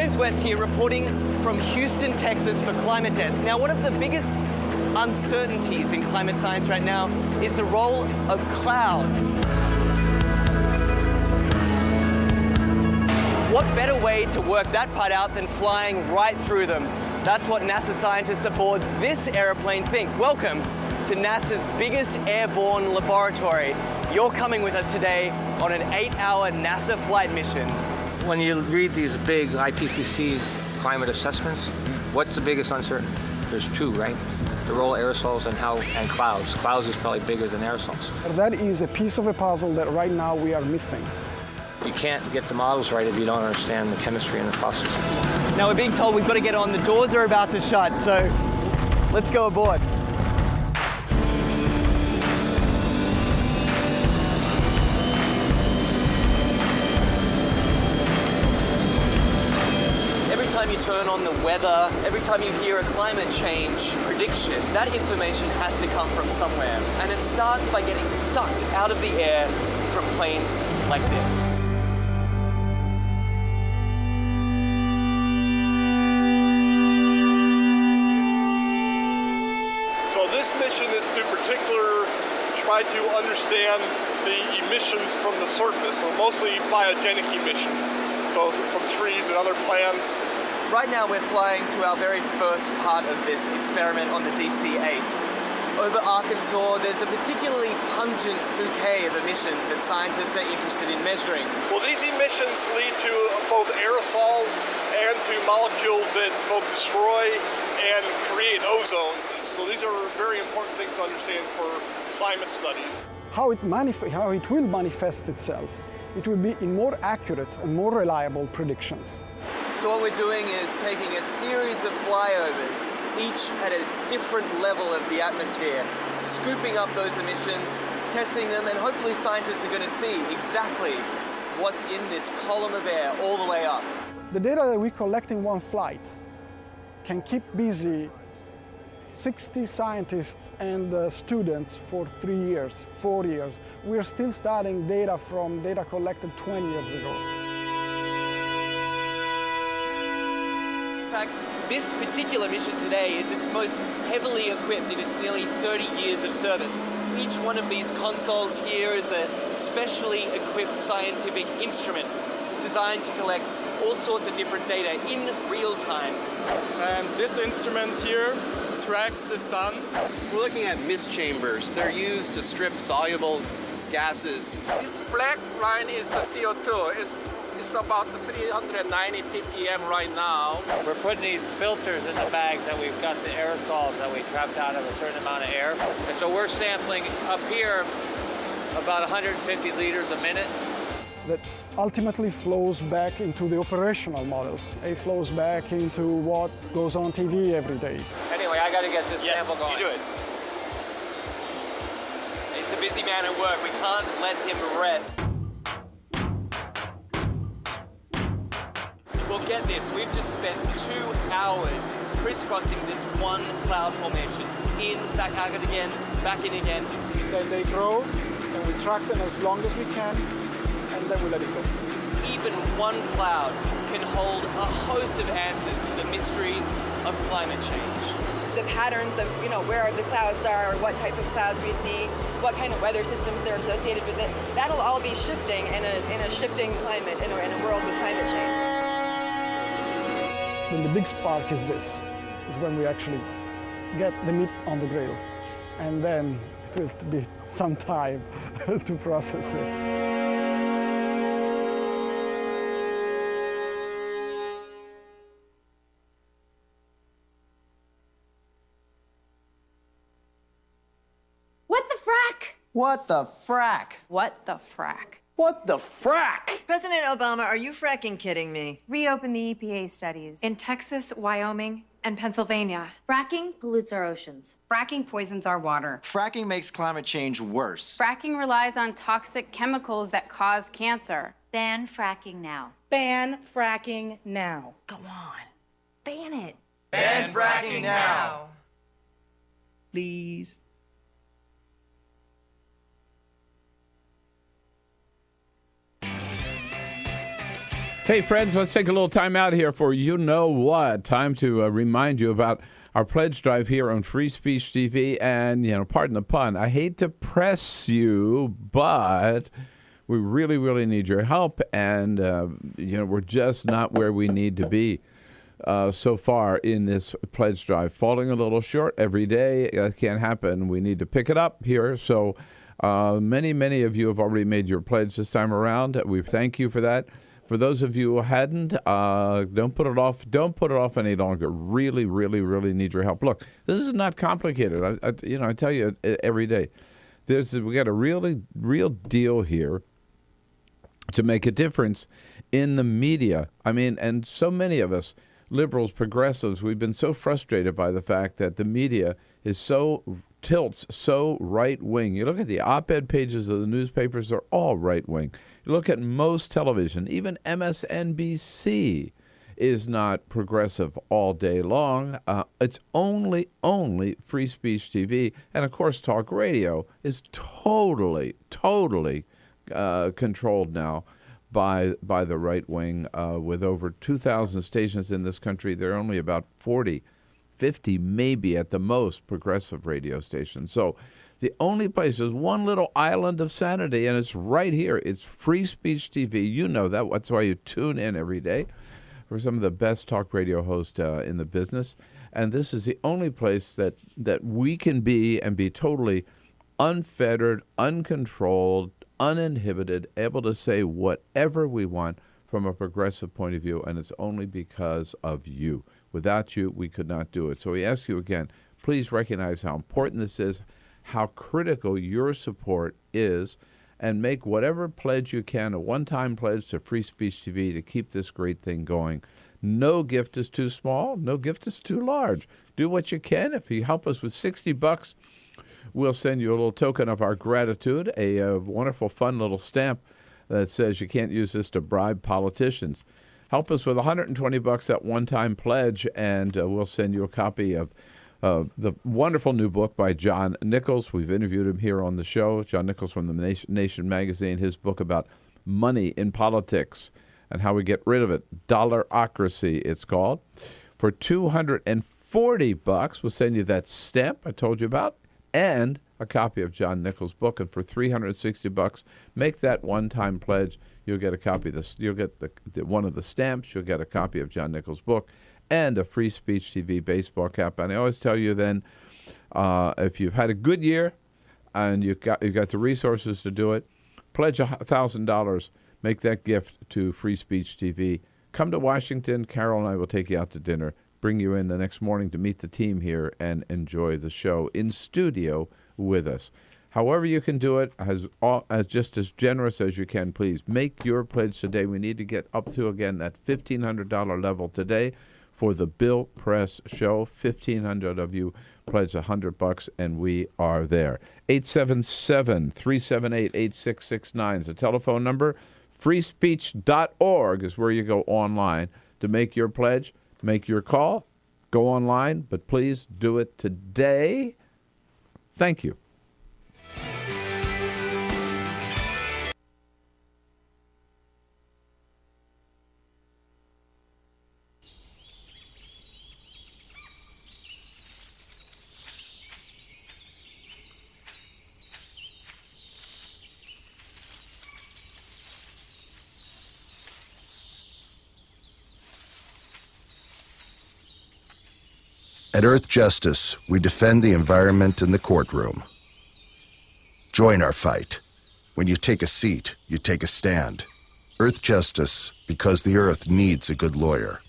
James West here, reporting from Houston, Texas for Climate Desk. Now, one of the biggest uncertainties in climate science right now is the role of clouds. What better way to work that part out than flying right through them? That's what NASA scientists aboard this airplane think. Welcome to NASA's biggest airborne laboratory. You're coming with us today on an 8-hour NASA flight mission. When you read these big IPCC climate assessments, what's the biggest uncertainty? There's two, right? The role of aerosols and clouds. Clouds is probably bigger than aerosols. That is a piece of a puzzle that right now we are missing. You can't get the models right if you don't understand the chemistry and the process. Now we're being told we've got to get on. The doors are about to shut, so let's go aboard. Every time you turn on the weather, every time you hear a climate change prediction, that information has to come from somewhere. And it starts by getting sucked out of the air from planes like this. So this mission is to try to understand the emissions from the surface, so mostly biogenic emissions, so from trees and other plants. Right now we're flying to our very first part of this experiment on the DC-8. Over Arkansas, there's a particularly pungent bouquet of emissions that scientists are interested in measuring. Well, these emissions lead to both aerosols and to molecules that both destroy and create ozone. So these are very important things to understand for climate studies. How it will manifest itself, it will be in more accurate and more reliable predictions. So what we're doing is taking a series of flyovers, each at a different level of the atmosphere, scooping up those emissions, testing them, and hopefully scientists are going to see exactly what's in this column of air all the way up. The data that we collect in one flight can keep busy 60 scientists and students for 3 years, 4 years. We're still studying data from data collected 20 years ago. In fact, this particular mission today is its most heavily equipped in its nearly 30 years of service. Each one of these consoles here is a specially equipped scientific instrument designed to collect all sorts of different data in real time. And this instrument here tracks the sun. We're looking at mist chambers. They're used to strip soluble gases. This black line is the CO2. It's about 390 ppm right now. We're putting these filters in the bags that we've got the aerosols that we trapped out of a certain amount of air. And so we're sampling up here about 150 liters a minute. That ultimately flows back into the operational models. It flows back into what goes on TV every day. Anyway, I got to get this sample going. You do it. It's a busy man at work. We can't let him rest. Well, get this. We've just spent 2 hours crisscrossing this one cloud formation. In, back out again, back in again. Then they grow, and we track them as long as we can, and then we let it go. Even one cloud can hold a host of answers to the mysteries of climate change. The patterns of, where the clouds are, what type of clouds we see, what kind of weather systems they're associated with it, that'll all be shifting in a shifting climate, in a world with climate change. Then the big spark is this, is when we actually get the meat on the grill. And then it will be some time to process it. What the frack? What the frack? What the frack? President Obama, are you fracking kidding me? Reopen the EPA studies. In Texas, Wyoming, and Pennsylvania. Fracking pollutes our oceans. Fracking poisons our water. Fracking makes climate change worse. Fracking relies on toxic chemicals that cause cancer. Ban fracking now. Ban fracking now. Go on. Ban it. Ban fracking now. Please. Hey, friends, let's take a little time out here for you know what. Time to remind you about our pledge drive here on Free Speech TV. And, pardon the pun, I hate to press you, but we really, really need your help. And, we're just not where we need to be so far in this pledge drive. Falling a little short every day. That can't happen. We need to pick it up here. So many of you have already made your pledge this time around. We thank you for that. For those of you who hadn't, don't put it off. Don't put it off any longer. Really, really, really need your help. Look, this is not complicated. I tell you every day. We got a real deal here to make a difference in the media. I mean, and so many of us, liberals, progressives, we've been so frustrated by the fact that the media tilts so right wing. You look at the op-ed pages of the newspapers; they're all right wing. Look at most television, even MSNBC is not progressive all day long. It's only Free Speech TV. And, of course, talk radio is totally controlled now by the right wing. With over 2,000 stations in this country, there are only about 40, 50 maybe at the most progressive radio stations. So the only place is one little island of sanity, and it's right here. It's Free Speech TV. You know that. That's why you tune in every day for some of the best talk radio hosts in the business. And this is the only place that we can be and be totally unfettered, uncontrolled, uninhibited, able to say whatever we want from a progressive point of view, and it's only because of you. Without you, we could not do it. So we ask you again, please recognize how important this is, how critical your support is, and make whatever pledge you can, a one-time pledge to Free Speech TV to keep this great thing going. No gift is too small. No gift is too large. Do what you can. If you help us with $60, we'll send you a little token of our gratitude, a wonderful, fun little stamp that says you can't use this to bribe politicians. Help us with $120, that one-time pledge, and we'll send you a copy of the wonderful new book by John Nichols. We've interviewed him here on the show. John Nichols from the Nation magazine, his book about money in politics and how we get rid of it. Dollarocracy, it's called. For $240, we'll send you that stamp I told you about and a copy of John Nichols' book. And for $360, make that one-time pledge. You'll get a copy of this. You'll get one of the stamps. You'll get a copy of John Nichols' book and a Free Speech TV baseball cap. And I always tell you then, if you've had a good year and you've got the resources to do it, pledge $1,000. Make that gift to Free Speech TV. Come to Washington. Carol and I will take you out to dinner, bring you in the next morning to meet the team here and enjoy the show in studio with us. However you can do it, as just as generous as you can, please. Make your pledge today. We need to get up to, again, that $1,500 level today for the Bill Press Show. 1,500 of you pledge $100, and we are there. 877-378-8669 is the telephone number. Freespeech.org is where you go online to make your pledge, make your call, go online, but please do it today. Thank you. At Earth Justice, we defend the environment in the courtroom. Join our fight. When you take a seat, you take a stand. Earth Justice, because the Earth needs a good lawyer.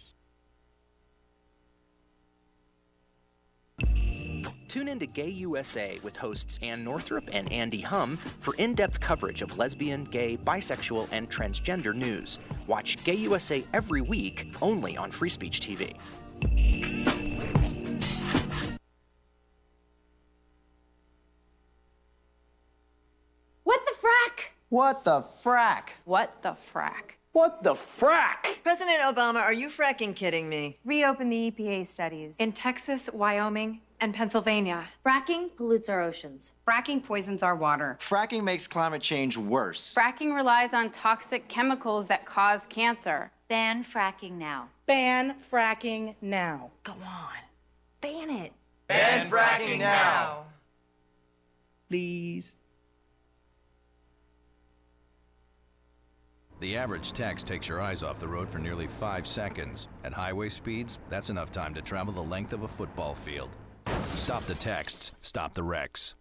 Tune in to Gay USA with hosts Ann Northrup and Andy Hum for in-depth coverage of lesbian, gay, bisexual, and transgender news. Watch Gay USA every week, only on Free Speech TV. What the frack? What the frack? What the frack? What the frack? President Obama, are you fracking kidding me? Reopen the EPA studies in Texas, Wyoming, and Pennsylvania. Fracking pollutes our oceans. Fracking poisons our water. Fracking makes climate change worse. Fracking relies on toxic chemicals that cause cancer. Ban fracking now. Ban fracking now. Go on. Ban it. Ban fracking now. Please. The average text takes your eyes off the road for nearly 5 seconds. At highway speeds, that's enough time to travel the length of a football field. Stop the texts, stop the wrecks.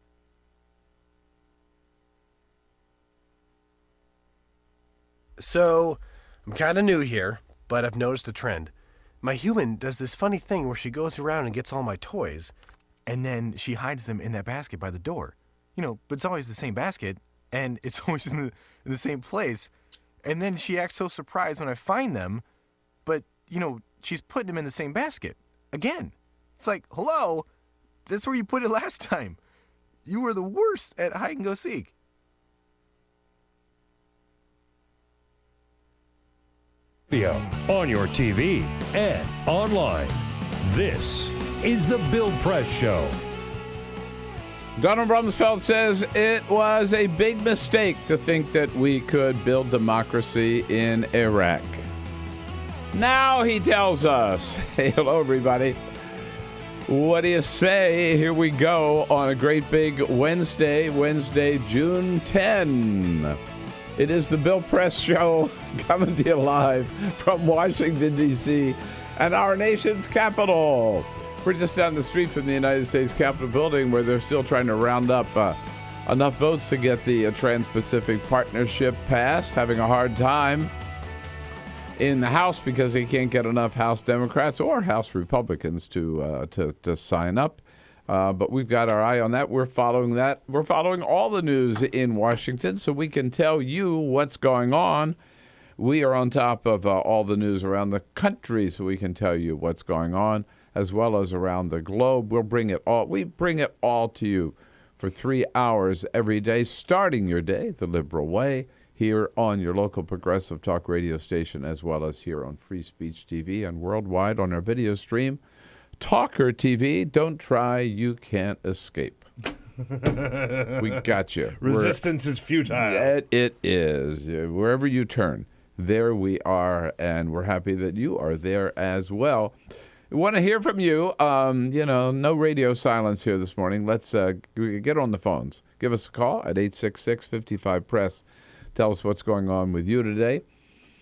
So, I'm kind of new here, but I've noticed a trend. My human does this funny thing where she goes around and gets all my toys, and then she hides them in that basket by the door. You know, but it's always the same basket, and it's always in the same place. And then she acts so surprised when I find them, but, you know, she's putting them in the same basket. Again. It's like, hello? That's where you put it last time. You were the worst at hide and go seek. Video on your TV and online. This is the Bill Press Show. Donald Rumsfeld says it was a big mistake to think that we could build democracy in Iraq. Now he tells us, hey, hello, everybody. What do you say? Here we go on a great big Wednesday, June 10. It is the Bill Press Show coming to you live from Washington, D.C. and our nation's capital. We're just down the street from the United States Capitol building where they're still trying to round up enough votes to get the Trans-Pacific Partnership passed, having a hard time in the House because they can't get enough House Democrats or House Republicans to sign up. But we've got our eye on that. We're following that. We're following all the news in Washington so we can tell you what's going on. We are on top of all the news around the country so we can tell you what's going on, as well as around the globe. We bring it all to you for 3 hours every day, starting your day the liberal way, here on your local progressive talk radio station, as well as here on Free Speech TV and worldwide on our video stream. TawkrTV, don't try, you can't escape. We got you. Resistance is futile. It is. Wherever you turn, there we are, and we're happy that you are there as well. We want to hear from you. No radio silence here this morning. Let's get on the phones. Give us a call at 866-55-PRESS. Tell us what's going on with you today,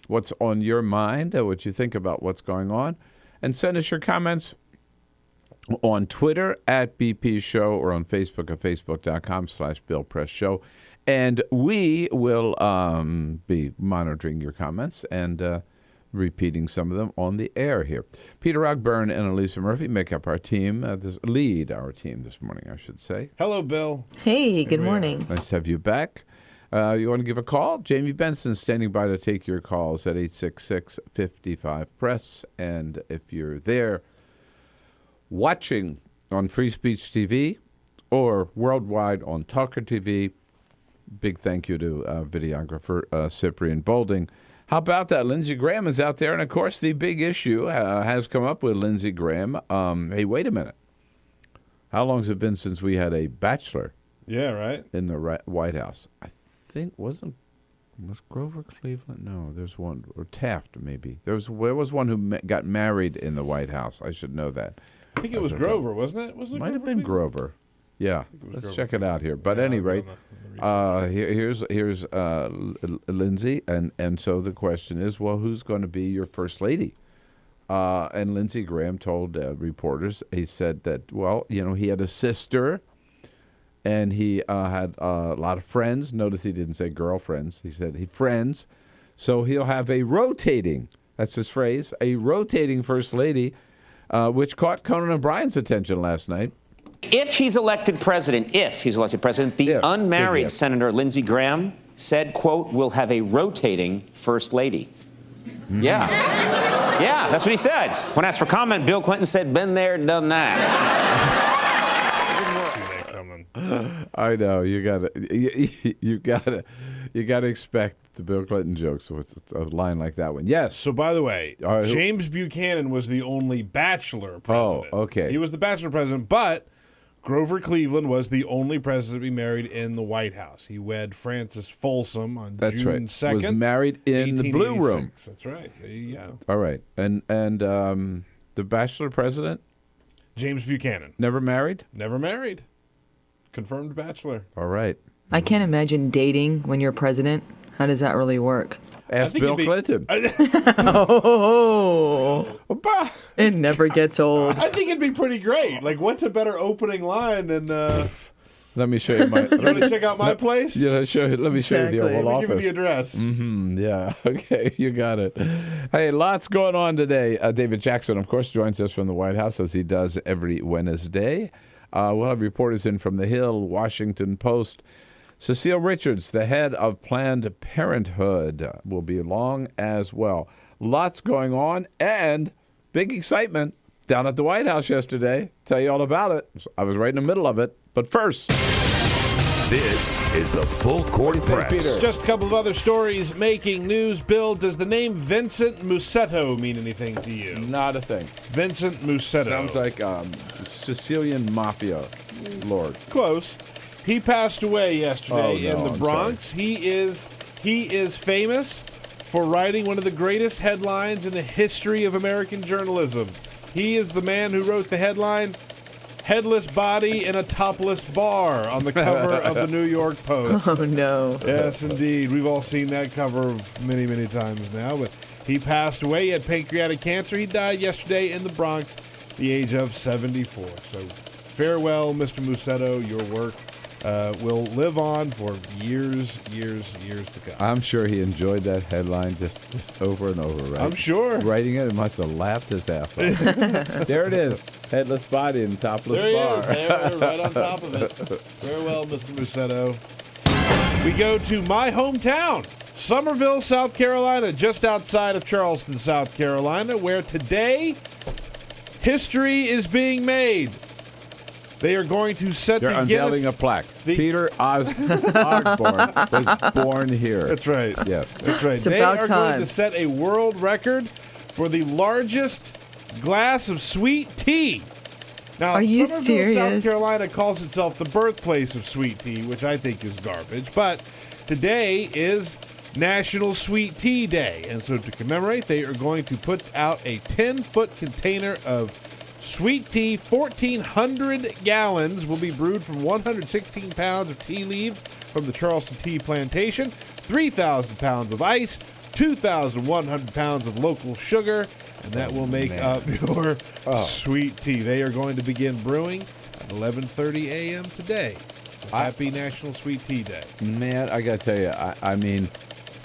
what's on your mind, what you think about what's going on, and send us your comments on Twitter at BP Show or on Facebook at facebook.com/Bill Press Show. And we will be monitoring your comments and repeating some of them on the air here. Peter Ogburn and Elisa Murphy make up our team, lead our team this morning, I should say. Hello, Bill. Hey, good morning. Nice to have you back. You want to give a call? Jamie Benson standing by to take your calls at 866-55-PRESS. And if you're there watching on Free Speech TV or worldwide on TawkrTV, big thank you to videographer Cyprian Bolding. How about that? Lindsey Graham is out there. And, of course, the big issue has come up with Lindsey Graham. Hey, wait a minute. How long has it been since we had a bachelor? Yeah, right. In the White House. I think was Grover Cleveland? No, there's one. Or Taft, maybe. There was one who got married in the White House. I should know that. I think it was Grover, wasn't it? Might have been Grover. Yeah, let's check it out here. But at any rate, here's Lindsey, and so the question is, well, who's going to be your first lady? And Lindsey Graham told reporters, he said that, well, he had a sister, and he had a lot of friends. Notice he didn't say girlfriends. He said friends. So he'll have a rotating, that's his phrase, a rotating first lady, which caught Conan O'Brien's attention last night. If he's elected president, the unmarried Senator Lindsey Graham said, quote, we'll have a rotating first lady. Mm-hmm. Yeah. Yeah, that's what he said. When asked for comment, Bill Clinton said, been there, done that. I know, you gotta You got to expect the Bill Clinton jokes with a line like that one. Yes. So, by the way, James Buchanan was the only bachelor president. Oh, okay. He was the bachelor president, but Grover Cleveland was the only president to be married in the White House. He wed Frances Folsom on June 2nd. Was married in the Blue Room. That's right. There you go. All right. And the bachelor president? James Buchanan. Never married? Never married. Confirmed bachelor. All right. I can't imagine dating when you're president. How does that really work? Ask Bill Clinton. It never gets old. I think it'd be pretty great. Like, what's a better opening line than... Let me show you my... You want to check out my place? Yeah, let me show you the Oval Office. Give me the address. Mm-hmm, yeah, okay, you got it. Hey, lots going on today. David Jackson, of course, joins us from the White House, as he does every Wednesday. We'll have reporters in from The Hill, Washington Post. Cecile Richards, the head of Planned Parenthood, will be along as well. Lots going on, and big excitement down at the White House yesterday. Tell you all about it. I was right in the middle of it. But first, this is the Full Court Press. Peter? Just a couple of other stories making news. Bill, does the name Vincent Mussetto mean anything to you? Not a thing. Vincent Mussetto. Sounds like Sicilian mafia lord. Close. He passed away yesterday in the Bronx. He is famous for writing one of the greatest headlines in the history of American journalism. He is the man who wrote the headline, "Headless Body in a Topless Bar," on the cover of the New York Post. Oh, no. Yes, indeed. We've all seen that cover many, many times now. But he passed away. He had pancreatic cancer. He died yesterday in the Bronx at the age of 74. So farewell, Mr. Mussetto. Your work will live on for years to come. I'm sure he enjoyed that headline just over and over, right? I'm sure. Writing it, must have laughed his ass off. There it is. Headless body in topless there bar. There he is, right on top of it. Farewell, Mr. Mussetto. We go to my hometown, Summerville, South Carolina, just outside of Charleston, South Carolina, where today history is being made. They are going to set They're the unveiling Guinness... a plaque. Peter Osborne was born here. That's right. Yes. That's right. It's about time. Going to set a world record for the largest glass of sweet tea. Now, Are you Summerville, serious? South Carolina calls itself the birthplace of sweet tea, which I think is garbage. But today is National Sweet Tea Day. And so to commemorate, they are going to put out a 10-foot container of sweet tea. 1,400 gallons will be brewed from 116 pounds of tea leaves from the Charleston Tea Plantation, 3,000 pounds of ice, 2,100 pounds of local sugar, and that will make up your sweet tea. They are going to begin brewing at 11:30 a.m. today. So happy National Sweet Tea Day. Man, I got to tell you, I mean,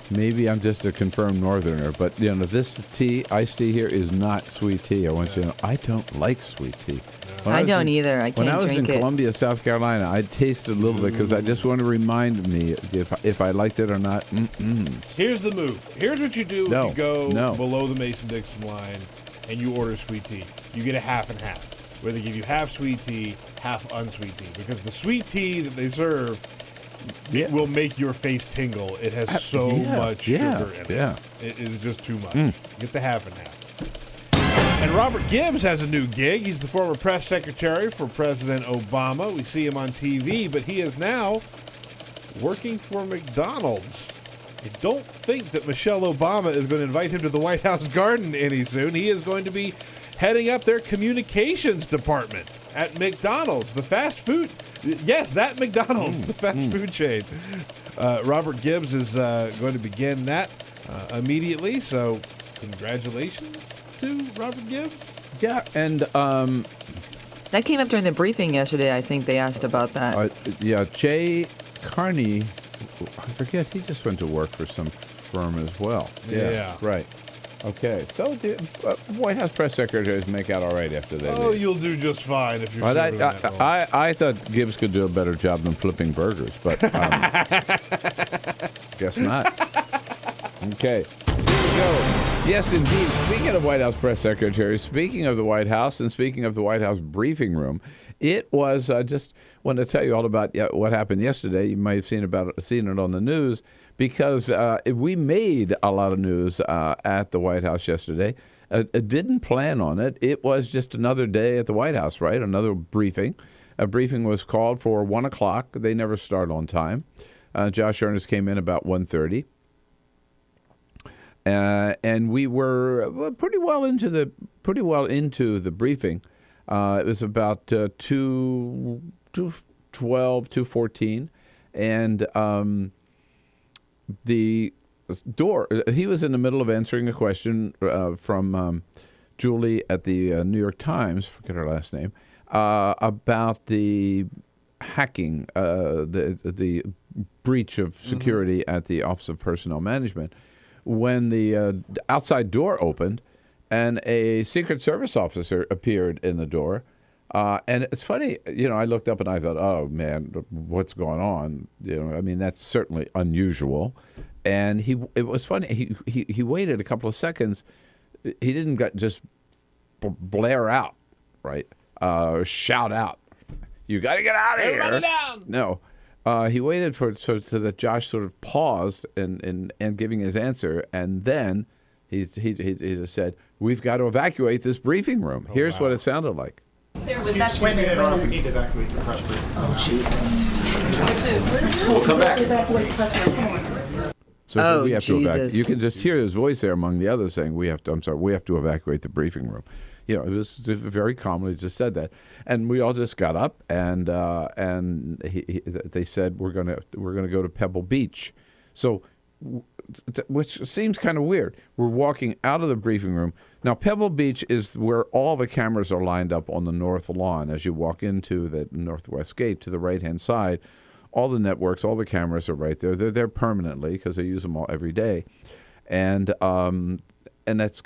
maybe I'm just a confirmed northerner, but, you know, this tea, iced tea here, is not sweet tea. I want you to know, I don't like sweet tea. I don't either. I can't drink it. When I was in Columbia, South Carolina, I tasted a little bit because I just want to remind me if I liked it or not. Here's the move. Here's what you do if you go below the Mason-Dixon line and you order sweet tea. You get a half and half, where they give you half sweet tea, half unsweet tea. Because the sweet tea that they serve will make your face tingle. It has so much sugar in it. It is just too much. Get the half and half. And Robert Gibbs has a new gig. He's the former press secretary for President Obama. We see him on TV, but he is now working for McDonald's. I don't think that Michelle Obama is going to invite him to the White House garden any soon. He is going to be heading up their communications department at McDonald's, the fast food. Yes, that McDonald's, the fast food chain. Robert Gibbs is going to begin that immediately, so congratulations to Robert Gibbs. Yeah, and that came up during the briefing yesterday. I think they asked about that. Jay Carney, I forget, he just went to work for some firm as well. Yeah. Right. Okay, so White House press secretaries make out all right after they leave. You'll do just fine if you're But serving that role. I thought Gibbs could do a better job than flipping burgers, but guess not. Okay. Go. Yes, indeed. Speaking of White House press secretaries, speaking of the White House, and speaking of the White House briefing room, it was just want to tell you all about what happened yesterday. You might have seen it on the news because we made a lot of news at the White House yesterday. Didn't plan on it. It was just another day at the White House, right? Another briefing. A briefing was called for 1 o'clock. They never start on time. Josh Earnest came in about 1:30. And we were pretty well into the briefing. It was about 2:12, 2:14, and the door. He was in the middle of answering a question from Julie at the New York Times. Forget her last name. About the hacking, the breach of security at the Office of Personnel Management, when the outside door opened and a Secret Service officer appeared in the door. And it's funny, I looked up and I thought, oh, man, what's going on? That's certainly unusual. And it was funny. He waited a couple of seconds. He didn't just blare out, right? Shout out, you got to get out of here. Everybody down. No. He waited so that Josh sort of paused and giving his answer, and then he just said, "We've got to evacuate this briefing room." Here's what it sounded like. Was that Wait a minute, we need to evacuate the press briefing. Oh, Jesus. We'll come back. So we have to evacuate. Jesus. You can just hear his voice there among the others saying, we have to evacuate the briefing room. It was very calmly just said that. And we all just got up and they said, we're going to go to Pebble Beach. So, which seems kind of weird. We're walking out of the briefing room. Now, Pebble Beach is where all the cameras are lined up on the north lawn. As you walk into the northwest gate to the right-hand side, all the networks, all the cameras are right there. They're there permanently because they use them all every day. And that's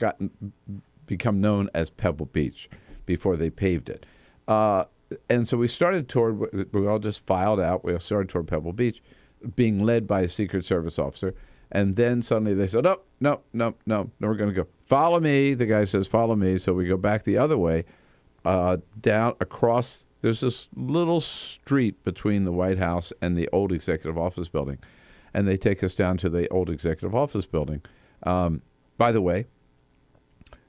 become known as Pebble Beach before they paved it. And so we all just filed out. We all started toward Pebble Beach, being led by a Secret Service officer. And then suddenly they said, no, we're going to go. Follow me. The guy says, follow me. So we go back the other way, down across. There's this little street between the White House and the old Executive Office building. And they take us down to the old Executive Office building. By the way,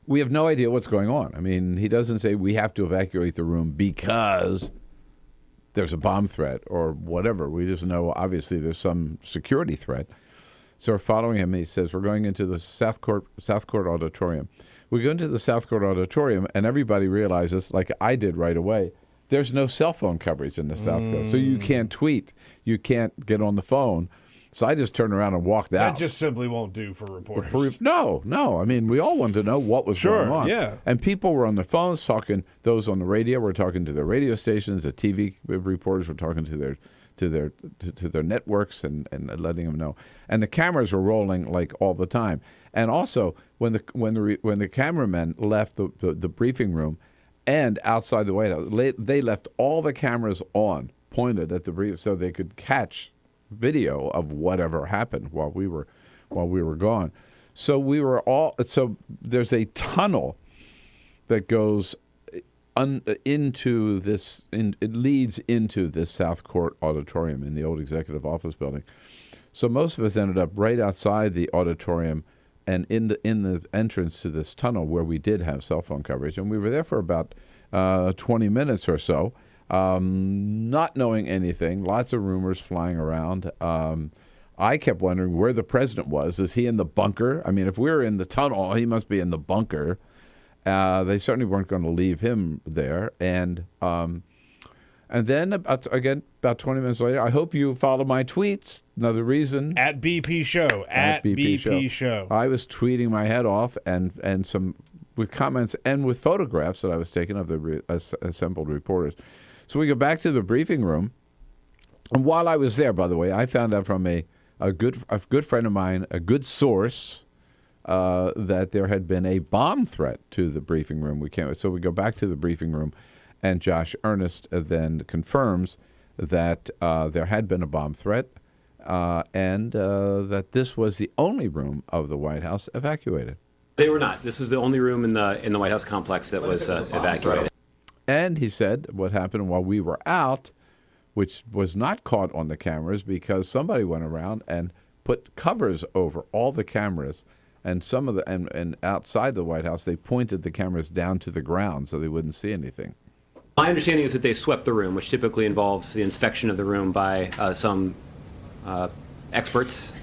we have no idea what's going on. He doesn't say we have to evacuate the room because there's a bomb threat or whatever. We just know, obviously, there's some security threat. So we're following him. He says, we're going into the South Court Auditorium. We go into the South Court Auditorium, and everybody realizes, like I did right away, there's no cell phone coverage in the South Court. So you can't tweet. You can't get on the phone. So I just turned around and walked out. That just simply won't do for reporters. No. We all wanted to know what was going on. Yeah. And people were on the phones talking. Those on the radio were talking to their radio stations. The TV reporters were talking to their networks and letting them know. And the cameras were rolling like all the time. And also, when the cameramen left the briefing room and outside the White House, they left all the cameras on, pointed at the brief, so they could catch video of whatever happened while we were gone. So we were all. So there's a tunnel that goes into this. It leads into this South Court Auditorium in the old Executive Office building. So most of us ended up right outside the auditorium and in the entrance to this tunnel where we did have cell phone coverage, and we were there for about 20 minutes or so. Not knowing anything, lots of rumors flying around. I kept wondering where the president was. Is he in the bunker? If we were in the tunnel, he must be in the bunker. They certainly weren't going to leave him there. And then about 20 minutes later, I hope you follow my tweets. Another reason. At BP Show. At BP Show. I was tweeting my head off and some with comments and with photographs that I was taking of the assembled reporters. So we go back to the briefing room, and while I was there, by the way, I found out from a good friend of mine, a good source, that there had been a bomb threat to the briefing room. So we go back to the briefing room, and Josh Earnest then confirms that there had been a bomb threat, and that this was the only room of the White House evacuated. They were not. This is the only room in the White House complex that was evacuated. And he said what happened while we were out, which was not caught on the cameras because somebody went around and put covers over all the cameras, and some of the and outside the White House they pointed the cameras down to the ground so they wouldn't see anything. My understanding is that they swept the room, which typically involves the inspection of the room by some experts,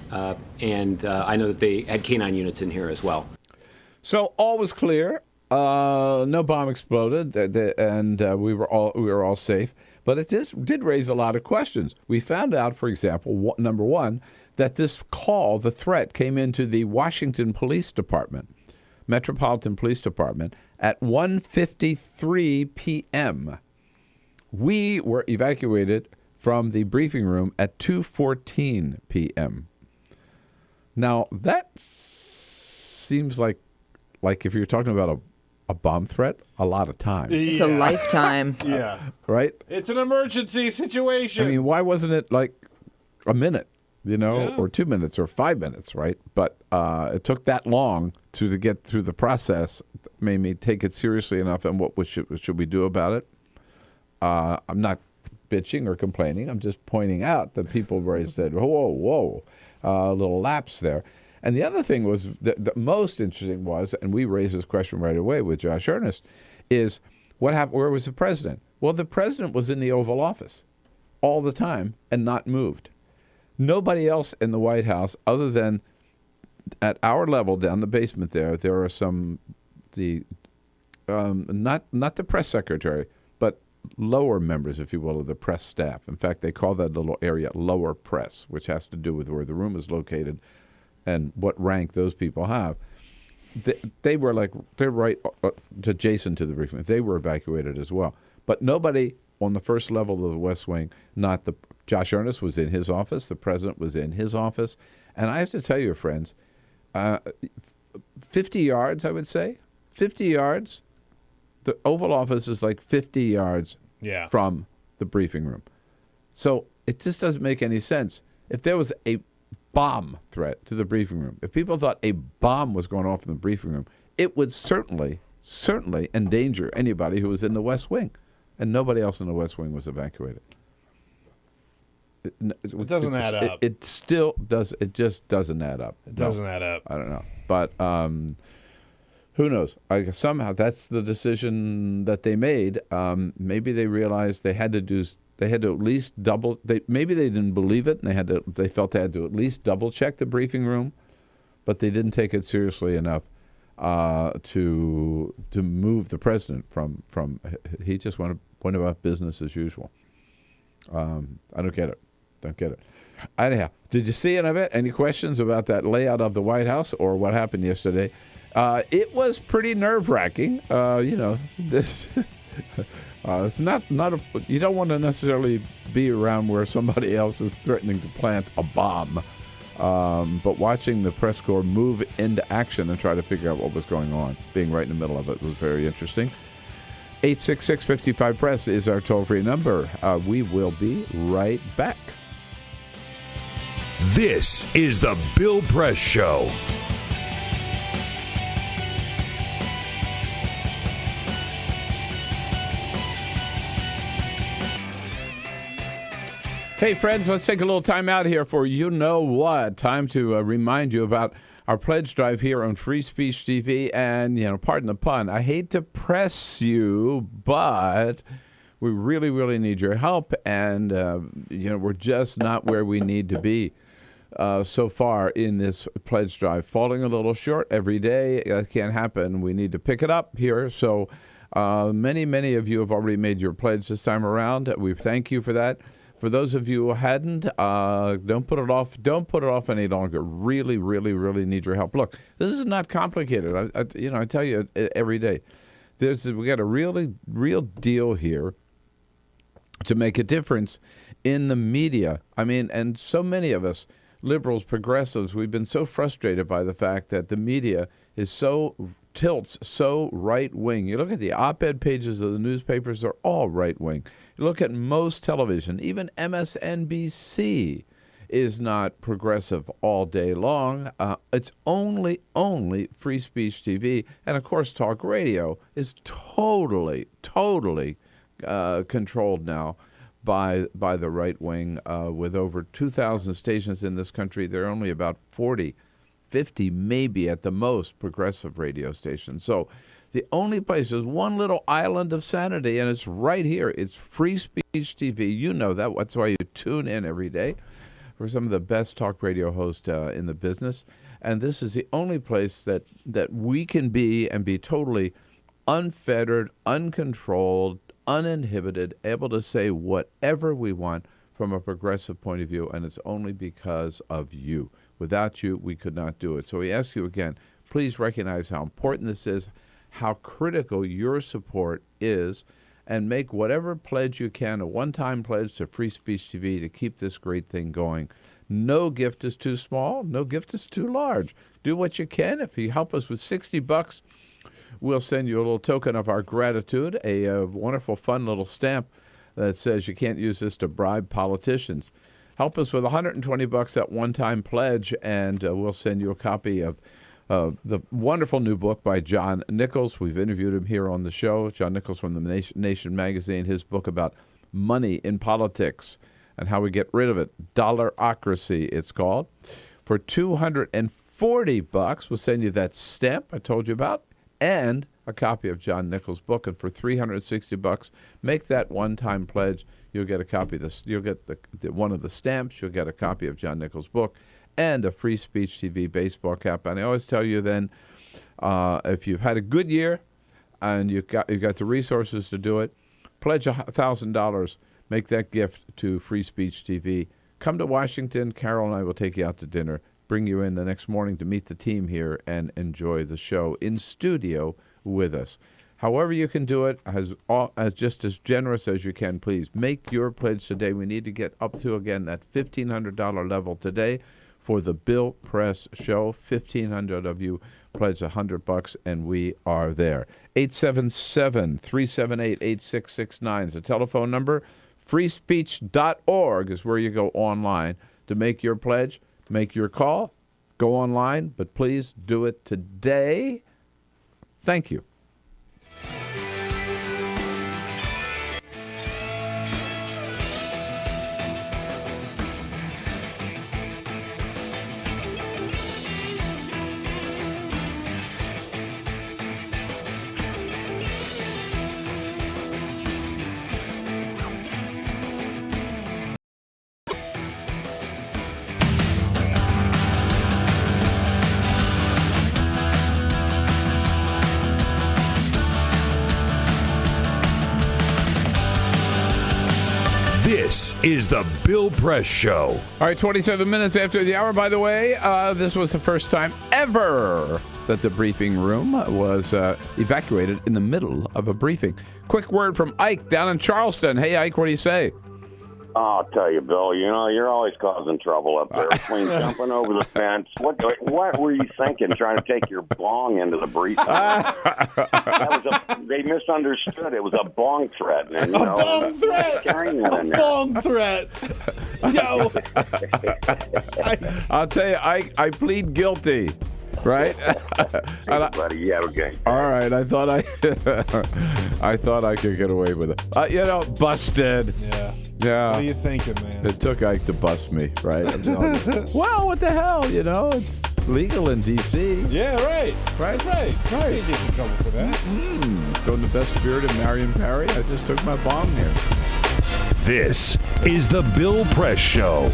and I know that they had canine units in here as well. So all was clear. No bomb exploded, and we were all safe. But it did raise a lot of questions. We found out, for example, number one, that this call, the threat, came into the Washington Police Department, Metropolitan Police Department, at 1:53 p.m. We were evacuated from the briefing room at 2:14 p.m. Now, that seems like if you're talking about a bomb threat, a lot of time. It's a lifetime. Yeah. Right? It's an emergency situation. I mean, why wasn't it like a minute, or 2 minutes or 5 minutes, right? But it took that long to get through the process. It made me take it seriously enough. And what should we do about it? I'm not bitching or complaining. I'm just pointing out that people said, whoa, a little lapse there. And the other thing was, the most interesting was, and we raised this question right away with Josh Earnest, is what happened? Where was the president? Well, the president was in the Oval Office all the time and not moved. Nobody else in the White House, other than at our level down the basement there are some, not the press secretary, but lower members, if you will, of the press staff. In fact, they call that little area lower press, which has to do with where the room is located and what rank those people have. They're right adjacent to the briefing. They were evacuated as well. But nobody on the first level of the West Wing, Josh Earnest was in his office, the president was in his office. And I have to tell you, friends, 50 yards, I would say, 50 yards, the Oval Office is like 50 yards from the briefing room. So it just doesn't make any sense. If there was a bomb threat to the briefing room, if people thought a bomb was going off in the briefing room, it would certainly endanger anybody who was in the West Wing. And nobody else in the West Wing was evacuated. It doesn't add up. It still does. It just doesn't add up. It doesn't add up. I don't know. But who knows? Somehow that's the decision that they made. Maybe they realized they had to at least double. Maybe they didn't believe it, and they felt they had to at least double check the briefing room, but they didn't take it seriously enough to move the president from. He just went about business as usual. I don't get it. Anyhow, did you see any of it? Any questions about that layout of the White House or what happened yesterday? It was pretty nerve-wracking. This. It's not you don't want to necessarily be around where somebody else is threatening to plant a bomb. But watching the press corps move into action and try to figure out what was going on, being right in the middle of it, was very interesting. 866-55-PRESS is our toll-free number. We will be right back. This is the Bill Press Show. Hey, friends, let's take a little time out here for you know what. Time to remind you about our pledge drive here on Free Speech TV. And, pardon the pun, I hate to press you, but we really, really need your help. And, we're just not where we need to be so far in this pledge drive. Falling a little short every day. That can't happen. We need to pick it up here. So many of you have already made your pledge this time around. We thank you for that. For those of you who hadn't, don't put it off. Don't put it off any longer. Really, really, really need your help. Look, this is not complicated. I tell you every day. We got a real deal here to make a difference in the media. I mean, and so many of us, liberals, progressives, we've been so frustrated by the fact that the media tilts so right wing. You look at the op-ed pages of the newspapers; they're all right wing. You look at most television, even MSNBC is not progressive all day long. It's only Free Speech TV. And, of course, talk radio is totally controlled now by the right wing. With over 2,000 stations in this country, there are only about 40, 50 maybe at the most progressive radio stations. So the only place is one little island of sanity, and it's right here. It's Free Speech TV. You know that. That's why you tune in every day for some of the best talk radio hosts in the business. And this is the only place that we can be and be totally unfettered, uncontrolled, uninhibited, able to say whatever we want from a progressive point of view, and it's only because of you. Without you, we could not do it. So we ask you again, please recognize how important this is, how critical your support is, and make whatever pledge you can, a one-time pledge to Free Speech TV to keep this great thing going. No gift is too small. No gift is too large. Do what you can. If you help us with $60, we'll send you a little token of our gratitude, a wonderful, fun little stamp that says you can't use this to bribe politicians. Help us with $120 at one-time pledge, and we'll send you a copy of the wonderful new book by John Nichols. We've interviewed him here on the show. John Nichols from the Nation magazine, his book about money in politics and how we get rid of it. Dollarocracy, it's called. For $240, we'll send you that stamp I told you about and a copy of John Nichols' book. And for $360, make that one-time pledge. You'll get a copy of this. You'll get one of the stamps. You'll get a copy of John Nichols' book and a Free Speech TV baseball cap. And I always tell you then, if you've had a good year and you've got the resources to do it, pledge $1,000. Make that gift to Free Speech TV. Come to Washington. Carol and I will take you out to dinner, bring you in the next morning to meet the team here and enjoy the show in studio with us. However you can do it, as just as generous as you can, please. Make your pledge today. We need to get up to, again, that $1,500 level today for the Bill Press Show. 1,500 of you pledge $100, and we are there. 877-378-8669 is the telephone number. Freespeech.org is where you go online to make your pledge, make your call. Go online, but please do it today. Thank you. This is the Bill Press Show. All right, 27 minutes after the hour. By the way, this was the first time ever that the briefing room was evacuated in the middle of a briefing. Quick word from Ike down in Charleston. Hey, Ike, what do you say? I'll tell you, Bill, you're always causing trouble up there between jumping over the fence. What were you thinking, trying to take your bong into the briefing room? They misunderstood. It was a bong threat. And, bong threat! A bong threat! Yo! I'll tell you, I plead guilty. Right? Hey, buddy, you have a game. All right, I thought I could get away with it. Busted. Yeah. Yeah. What are you thinking, man? It took Ike to bust me, right? Well, what the hell? It's legal in D.C. Yeah, right. Right? Right. You can't get in trouble for that. Don't the best spirit of Marion Parry? I just took my bong here. This is the Bill Press Show.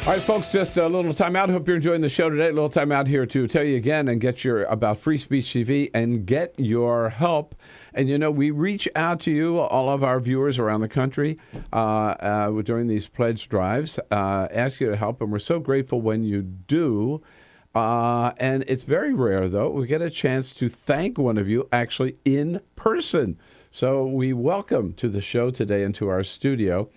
All right, folks, just a little time out. Hope you're enjoying the show today. A little time out here to tell you again and get your about Free Speech TV and get your help. And, we reach out to you, all of our viewers around the country during these pledge drives, ask you to help. And we're so grateful when you do. And it's very rare, though. We get a chance to thank one of you actually in person. So we welcome to the show today and to our studio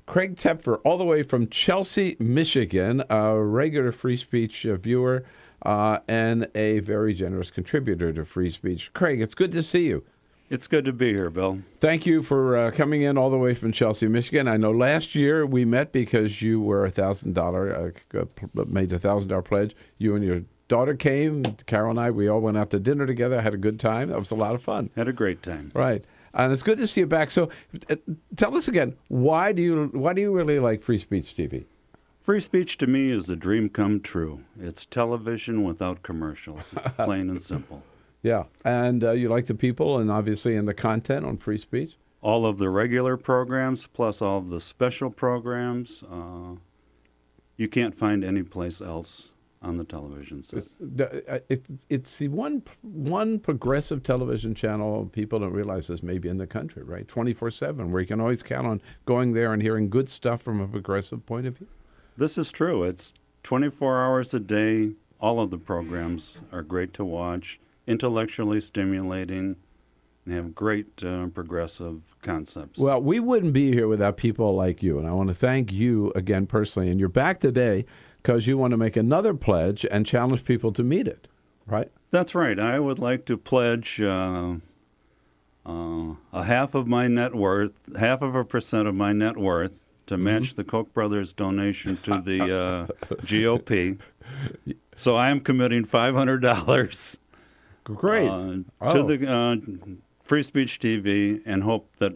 Craig Tepfer, all the way from Chelsea, Michigan, a regular Free Speech viewer and a very generous contributor to Free Speech. Craig, it's good to see you. It's good to be here, Bill. Thank you for coming in all the way from Chelsea, Michigan. I know last year we met because you were made a $1,000 pledge. You and your daughter came. Carol and I, we all went out to dinner together. Had a good time. That was a lot of fun. Had a great time. Right, and it's good to see you back. So, tell us again, why do you really like Free Speech TV? Free speech to me is the dream come true. It's television without commercials, plain and simple. Yeah, and you like the people and obviously in the content on Free Speech? All of the regular programs plus all of the special programs you can't find anyplace else on the television set. It's the one progressive television channel people don't realize is maybe in the country, right? 24/7, where you can always count on going there and hearing good stuff from a progressive point of view. This is true. It's 24 hours a day. All of the programs are great to watch, intellectually stimulating, and have great progressive concepts. Well, we wouldn't be here without people like you, and I want to thank you again personally. And you're back today because you want to make another pledge and challenge people to meet it, right? That's right. I would like to pledge a half of my net worth, 0.5% of my net worth, to match the Koch brothers' donation to the GOP. So I am committing $500. Great. To the Free Speech TV, and hope that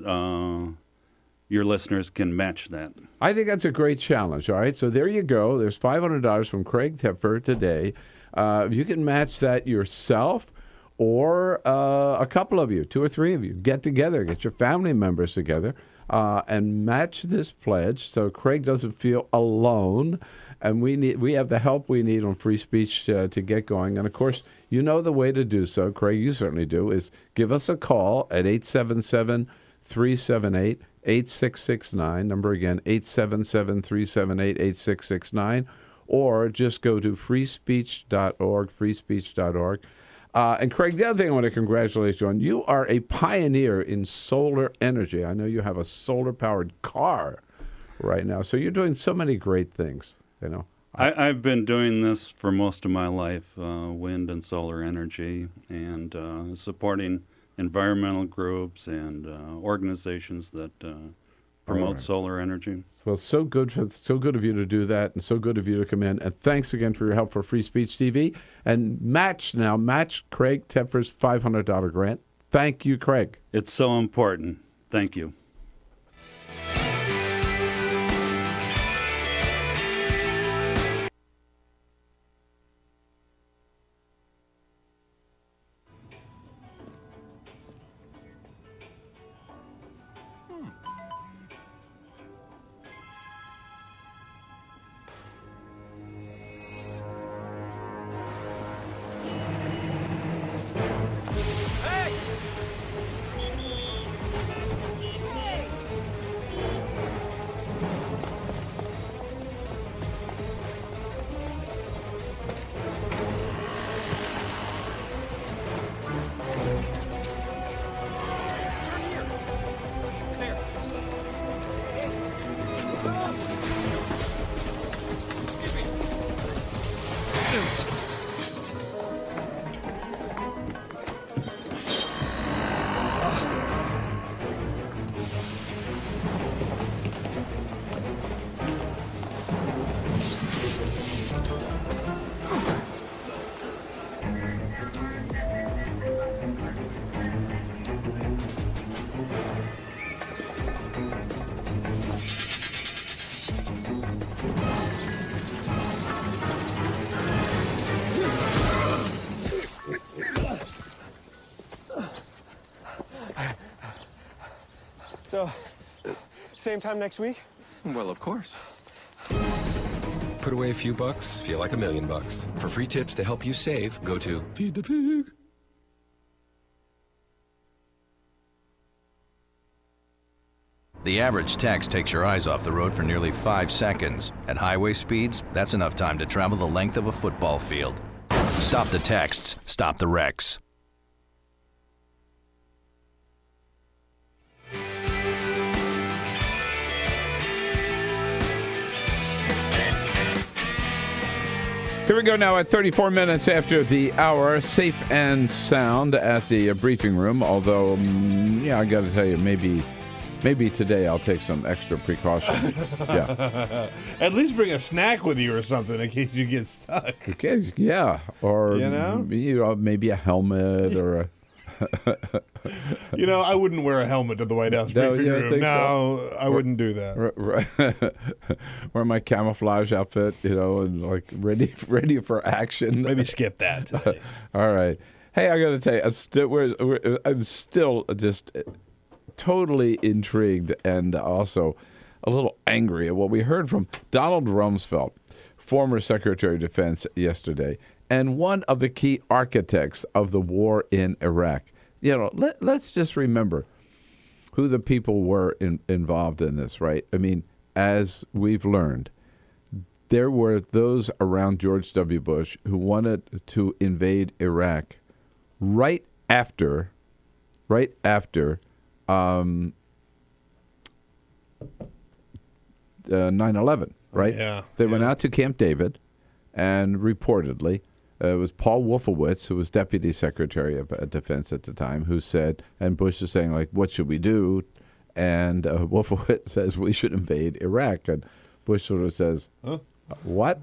your listeners can match that. I think that's a great challenge, all right? So there you go. There's $500 from Craig Tepfer today. You can match that yourself or a couple of you, 2 or 3 of you. Get together, get your family members together, and match this pledge so Craig doesn't feel alone. And we have the help we need on Free Speech to get going. And, of course, you know the way to do so, Craig, you certainly do, is give us a call at 877-378-8669. Number again, 877-378-8669. Or just go to freespeech.org, freespeech.org. And, Craig, the other thing I want to congratulate you on, you are a pioneer in solar energy. I know you have a solar-powered car right now. So you're doing so many great things. You know, I've been doing this for most of my life, wind and solar energy, and supporting environmental groups and organizations that promote solar energy. Well, so good of you to do that, and so good of you to come in. And thanks again for your help for Free Speech TV. And match Craig Tepfer's $500 grant. Thank you, Craig. It's so important. Thank you. So, same time next week? Well, of course. Put away a few bucks, feel like $1 million. For free tips to help you save, go to Feed the Pig. The average text takes your eyes off the road for nearly 5 seconds. At highway speeds, that's enough time to travel the length of a football field. Stop the texts, stop the wrecks. Here we go now at 34 minutes after the hour, safe and sound at the briefing room. Although, I got to tell you, maybe today I'll take some extra precautions. Yeah. At least bring a snack with you or something in case you get stuck. Okay, yeah. Or, maybe a helmet or a... I wouldn't wear a helmet to the White House briefing room. No, I wouldn't do that. Right. Wear my camouflage outfit, and like ready for action. Maybe skip that today. All right. Hey, I got to tell you, I'm still just totally intrigued and also a little angry at what we heard from Donald Rumsfeld, former Secretary of Defense, yesterday, and one of the key architects of the war in Iraq. Let's just remember who the people were involved in this, right? I mean, as we've learned, there were those around George W. Bush who wanted to invade Iraq right after 9/11, right? Yeah. They went out to Camp David, and reportedly, it was Paul Wolfowitz, who was Deputy Secretary of Defense at the time, who said, and Bush is saying, like, what should we do? And Wolfowitz says, we should invade Iraq. And Bush sort of says, what?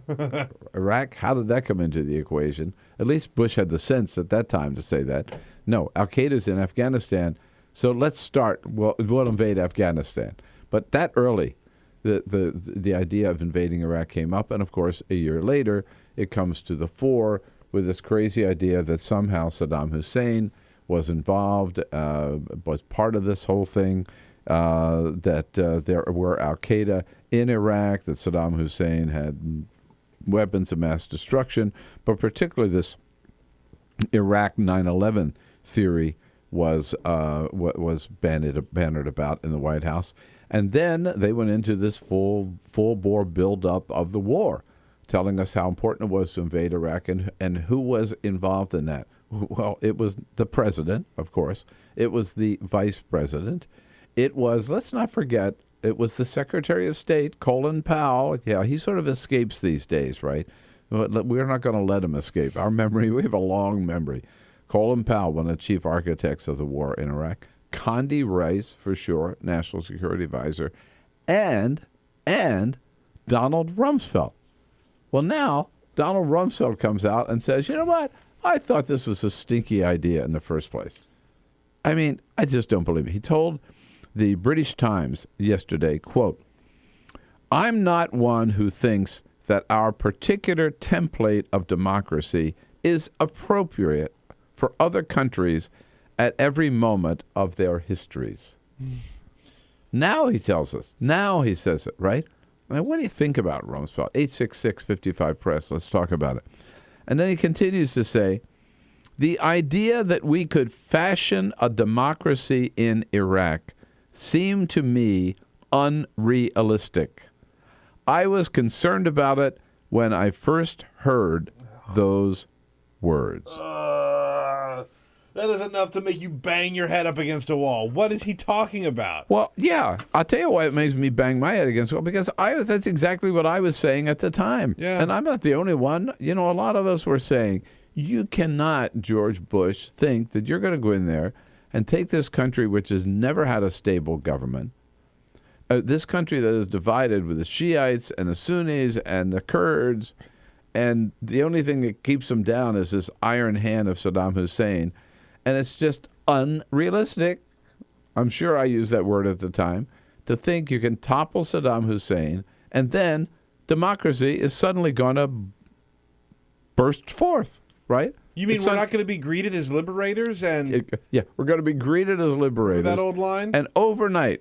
Iraq? How did that come into the equation? At least Bush had the sense at that time to say that. No, Al-Qaeda's in Afghanistan, so let's start. We'll invade Afghanistan. But that early, the idea of invading Iraq came up, and of course, a year later, it comes to the fore with this crazy idea that somehow Saddam Hussein was involved, was part of this whole thing, that there were Al-Qaeda in Iraq, that Saddam Hussein had weapons of mass destruction, but particularly this Iraq 9/11 theory was bannered about in the White House. And then they went into this full-bore build-up of the war, telling us how important it was to invade Iraq and who was involved in that. Well, it was the president, of course. It was the vice president. It was, let's not forget, it was the Secretary of State, Colin Powell. Yeah, he sort of escapes these days, right? We're not going to let him escape. Our memory, we have a long memory. Colin Powell, one of the chief architects of the war in Iraq. Condi Rice, for sure, National Security Advisor. And Donald Rumsfeld. Well, now Donald Rumsfeld comes out and says, you know what? I thought this was a stinky idea in the first place. I mean, I just don't believe it. He told the British Times yesterday, quote, I'm not one who thinks that our particular template of democracy is appropriate for other countries at every moment of their histories. Now he tells us. Now he says it, right? I mean, what do you think about Rumsfeld? 866-55-PRESS. Let's talk about it. And then he continues to say, the idea that we could fashion a democracy in Iraq seemed to me unrealistic. I was concerned about it when I first heard those words. That is enough to make you bang your head up against a wall. What is he talking about? Well, yeah. I'll tell you why it makes me bang my head against a wall, because that's exactly what I was saying at the time. Yeah. And I'm not the only one. A lot of us were saying, you cannot, George Bush, think that you're going to go in there and take this country which has never had a stable government, this country that is divided with the Shiites and the Sunnis and the Kurds, and the only thing that keeps them down is this iron hand of Saddam Hussein. And it's just unrealistic, I'm sure I used that word at the time, to think you can topple Saddam Hussein and then democracy is suddenly going to burst forth, right? You mean we're not going to be greeted as liberators? Yeah, we're going to be greeted as liberators. That old line? And overnight,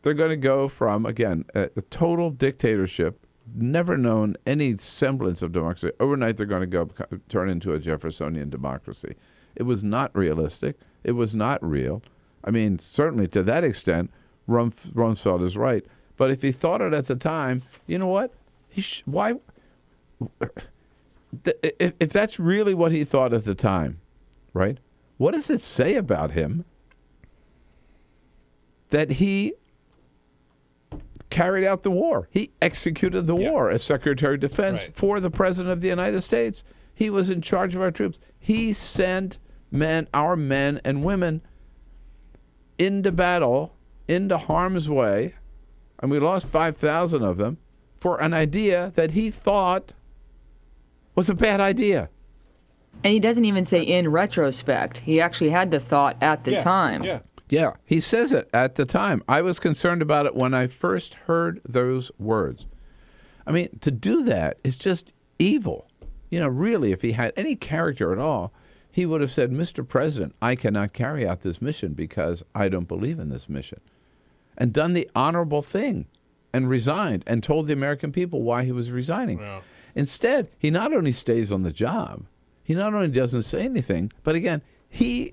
they're going to go from, again, a total dictatorship, never known any semblance of democracy. Overnight, they're going to turn into a Jeffersonian democracy. It was not realistic. It was not real. I mean, certainly to that extent, Rumsfeld is right. But if he thought it at the time, you know what? Why? If that's really what he thought at the time, right? What does it say about him that he carried out the war. He executed the war as Secretary of Defense for the President of the United States. He was in charge of our troops. He sent our men and women into battle, into harm's way, and we lost 5,000 of them for an idea that he thought was a bad idea. And he doesn't even say in retrospect. He actually had the thought at the time. Yeah, he says it at the time. I was concerned about it when I first heard those words. I mean, to do that is just evil. You know, really, if he had any character at all, he would have said, Mr. President, I cannot carry out this mission because I don't believe in this mission. And done the honorable thing and resigned and told the American people why he was resigning. Yeah. Instead, he not only stays on the job, he not only doesn't say anything, but again, he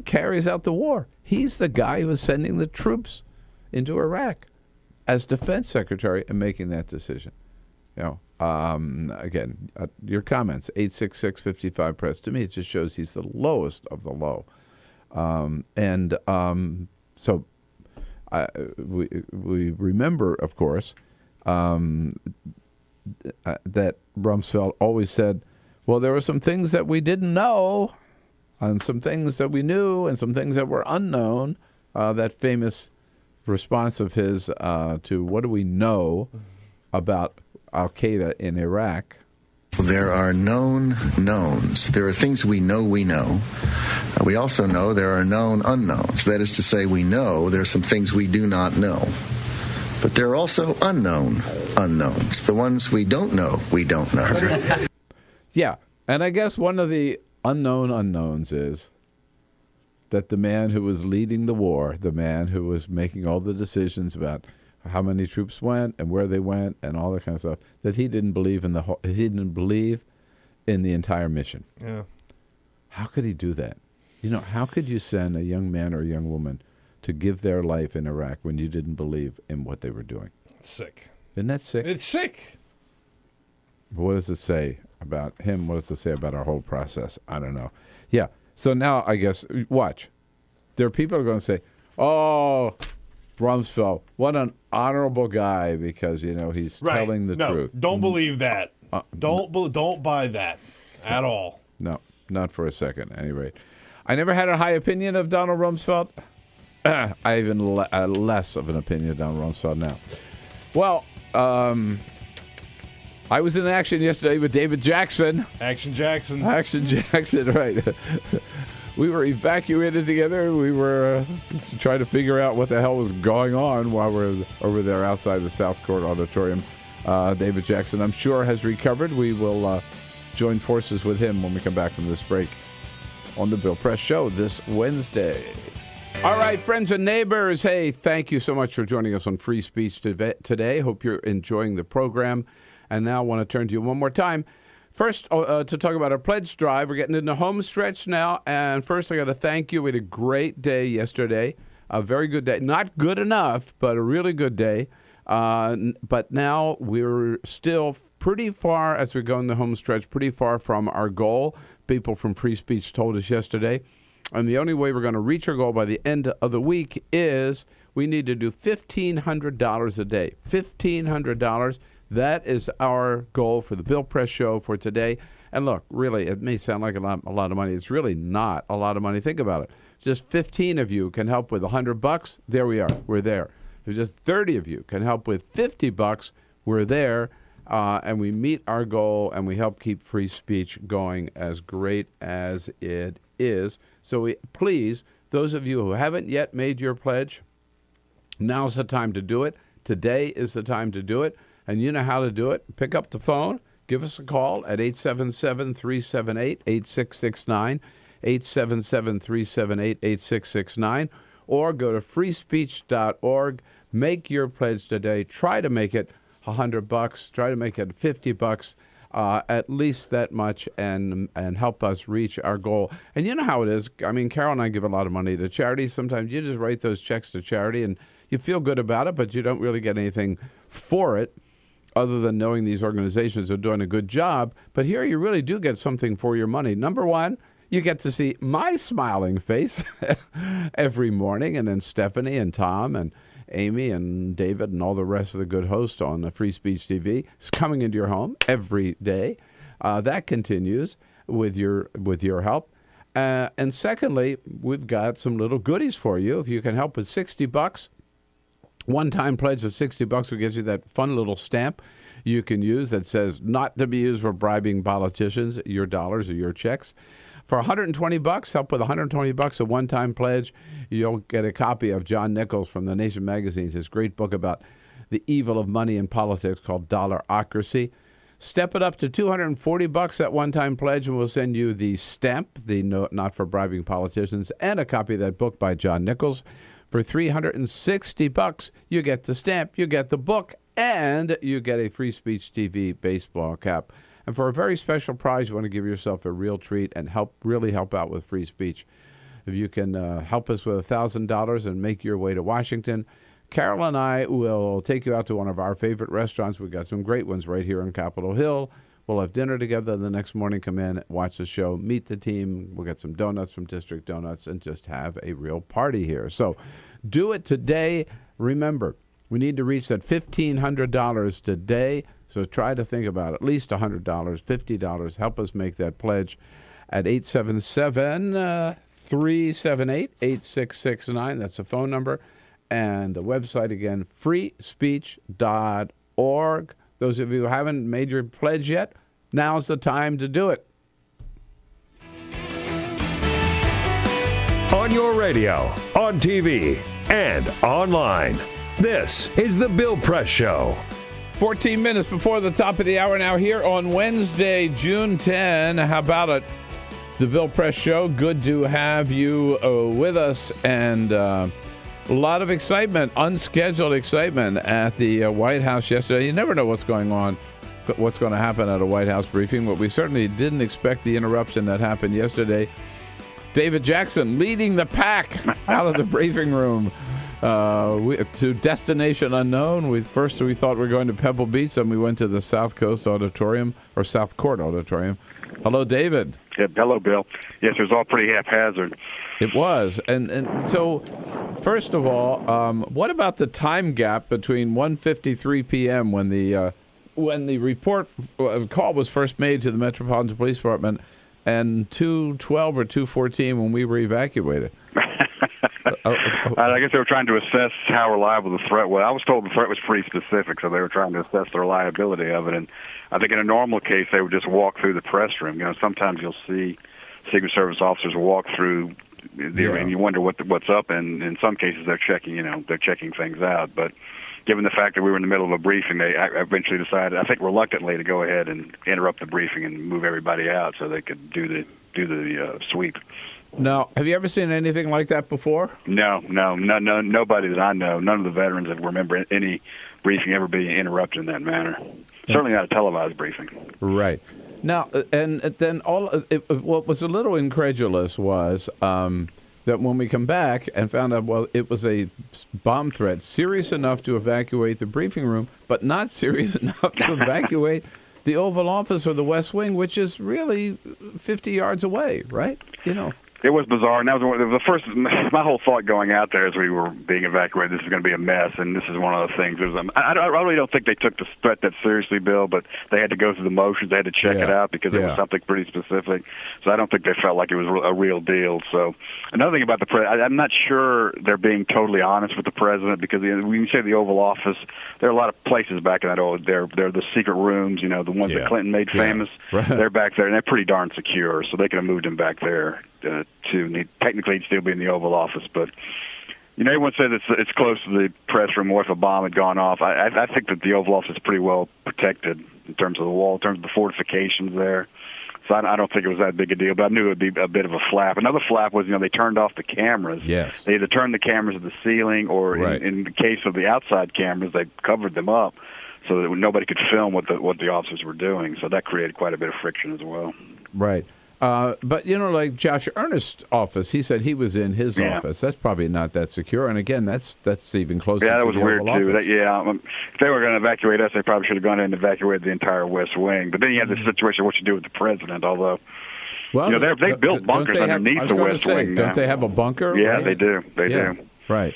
carries out the war. He's the guy who is sending the troops into Iraq as defense secretary and making that decision. You know, again, your comments, 866-55-PRESS. To me, it just shows he's the lowest of the low. So we remember, of course, that Rumsfeld always said, well, there were some things that we didn't know, and some things that we knew, and some things that were unknown. That famous response of his to what do we know about Al-Qaeda in Iraq? There are known knowns. There are things we know we know. We also know there are known unknowns. That is to say, we know there are some things we do not know. But there are also unknown unknowns. The ones we don't know, we don't know. Yeah, and I guess one of the unknown unknowns is that the man who was leading the war, the man who was making all the decisions about how many troops went and where they went and all that kind of stuff, that he didn't believe in the entire mission. Yeah. How could he do that? You know, how could you send a young man or a young woman to give their life in Iraq when you didn't believe in what they were doing? It's sick. Isn't that sick? It's sick. What does it say about him? What does it say about our whole process? I don't know. Yeah. So now I guess, watch. There are people who are going to say, oh, Rumsfeld, what an honorable guy because, you know, he's telling the truth. Don't believe that. Don't buy that at all. No, not for a second, at any rate. I never had a high opinion of Donald Rumsfeld. I even less of an opinion of Donald Rumsfeld now. Well, I was in action yesterday with David Jackson. Action Jackson, right. We were evacuated together. We were trying to figure out what the hell was going on while we're over there outside the South Court Auditorium. David Jackson, I'm sure, has recovered. We will join forces with him when we come back from this break on the Bill Press Show this Wednesday. All right, friends and neighbors, hey, thank you so much for joining us on Free Speech today. Hope you're enjoying the program. And now I want to turn to you one more time. First, to talk about our pledge drive. We're getting into the home stretch now. And first, I got to thank you. We had a great day yesterday. A very good day. Not good enough, but a really good day. But now we're still pretty far, as we go in the home stretch, pretty far from our goal. People from Free Speech told us yesterday. And the only way we're going to reach our goal by the end of the week is we need to do $1,500 a day. $1,500. That is our goal for the Bill Press Show for today. And look, really, it may sound like a lot of money. It's really not a lot of money. Think about it. Just 15 of you can help with $100. There we are. We're there. If just 30 of you can help with $50, we're there. And we meet our goal, and we help keep free speech going as great as it is. So please, those of you who haven't yet made your pledge, now's the time to do it. Today is the time to do it. And you know how to do it. Pick up the phone. Give us a call at 877-378-8669, 877-378-8669, or go to freespeech.org. Make your pledge today. Try to make it $100. Try to make it $50. At least that much, and help us reach our goal. And you know how it is. I mean, Carol and I give a lot of money to charity. Sometimes you just write those checks to charity, and you feel good about it, but you don't really get anything for it other than knowing these organizations are doing a good job. But here you really do get something for your money. Number one, you get to see my smiling face every morning, and then Stephanie and Tom and Amy and David and all the rest of the good hosts on Free Speech TV. It's coming into your home every day. That continues with your help. And secondly, we've got some little goodies for you. If you can help with $60, one-time pledge of $60 will get you that fun little stamp you can use that says not to be used for bribing politicians, your dollars or your checks. For $120, help with $120, a one-time pledge, you'll get a copy of John Nichols from The Nation magazine, his great book about the evil of money in politics called Dollarocracy. Step it up to $240, that one-time pledge, and we'll send you the stamp, the Not for Bribing Politicians, and a copy of that book by John Nichols. For $360, you get the stamp, you get the book, and you get a Free Speech TV baseball cap. And for a very special prize, you want to give yourself a real treat and really help out with free speech. If you can help us with $1,000 and make your way to Washington, Carol and I will take you out to one of our favorite restaurants. We've got some great ones right here on Capitol Hill. We'll have dinner together the next morning, come in, watch the show, meet the team. We'll get some donuts from District Donuts and just have a real party here. So do it today. Remember, we need to reach that $1,500 today. So try to think about at least $100, $50. Help us make that pledge at 877-378-8669. That's the phone number. And the website again, freespeech.org. Those of you who haven't made your pledge yet, now's the time to do it. On your radio, on TV, and online. This is The Bill Press Show. 14 minutes before the top of the hour now here on Wednesday, June 10. How about it? The Bill Press Show. Good to have you with us. And a lot of excitement, unscheduled excitement at the White House yesterday. You never know what's going on, what's going to happen at a White House briefing, but we certainly didn't expect the interruption that happened yesterday. David Jackson leading the pack out of the briefing room. To destination unknown. We thought we were going to Pebble Beach, and we went to the South Coast Auditorium, or South Court Auditorium. Hello, David. Yeah, hello, Bill. Yes, it was all pretty haphazard. It was. And so, first of all, what about the time gap between 1:53 p.m. when the report call was first made to the Metropolitan Police Department and 2:12 or 2:14 when we were evacuated? I guess they were trying to assess how reliable the threat was. I was told the threat was pretty specific, so they were trying to assess the reliability of it. And I think in a normal case, they would just walk through the press room. You know, sometimes you'll see Secret Service officers walk through and you wonder what's up. And in some cases, they're checking things out. But given the fact that we were in the middle of a briefing, they eventually decided, I think reluctantly, to go ahead and interrupt the briefing and move everybody out so they could do the sweep. Now, have you ever seen anything like that before? No, nobody that I know. None of the veterans that remember any briefing ever being interrupted in that manner. Certainly not a televised briefing. Right. Now, and then what was a little incredulous was that when we come back and found out, well, it was a bomb threat serious enough to evacuate the briefing room, but not serious enough to evacuate the Oval Office or the West Wing, which is really 50 yards away, right? You know. It was bizarre, and that was the first. My whole thought going out there as we were being evacuated, this is going to be a mess, and this is one of the things. I really don't think they took the threat that seriously, Bill, but they had to go through the motions. They had to check it out because it was something pretty specific. So I don't think they felt like it was a real deal. So another thing about the president, I'm not sure they're being totally honest with the president, because when you say the Oval Office, there are a lot of places back in that they're the secret rooms, the ones that Clinton made famous. Right. They're back there, and they're pretty darn secure, so they could have moved him back there. Technically, he'd still be in the Oval Office, but everyone said it's close to the press room. What if a bomb had gone off? I think that the Oval Office is pretty well protected in terms of the wall, in terms of the fortifications there. So I don't think it was that big a deal, but I knew it would be a bit of a flap. Another flap was, they turned off the cameras. Yes. They either turned the cameras at the ceiling, or in the case of the outside cameras, they covered them up so that nobody could film what the officers were doing. So that created quite a bit of friction as well. Right. But, like Josh Earnest's office, he said he was in his office. That's probably not that secure. And, again, that's even closer to the Oval Office. Yeah, that was weird, too. If they were going to evacuate us, they probably should have gone in and evacuated the entire West Wing. But then you have the situation of what you do with the president, although, they built bunkers underneath the West Wing. Don't they have a bunker? Yeah, right? They do. They do. Right.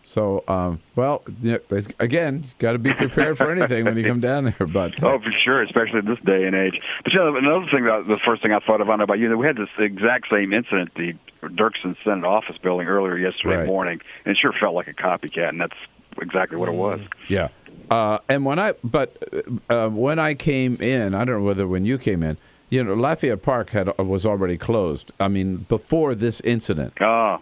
So, well, yeah, again, got to be prepared for anything when you come down there. But oh, for sure, especially in this day and age. But another thing, the first thing I thought of, I don't know about you, we had this exact same incident at the Dirksen Senate office building earlier yesterday morning, and it sure felt like a copycat, and that's exactly what it was. Yeah. And when I came in, I don't know whether when you came in, Lafayette Park was already closed. I mean, before this incident. Oh.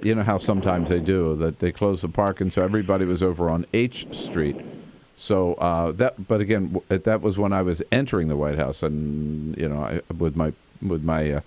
You know how sometimes they do that they close the park, and so everybody was over on H Street. So but again, that was when I was entering the White House, and with my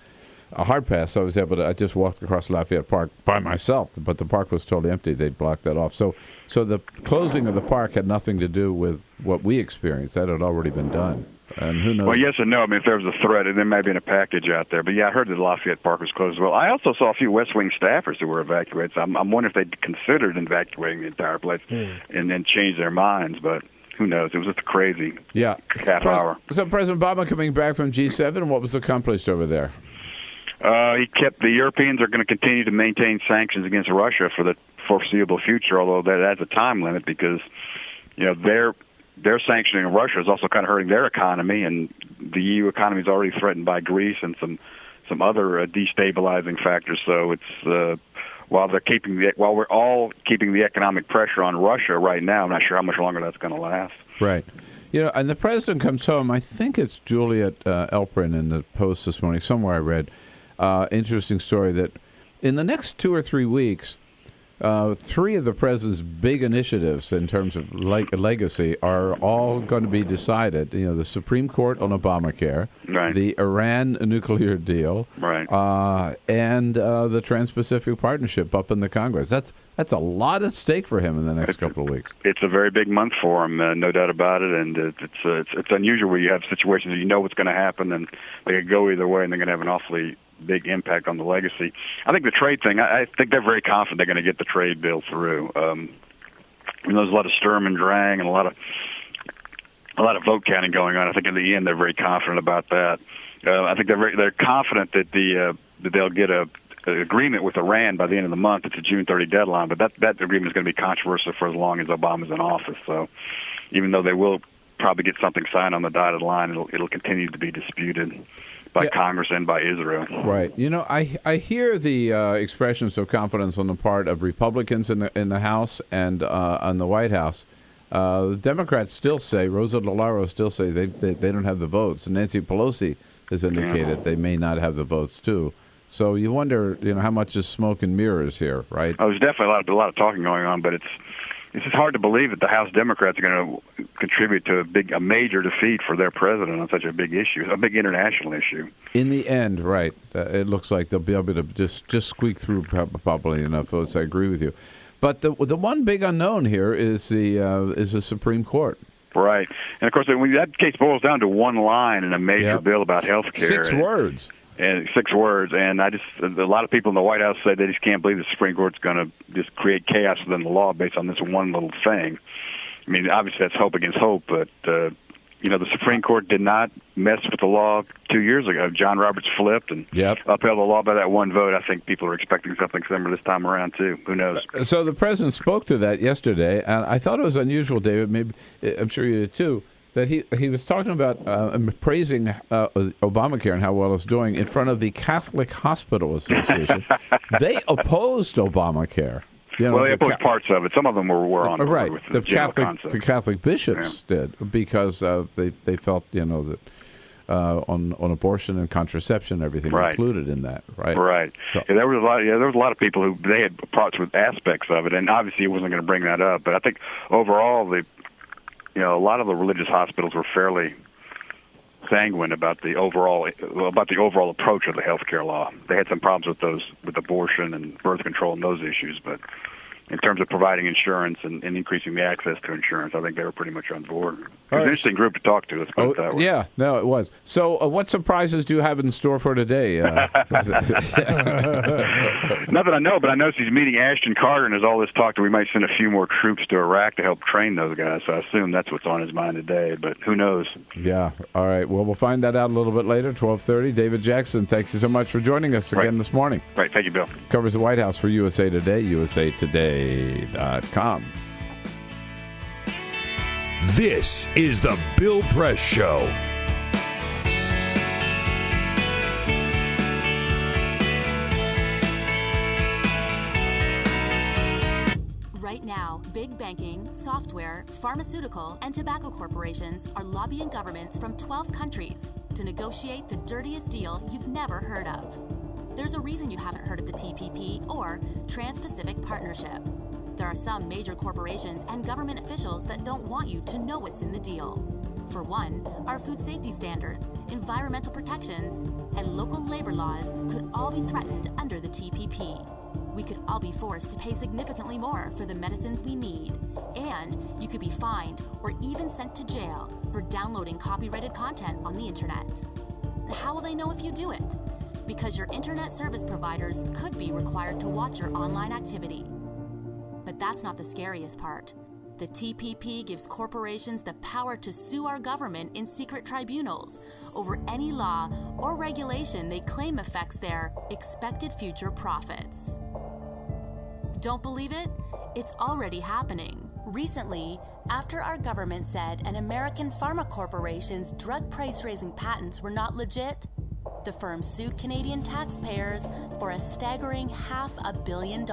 hard pass, I was able to. I just walked across Lafayette Park by myself, but the park was totally empty. They'd blocked that off. So the closing of the park had nothing to do with what we experienced. That had already been done. And who knows? Well, yes and no. I mean, if there was a threat, there may have been a package out there. But yeah, I heard that Lafayette Park was closed as well. I also saw a few West Wing staffers who were evacuated. So I'm wondering if they considered evacuating the entire place and then changed their minds. But who knows? It was just a crazy half hour. So President Obama coming back from G7, what was accomplished over there? He kept the Europeans are going to continue to maintain sanctions against Russia for the foreseeable future, although that has a time limit because their sanctioning of Russia is also kind of hurting their economy, and the EU economy is already threatened by Greece and some other destabilizing factors. So it's while we're all keeping the economic pressure on Russia right now, I'm not sure how much longer that's going to last. Right. And the president comes home. I think it's Juliet Elprin in the Post this morning. Somewhere I read interesting story that in the next 2 or 3 weeks, 3 of the president's big initiatives in terms of legacy are all going to be decided. The Supreme Court on Obamacare, the Iran nuclear deal, and the Trans-Pacific Partnership up in the Congress. That's a lot at stake for him in the next couple of weeks. It's a very big month for him, no doubt about it. And it's unusual where you have situations where you know what's going to happen, and they could go either way, and they're going to have an awfully big impact on the legacy. I think the trade thing, I think they're very confident they're going to get the trade bill through. There's a lot of Sturm and Drang and a lot of vote counting going on. I think in the end they're very confident about that. I think they're confident that that they'll get an agreement with Iran by the end of the month. It's a June 30 deadline, but that agreement is going to be controversial for as long as Obama's in office. So even though they will probably get something signed on the dotted line, it'll continue to be disputed by Congress and by Israel. Right. I hear the expressions of confidence on the part of Republicans in the House and on the White House. The Democrats still say, Rosa DeLauro still say they don't have the votes. And Nancy Pelosi has indicated they may not have the votes too. So you wonder, how much is smoke and mirrors here, right? Oh, there's definitely a lot of talking going on, but it's just hard to believe that the House Democrats are going to contribute to a major defeat for their president on such a big issue, a big international issue. In the end, right, it looks like they'll be able to just squeak through probably enough votes. I agree with you. But the one big unknown here is the Supreme Court. Right. And, of course, that case boils down to one line in a major bill about health care. 6 words. And 6 words, and a lot of people in the White House say they just can't believe the Supreme Court's going to just create chaos within the law based on this one little thing. I mean, obviously that's hope against hope, but the Supreme Court did not mess with the law 2 years ago. John Roberts flipped and upheld the law by that one vote. I think people are expecting something similar this time around too. Who knows? So the president spoke to that yesterday, and I thought it was unusual, David. Maybe I'm sure you did too. That he was talking about praising Obamacare and how well it's doing in front of the Catholic Hospital Association. They opposed Obamacare. They opposed parts of it. Some of them were on board with the concept. The Catholic bishops did because they felt that on abortion and contraception, everything included in that. Right. So, there was a lot of people who they had parts with aspects of it, and obviously he wasn't going to bring that up. But I think overall a lot of the religious hospitals were fairly sanguine about the overall approach of the health care law. They had some problems with abortion and birth control and those issues, but in terms of providing insurance and increasing the access to insurance. I think they were pretty much on board. It was an interesting group to talk to. Let's put it that way. Yeah, no, it was. So what surprises do you have in store for today? Not that I know, but I know she's meeting Ashton Carter, and there's all this talk that we might send a few more troops to Iraq to help train those guys. So I assume that's what's on his mind today, but who knows? Yeah, all right. Well, we'll find that out a little bit later, 12:30. David Jackson, thank you so much for joining us again this morning. Right, thank you, Bill. Covers the White House for USA Today, usatoday.com. This is the Bill Press Show. Right now, big banking, software, pharmaceutical, and tobacco corporations are lobbying governments from 12 countries to negotiate the dirtiest deal you've never heard of. There's a reason you haven't heard of the TPP or Trans-Pacific Partnership. There are some major corporations and government officials that don't want you to know what's in the deal. For one, our food safety standards, environmental protections, and local labor laws could all be threatened under the TPP. We could all be forced to pay significantly more for the medicines we need, and you could be fined or even sent to jail for downloading copyrighted content on the internet. How will they know if you do it? Because your internet service providers could be required to watch your online activity. But that's not the scariest part. The TPP gives corporations the power to sue our government in secret tribunals over any law or regulation they claim affects their expected future profits. Don't believe it? It's already happening. Recently, after our government said an American pharma corporation's drug price-raising patents were not legit, the firm sued Canadian taxpayers for a staggering $500 million.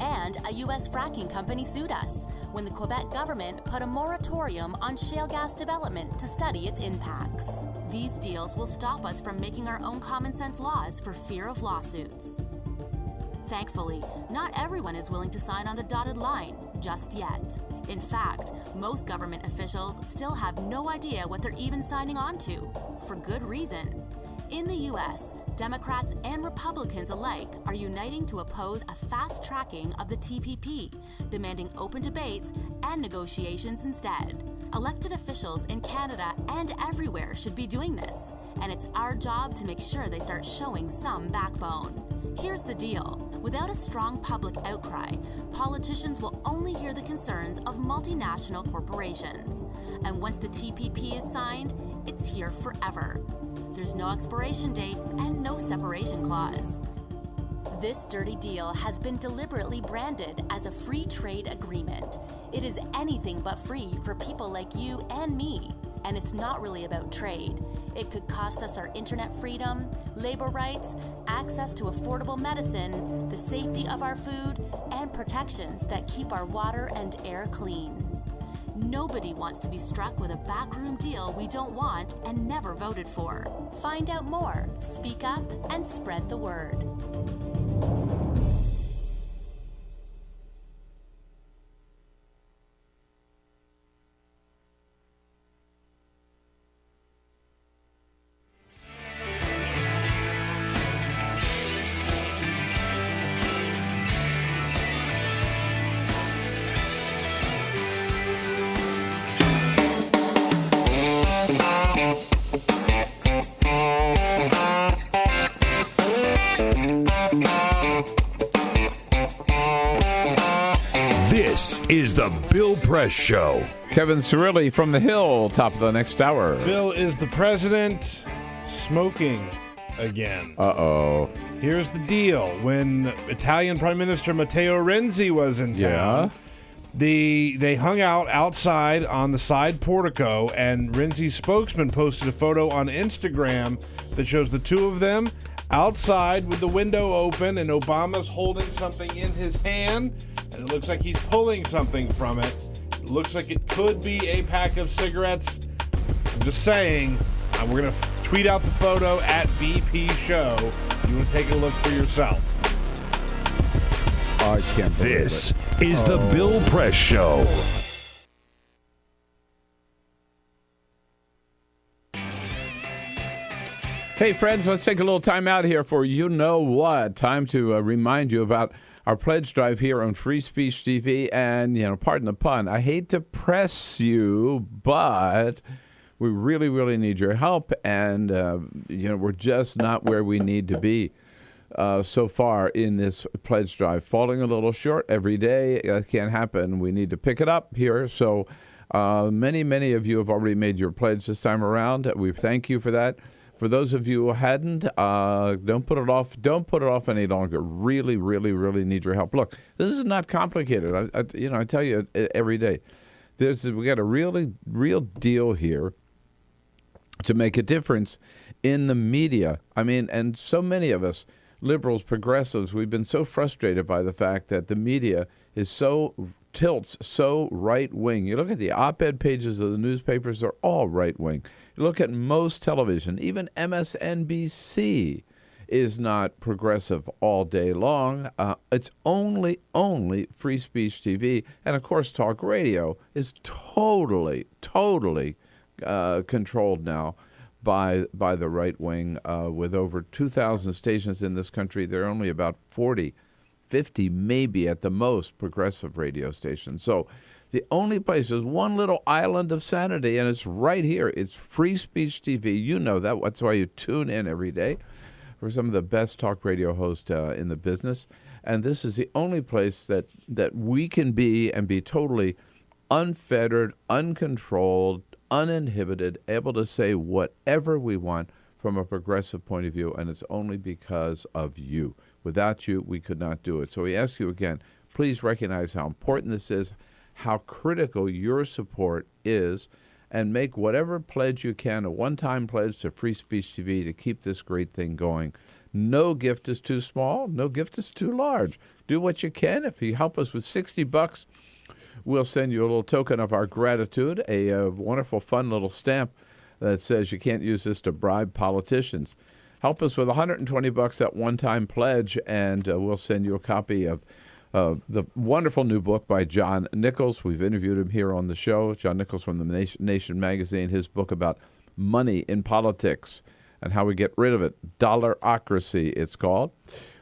And a U.S. fracking company sued us when the Quebec government put a moratorium on shale gas development to study its impacts. These deals will stop us from making our own common sense laws for fear of lawsuits. Thankfully, not everyone is willing to sign on the dotted line just yet. In fact, most government officials still have no idea what they're even signing on to, for good reason. In the U.S., Democrats and Republicans alike are uniting to oppose a fast tracking of the TPP, demanding open debates and negotiations instead. Elected officials in Canada and everywhere should be doing this, and it's our job to make sure they start showing some backbone. Here's the deal. Without a strong public outcry, politicians will only hear the concerns of multinational corporations. And once the TPP is signed, it's here forever. There's no expiration date and no separation clause. This dirty deal has been deliberately branded as a free trade agreement. It is anything but free for people like you and me. And it's not really about trade. It could cost us our internet freedom, labor rights, access to affordable medicine, the safety of our food, and protections that keep our water and air clean. Nobody wants to be struck with a backroom deal we don't want and never voted for. Find out more, speak up, and spread the word. This is the Bill Press Show. Kevin Cirilli from the Hill, top of the next hour. Bill, is the president smoking again? Uh-oh. Here's the deal. When Italian Prime Minister Matteo Renzi was in town, they hung out outside on the side portico, and Renzi's spokesman posted a photo on Instagram that shows the two of them outside with the window open, and Obama's holding something in his hand, and it looks like he's pulling something from it. It looks like it could be a pack of cigarettes. I'm just saying. We're going to tweet out the photo at BP Show. You want to take a look for yourself. I can't believe This is the Bill Press Show. Hey, friends, let's take a little time out here for you know what. Time to remind you about our pledge drive here on Free Speech TV. And, pardon the pun, I hate to press you, but we really, really need your help. And, we're just not where we need to be so far in this pledge drive. Falling a little short every day. That can't happen. We need to pick it up here. So many of you have already made your pledge this time around. We thank you for that. For those of you who hadn't, don't put it off. Don't put it off any longer. Really, really, really need your help. Look, this is not complicated. I tell you every day. We got a real deal here to make a difference in the media. I mean, and so many of us, liberals, progressives, we've been so frustrated by the fact that the media tilts so right-wing. You look at the op-ed pages of the newspapers, they're all right-wing. You look at most television, even MSNBC is not progressive all day long. It's only Free Speech TV. And, of course, talk radio is totally controlled now by the right wing. With over 2,000 stations in this country, there are only about 40, 50 maybe at the most progressive radio stations. So the only place is one little island of sanity, and it's right here. It's Free Speech TV. You know that. That's why you tune in every day for some of the best talk radio hosts in the business. And this is the only place that we can be and be totally unfettered, uncontrolled, uninhibited, able to say whatever we want from a progressive point of view, and it's only because of you. Without you, we could not do it. So we ask you again, please recognize how important this is, how critical your support is, and make whatever pledge you can, a one-time pledge to Free Speech TV to keep this great thing going. No gift is too small. No gift is too large. Do what you can. If you help us with $60, we'll send you a little token of our gratitude, a wonderful, fun little stamp that says you can't use this to bribe politicians. Help us with $120, that one-time pledge, and we'll send you a copy of the wonderful new book by John Nichols. We've interviewed him here on the show. John Nichols from the Nation magazine, his book about money in politics and how we get rid of it. Dollarocracy, it's called.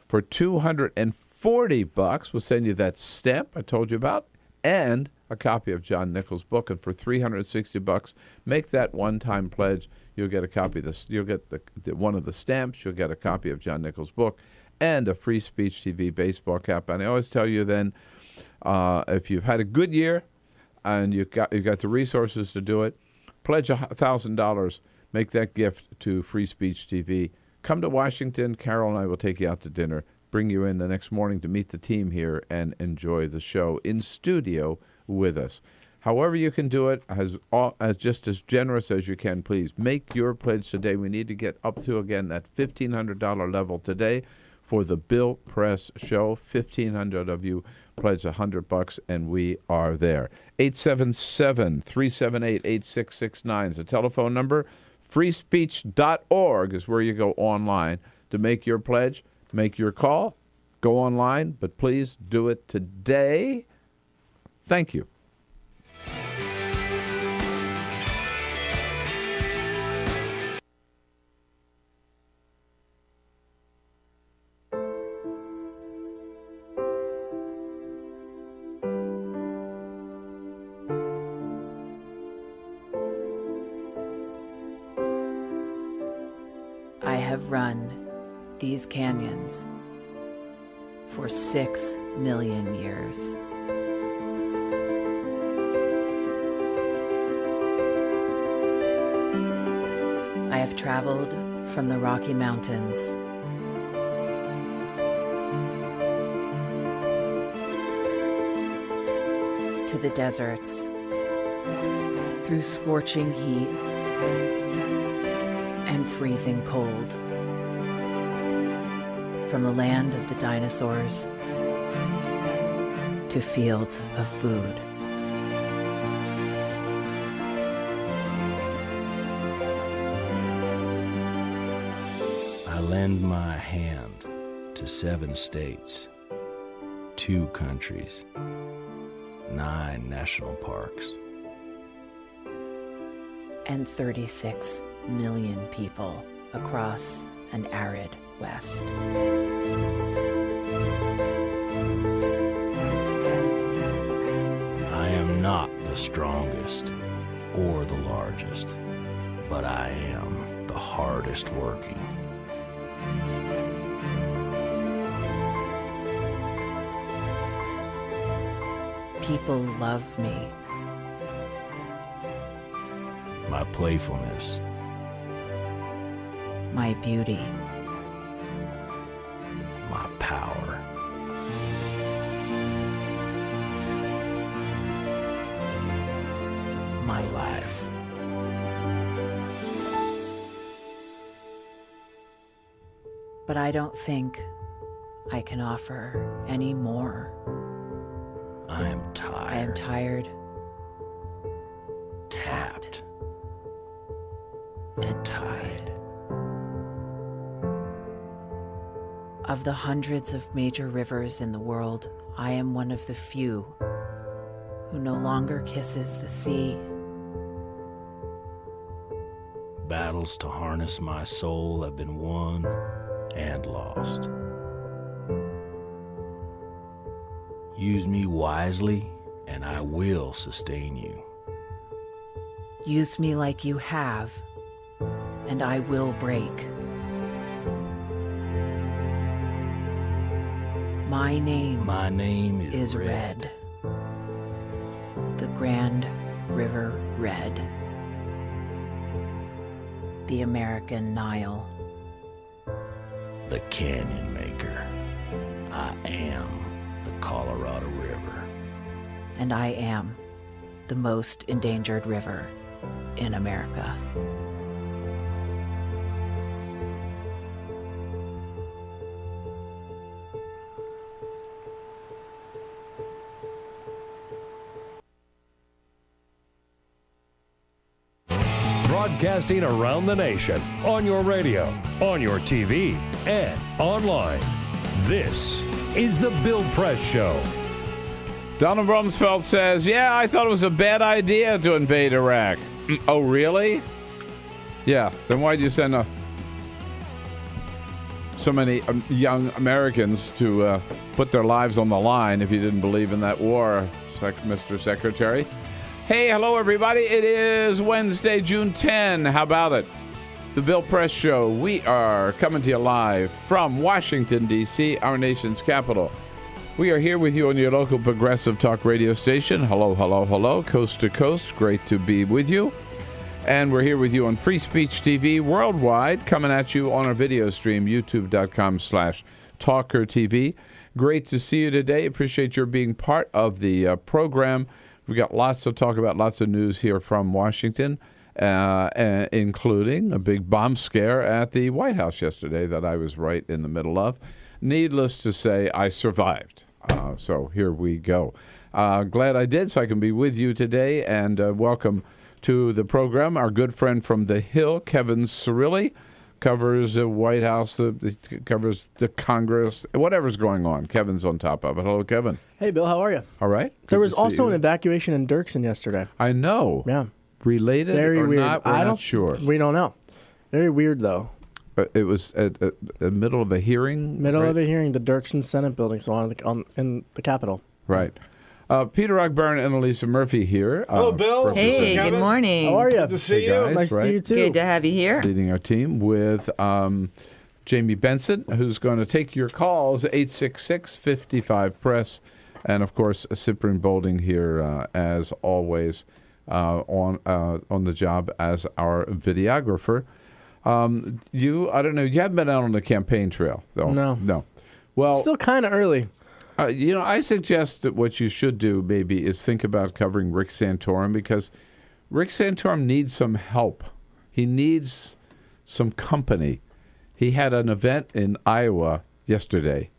For $240, we'll send you that stamp I told you about and a copy of John Nichols' book. And for $360, make that one-time pledge. You'll get a copy of this. You'll get one of the stamps. You'll get a copy of John Nichols' book and a Free Speech TV baseball cap. And I always tell you then, if you've had a good year and you've got the resources to do it, pledge $1,000. Make that gift to Free Speech TV. Come to Washington. Carol and I will take you out to dinner, bring you in the next morning to meet the team here and enjoy the show in studio with us. However you can do it, as just as generous as you can, please. Make your pledge today. We need to get up to, again, that $1,500 level today for the Bill Press Show. 1,500 of you pledge $100, and we are there. 877-378-8669 is the telephone number. Freespeech.org is where you go online to make your pledge, make your call, go online, but please do it today. Thank you. I have run these canyons for 6 million years. I have traveled from the Rocky Mountains to the deserts, through scorching heat and freezing cold, from the land of the dinosaurs to fields of food. I lend my hand to 7 states, 2 countries, 9 national parks, and 36 million people across an arid West. strongest or the largest, but I am the hardest working. People love me. My playfulness. My beauty. My power. My life. But I don't think I can offer any more. I am tired. I am tired. Tapped. And tied. Of the hundreds of major rivers in the world, I am one of the few who no longer kisses the sea. Battles to harness my soul have been won and lost. Use me wisely, and I will sustain you. Use me like you have, and I will break. My name is Red. The Grand River Red. The American Nile. The Canyon Maker. I am the Colorado River. And I am the most endangered river in America. Broadcasting around the nation, on your radio, on your TV, and online. This is the Bill Press Show. Donald Rumsfeld says, yeah, I thought it was a bad idea to invade Iraq. Oh, really? Yeah, then why'd you send so many young Americans to put their lives on the line if you didn't believe in that war, Mr. Secretary? Hey, hello, everybody. It is Wednesday, June 10. How about it? The Bill Press Show. We are coming to you live from Washington, D.C., our nation's capital. We are here with you on your local progressive talk radio station. Hello, hello, hello, coast to coast. Great to be with you. And we're here with you on Free Speech TV worldwide, coming at you on our video stream, youtube.com/TawkrTV. Great to see you today. Appreciate your being part of the program. We've got lots to talk about, lots of news here from Washington, including a big bomb scare at the White House yesterday that I was right in the middle of. Needless to say, I survived. So here we go. Glad I did, so I can be with you today. And welcome to the program. Our good friend from the Hill, Kevin Cirilli, covers the White House, covers the Congress, whatever's going on. Kevin's on top of it. Hello, Kevin. Hey, Bill. How are you? All right. There was also an evacuation in Dirksen yesterday. I know. Yeah. Related Very or weird. not? We're not sure. We don't know. Very weird, though. It was at the middle of a hearing? Middle of a hearing, the Dirksen Senate building, so in the Capitol. Right. Peter Ogburn and Elisa Murphy here. Hello, Bill. Hey, good morning. How are you? Good to see you. Guys, Nice to see you, too. Good to have you here. Leading our team with Jamie Benson, who's going to take your calls, 866-55-PRESS. And, of course, Cyprian Bolding here, as always, on the job as our videographer. I don't know, you haven't been out on the campaign trail, though. No. Well, still kind of early. I suggest that what you should do maybe is think about covering Rick Santorum, because Rick Santorum needs some help. He needs some company. He had an event in Iowa yesterday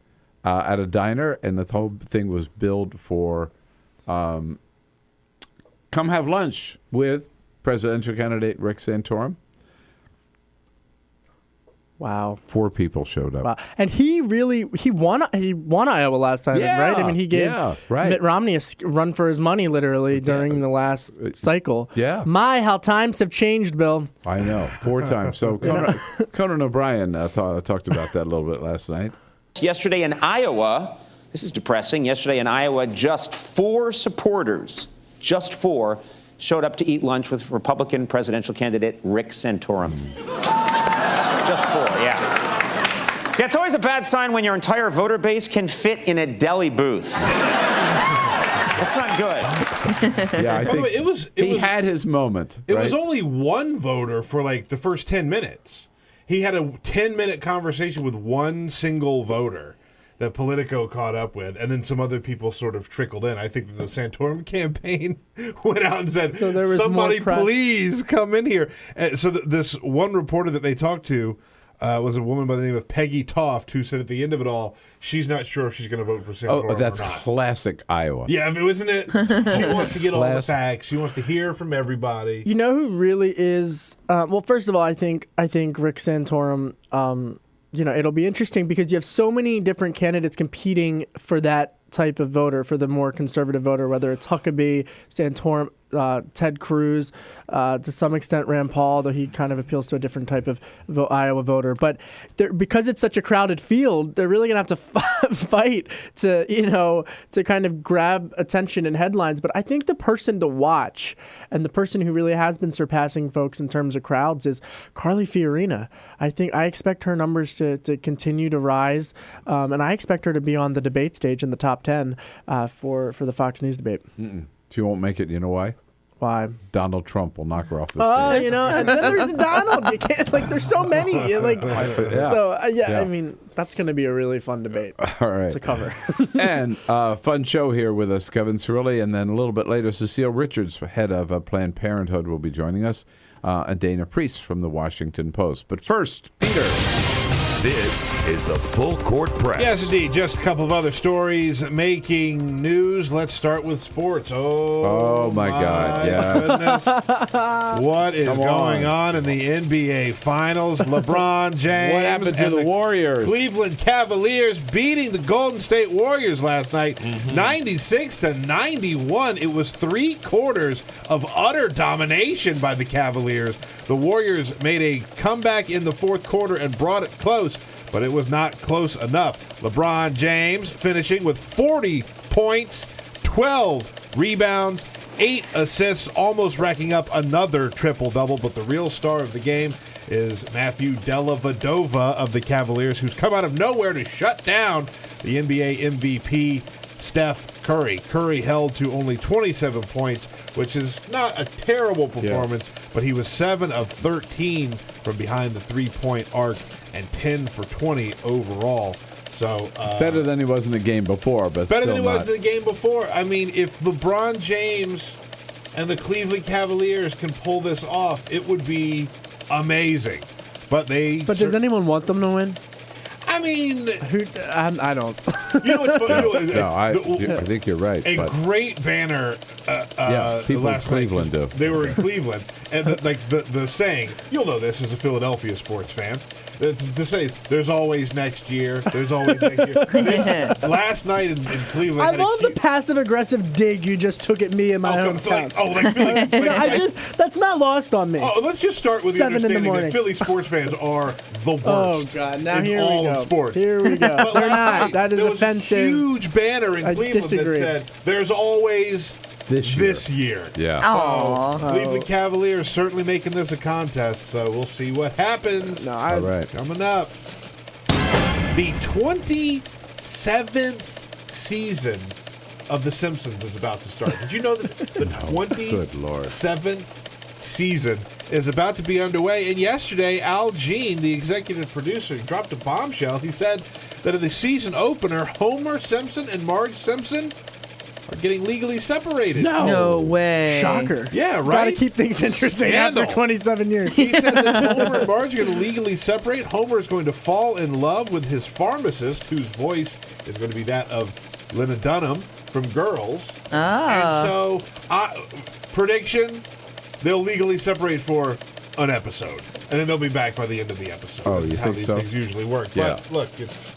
at a diner, and the whole thing was billed for come have lunch with presidential candidate Rick Santorum. Wow. 4 people showed up. Wow. And he won Iowa last time, right? I mean, he gave Mitt Romney a run for his money, literally, during the last cycle. Yeah. How times have changed, Bill. I know. 4 times. So Conan O'Brien talked about that a little bit last night. Yesterday in Iowa, this is depressing. Yesterday in Iowa, just 4 supporters just 4, showed up to eat lunch with Republican presidential candidate Rick Santorum. Just 4, yeah. Yeah, it's always a bad sign when your entire voter base can fit in a deli booth. That's not good. Yeah, I think he had his moment. It right? was only one voter for like the first 10 minutes. He had a 10-minute conversation with one single voter that Politico caught up with, and then some other people sort of trickled in. I think that the Santorum campaign went out and said, somebody please come in here. And so this one reporter that they talked to was a woman by the name of Peggy Toft, who said at the end of it all, she's not sure if she's going to vote for Santorum Oh, that's or not. classic Iowa. Yeah, isn't it? She wants to get all the facts. She wants to hear from everybody. You know who really is? Well, first of all, I think Rick Santorum. It'll be interesting because you have so many different candidates competing for that type of voter, for the more conservative voter, whether it's Huckabee, Santorum, Ted Cruz, to some extent Rand Paul, though he kind of appeals to a different type of Iowa voter. But because it's such a crowded field, they're really going to have to fight to kind of grab attention and headlines. But I think the person to watch and the person who really has been surpassing folks in terms of crowds is Carly Fiorina. I expect her numbers to continue to rise, and I expect her to be on the debate stage in the top 10 for the Fox News debate. She won't make it. You know why? Why? Donald Trump will knock her off the stage. stage. And then there's Donald. You can't, there's so many. I mean, that's going to be a really fun debate. All right. To cover. And fun show here with us, Kevin Cirilli, and then a little bit later, Cecile Richards, head of Planned Parenthood, will be joining us, and Dana Priest from the Washington Post. But first, Peter. This is the Full Court Press. Yes, indeed. Just a couple of other stories making news. Let's start with sports. Oh my God. Yeah. Goodness. What is going on in the NBA Finals? LeBron James. What happened to the Warriors? Cleveland Cavaliers beating the Golden State Warriors last night, 96-91. It was 3 quarters of utter domination by the Cavaliers. The Warriors made a comeback in the fourth quarter and brought it close, but it was not close enough. LeBron James finishing with 40 points, 12 rebounds, 8 assists, almost racking up another triple-double. But the real star of the game is Matthew Dellavedova of the Cavaliers, who's come out of nowhere to shut down the NBA MVP, Steph Curry. Curry held to only 27 points, which is not a terrible performance, but he was 7 of 13 from behind the three-point arc and 10 for 20 overall. So better than he was in the game before, but better than he was in the game before. I mean, if LeBron James and the Cleveland Cavaliers can pull this off, it would be amazing. But does anyone want them to win? I mean, I don't. You know what's funny? No, I think you're right. Great banner. People last in Cleveland night, do. They were in Cleveland, and the saying, you'll know this as a Philadelphia sports fan. The saying, "There's always next year. There's always next year." Last night in Cleveland, I love the passive-aggressive dig you just took at me in my hometown. That's not lost on me. Oh, let's just start with the understanding that Philly sports fans are the worst. Oh God! Now in all of sports. Here we go. But They're not. That is there offensive. was a huge banner in Cleveland that said, "There's always this year." Yeah. So Cleveland Cavaliers certainly making this a contest. So we'll see what happens. All right. Coming up, the 27th season of The Simpsons is about to start. Did you know that the 27th season is about to be underway? And yesterday, Al Jean, the executive producer, dropped a bombshell. He said that in the season opener, Homer Simpson and Marge Simpson are getting legally separated. No way. Shocker. Yeah, right? Gotta keep things interesting after 27 years. He said that Homer and Marge are going to legally separate. Homer is going to fall in love with his pharmacist, whose voice is going to be that of Lena Dunham from Girls. And so, prediction, they'll legally separate for an episode. And then they'll be back by the end of the episode. Oh, this is how these things usually work. Yeah. But look, it's,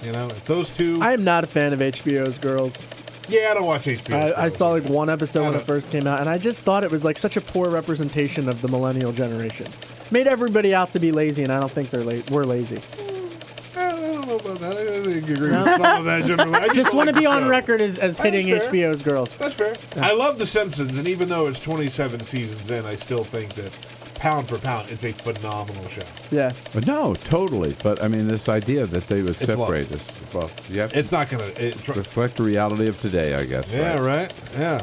if those two... I am not a fan of HBO's Girls. Yeah, I don't watch HBO. I saw like one episode when it first came out, and I just thought it was like such a poor representation of the millennial generation. Made everybody out to be lazy, and I don't think we're lazy. I don't don't know about that. I think I agree with some of that generally. I just want to like be the on show. record as hitting That's fair. HBO's girls. That's fair. Yeah. I love The Simpsons, and even though it's 27 seasons in, I still think that pound for pound, it's a phenomenal show. Yeah. But no, totally. But I mean, this idea that they would It's separate us. Well, you have It's not going to reflect the reality of today, I guess. Yeah, right? Yeah.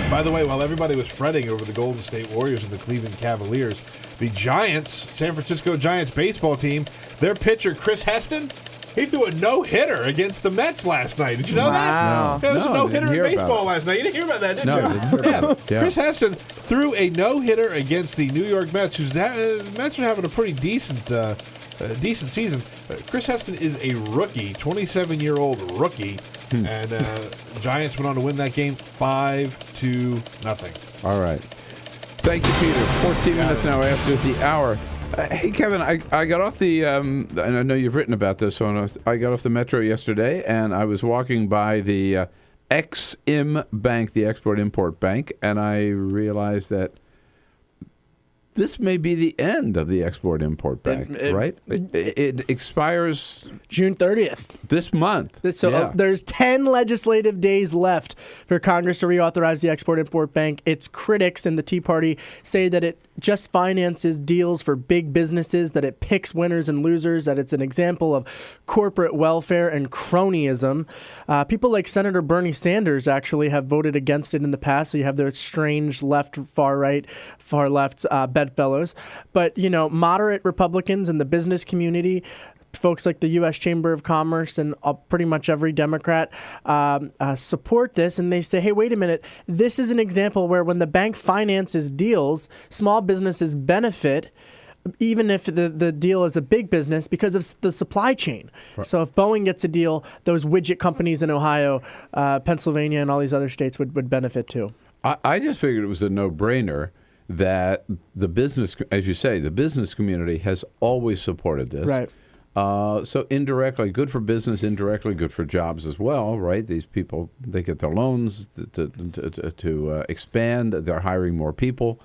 By the way, while everybody was fretting over the Golden State Warriors and the Cleveland Cavaliers, the Giants, San Francisco Giants baseball team, their pitcher, Chris Heston, he threw a no-hitter against the Mets last night. Did you know that? There was a no-hitter in baseball last night. You didn't hear about that, did you? I didn't hear about it. Yeah. Chris Heston threw a no-hitter against the New York Mets, who's Mets are having a pretty decent season. Chris Heston is a rookie, 27-year-old rookie, and Giants went on to win that game 5-0. All right. Thank you, Peter. 14 minutes now after the hour. Hey, Kevin, I got off the, and I know you've written about this, so I got off the metro yesterday, and I was walking by the Ex-Im Bank, the Export-Import Bank, and I realized that this may be the end of the Export-Import Bank, right? It expires June 30th. This month. So there's 10 legislative days left for Congress to reauthorize the Export-Import Bank. Its critics in the Tea Party say that it just finances deals for big businesses, that it picks winners and losers, that it's an example of corporate welfare and cronyism. People like Senator Bernie Sanders actually have voted against it in the past, so you have their strange left, far right, far left bedfellows. But, moderate Republicans in the business community, folks like the U.S. Chamber of Commerce and pretty much every Democrat support this, and they say, hey, wait a minute, this is an example where when the bank finances deals, small businesses benefit, even if the deal is a big business, because of the supply chain. Right. So if Boeing gets a deal, those widget companies in Ohio, Pennsylvania, and all these other states would benefit too. I just figured it was a no-brainer that the business, as you say, the business community has always supported this. Right. So indirectly, good for business, indirectly good for jobs as well, right? These people, they get their loans to expand. They're hiring more people.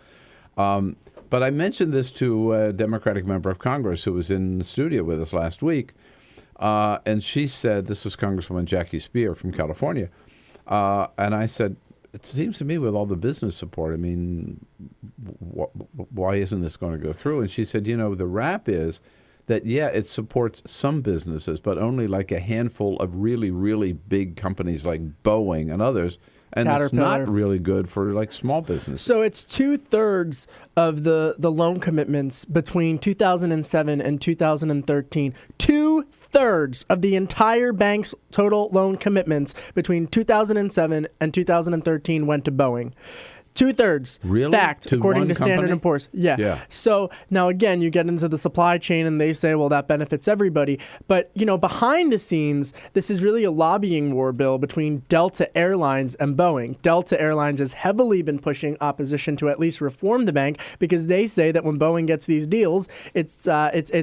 But I mentioned this to a Democratic member of Congress who was in the studio with us last week, and she said, this was Congresswoman Jackie Speer from California, and I said, it seems to me with all the business support, I mean, why isn't this going to go through? And she said, the rap is that, yeah, it supports some businesses, but only like a handful of really, really big companies like Boeing and others. And it's not really good for like small businesses. So it's 2/3 of the loan commitments between 2007 and 2013. 2/3 of the entire bank's total loan commitments between 2007 and 2013 went to Boeing. 2/3. Really? Fact, according to Standard & Poor's. Yeah. So now again, you get into the supply chain and they say, well, that benefits everybody. But, behind the scenes, this is really a lobbying war bill between Delta Airlines and Boeing. Delta Airlines has heavily been pushing opposition to at least reform the bank because they say that when Boeing gets these deals, it's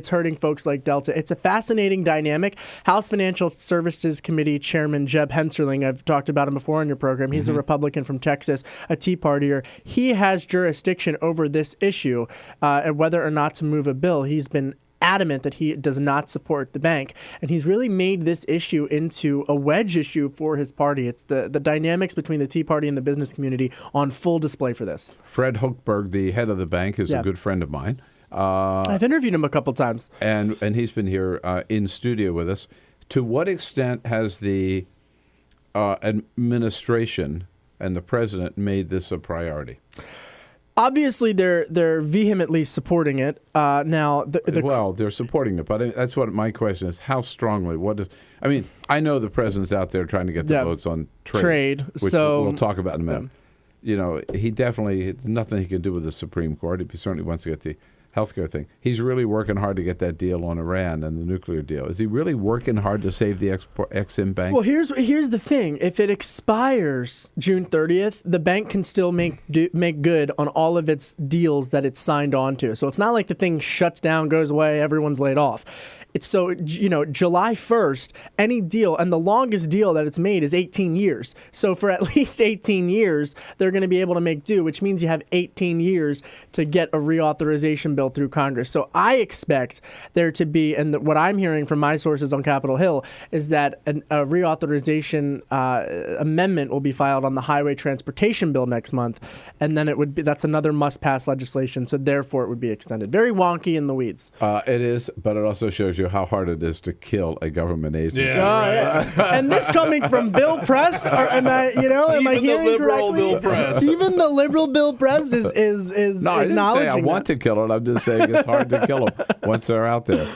hurting folks like Delta. It's a fascinating dynamic. House Financial Services Committee Chairman Jeb Hensarling, I've talked about him before on your program. He's a Republican from Texas, a Tea Party. He has jurisdiction over this issue and whether or not to move a bill. He's been adamant that he does not support the bank, and he's really made this issue into a wedge issue for his party. It's the dynamics between the Tea Party and the business community on full display for this. Fred Hochberg, the head of the bank, is a good friend of mine. I've interviewed him a couple times. And he's been here in studio with us. To what extent has the administration and the president made this a priority? Obviously, they're vehemently supporting it. Now, they're supporting it, but that's what my question is: how strongly? I know the president's out there trying to get the votes on trade, which we'll talk about in a minute. He definitely nothing he can do with the Supreme Court. He certainly wants to get the healthcare thing. He's really working hard to get that deal on Iran and the nuclear deal. Is he really working hard to save the Ex-Im Bank? Well, here's the thing. If it expires June 30th, the bank can still make good on all of its deals that it's signed on to. So it's not like the thing shuts down, goes away, everyone's laid off. it's so, July 1st, any deal, and the longest deal that it's made is 18 years. So for at least 18 years, they're going to be able to make do, which means you have 18 years to get a reauthorization bill through Congress. So I expect there to be, and what I'm hearing from my sources on Capitol Hill is that a reauthorization amendment will be filed on the highway transportation bill next month, and then that's another must-pass legislation, so therefore it would be extended. Very wonky in the weeds. It is, but it also shows you how hard it is to kill a government agency. And this coming from Bill Press, am I hearing correctly? Bill Press. Even the liberal Bill Press is no, I didn't say I want to kill it. I'm just saying it's hard to kill them once they're out there.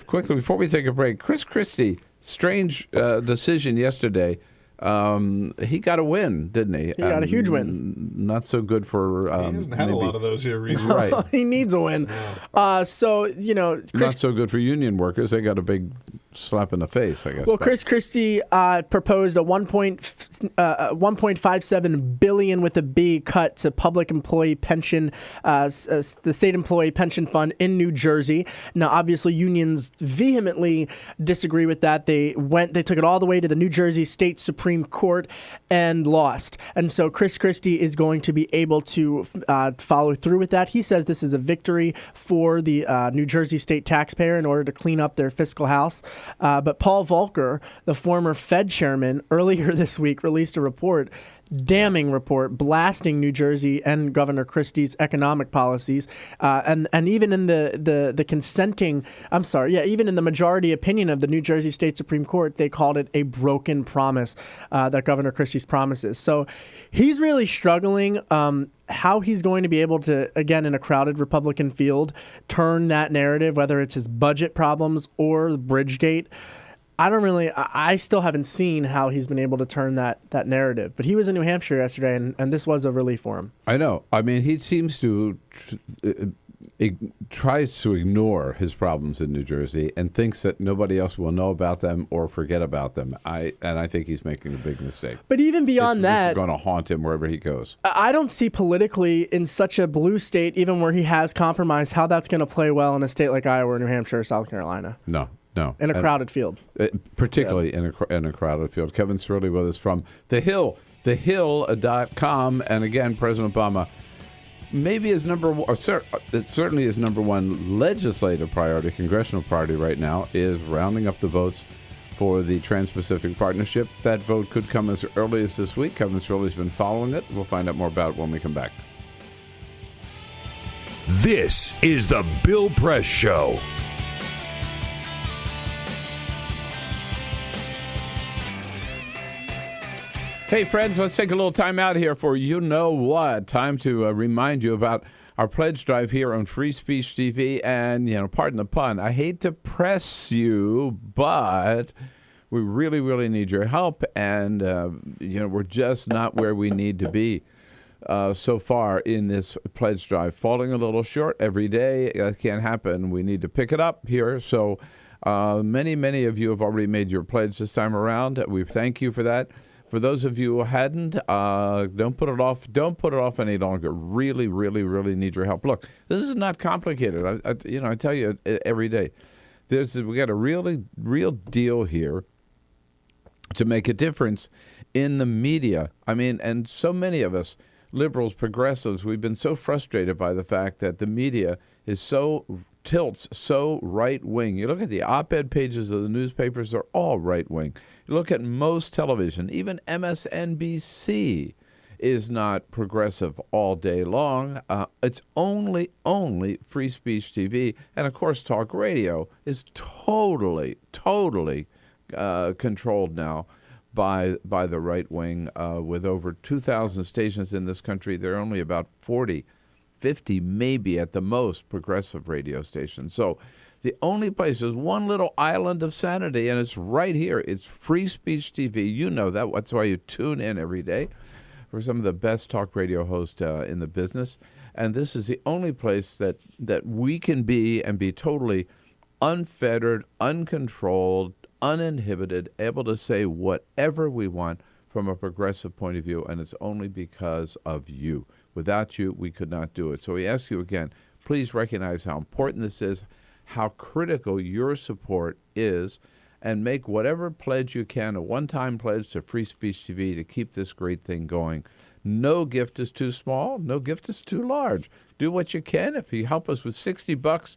Quickly, before we take a break, Chris Christie, strange decision yesterday. He got a win, didn't he? He got a huge win. Not so good for. He hasn't had a lot of those here recently. Right. He needs a win. Not so good for union workers. They got a big slap in the face, I guess. Well, Chris Christie proposed a $1.57 billion with a B cut to public employee pension, the state employee pension fund in New Jersey. Now, obviously, unions vehemently disagree with that. They took it all the way to the New Jersey State Supreme Court and lost. And so Chris Christie is going to be able to follow through with that. He says this is a victory for the New Jersey state taxpayer in order to clean up their fiscal house. But Paul Volcker, the former Fed chairman, earlier this week released a damning report blasting New Jersey and Governor Christie's economic policies, and even in even in the majority opinion of the New Jersey State Supreme Court, they called it a broken promise that Governor Christie's promises. So he's really struggling. How he's going to be able to, again, in a crowded Republican field, turn that narrative, whether it's his budget problems or Bridgegate. I still haven't seen how he's been able to turn that narrative. But he was in New Hampshire yesterday, and this was a relief for him. I know. I mean, he seems to tries to ignore his problems in New Jersey and thinks that nobody else will know about them or forget about them. I think he's making a big mistake. But even beyond this is going to haunt him wherever he goes. I don't see politically in such a blue state, even where he has compromised, how that's going to play well in a state like Iowa or New Hampshire or South Carolina. No. In a crowded field. Particularly in a crowded field. Kevin Cirilli with us from The Hill, thehill.com. And again, President Obama, maybe his number one, it certainly his number one legislative priority, congressional priority right now, is rounding up the votes for the Trans-Pacific Partnership. That vote could come as early as this week. Kevin Cirilli's been following it. We'll find out more about it when we come back. This is the Bill Press Show. Hey, friends, let's take a little time out here for you know what. Time to remind you about our pledge drive here on Free Speech TV. And, pardon the pun, I hate to press you, but we really, really need your help. And, we're just not where we need to be so far in this pledge drive. Falling a little short every day. That can't happen. We need to pick it up here. So many of you have already made your pledge this time around. We thank you for that. For those of you who hadn't, don't put it off. Don't put it off any longer. Really, really, really need your help. Look, this is not complicated. I tell you every day. We got a real deal here to make a difference in the media. I mean, and so many of us, liberals, progressives, we've been so frustrated by the fact that the media is tilts so right wing. You look at the op-ed pages of the newspapers; they're all right wing. You look at most television, even MSNBC is not progressive all day long. It's only Free Speech TV. And, of course, talk radio is totally controlled now by the right wing. With over 2,000 stations in this country, there are only about 50 maybe at the most progressive radio stations. So the only place is one little island of sanity, and it's right here. It's Free Speech TV. You know that. That's why you tune in every day for some of the best talk radio hosts in the business. And this is the only place that we can be and be totally unfettered, uncontrolled, uninhibited, able to say whatever we want from a progressive point of view, and it's only because of you. Without you, we could not do it. So we ask you again, please recognize how important this is, how critical your support is, and make whatever pledge you can, a one-time pledge to Free Speech TV to keep this great thing going. No gift is too small. No gift is too large. Do what you can. If you help us with $60,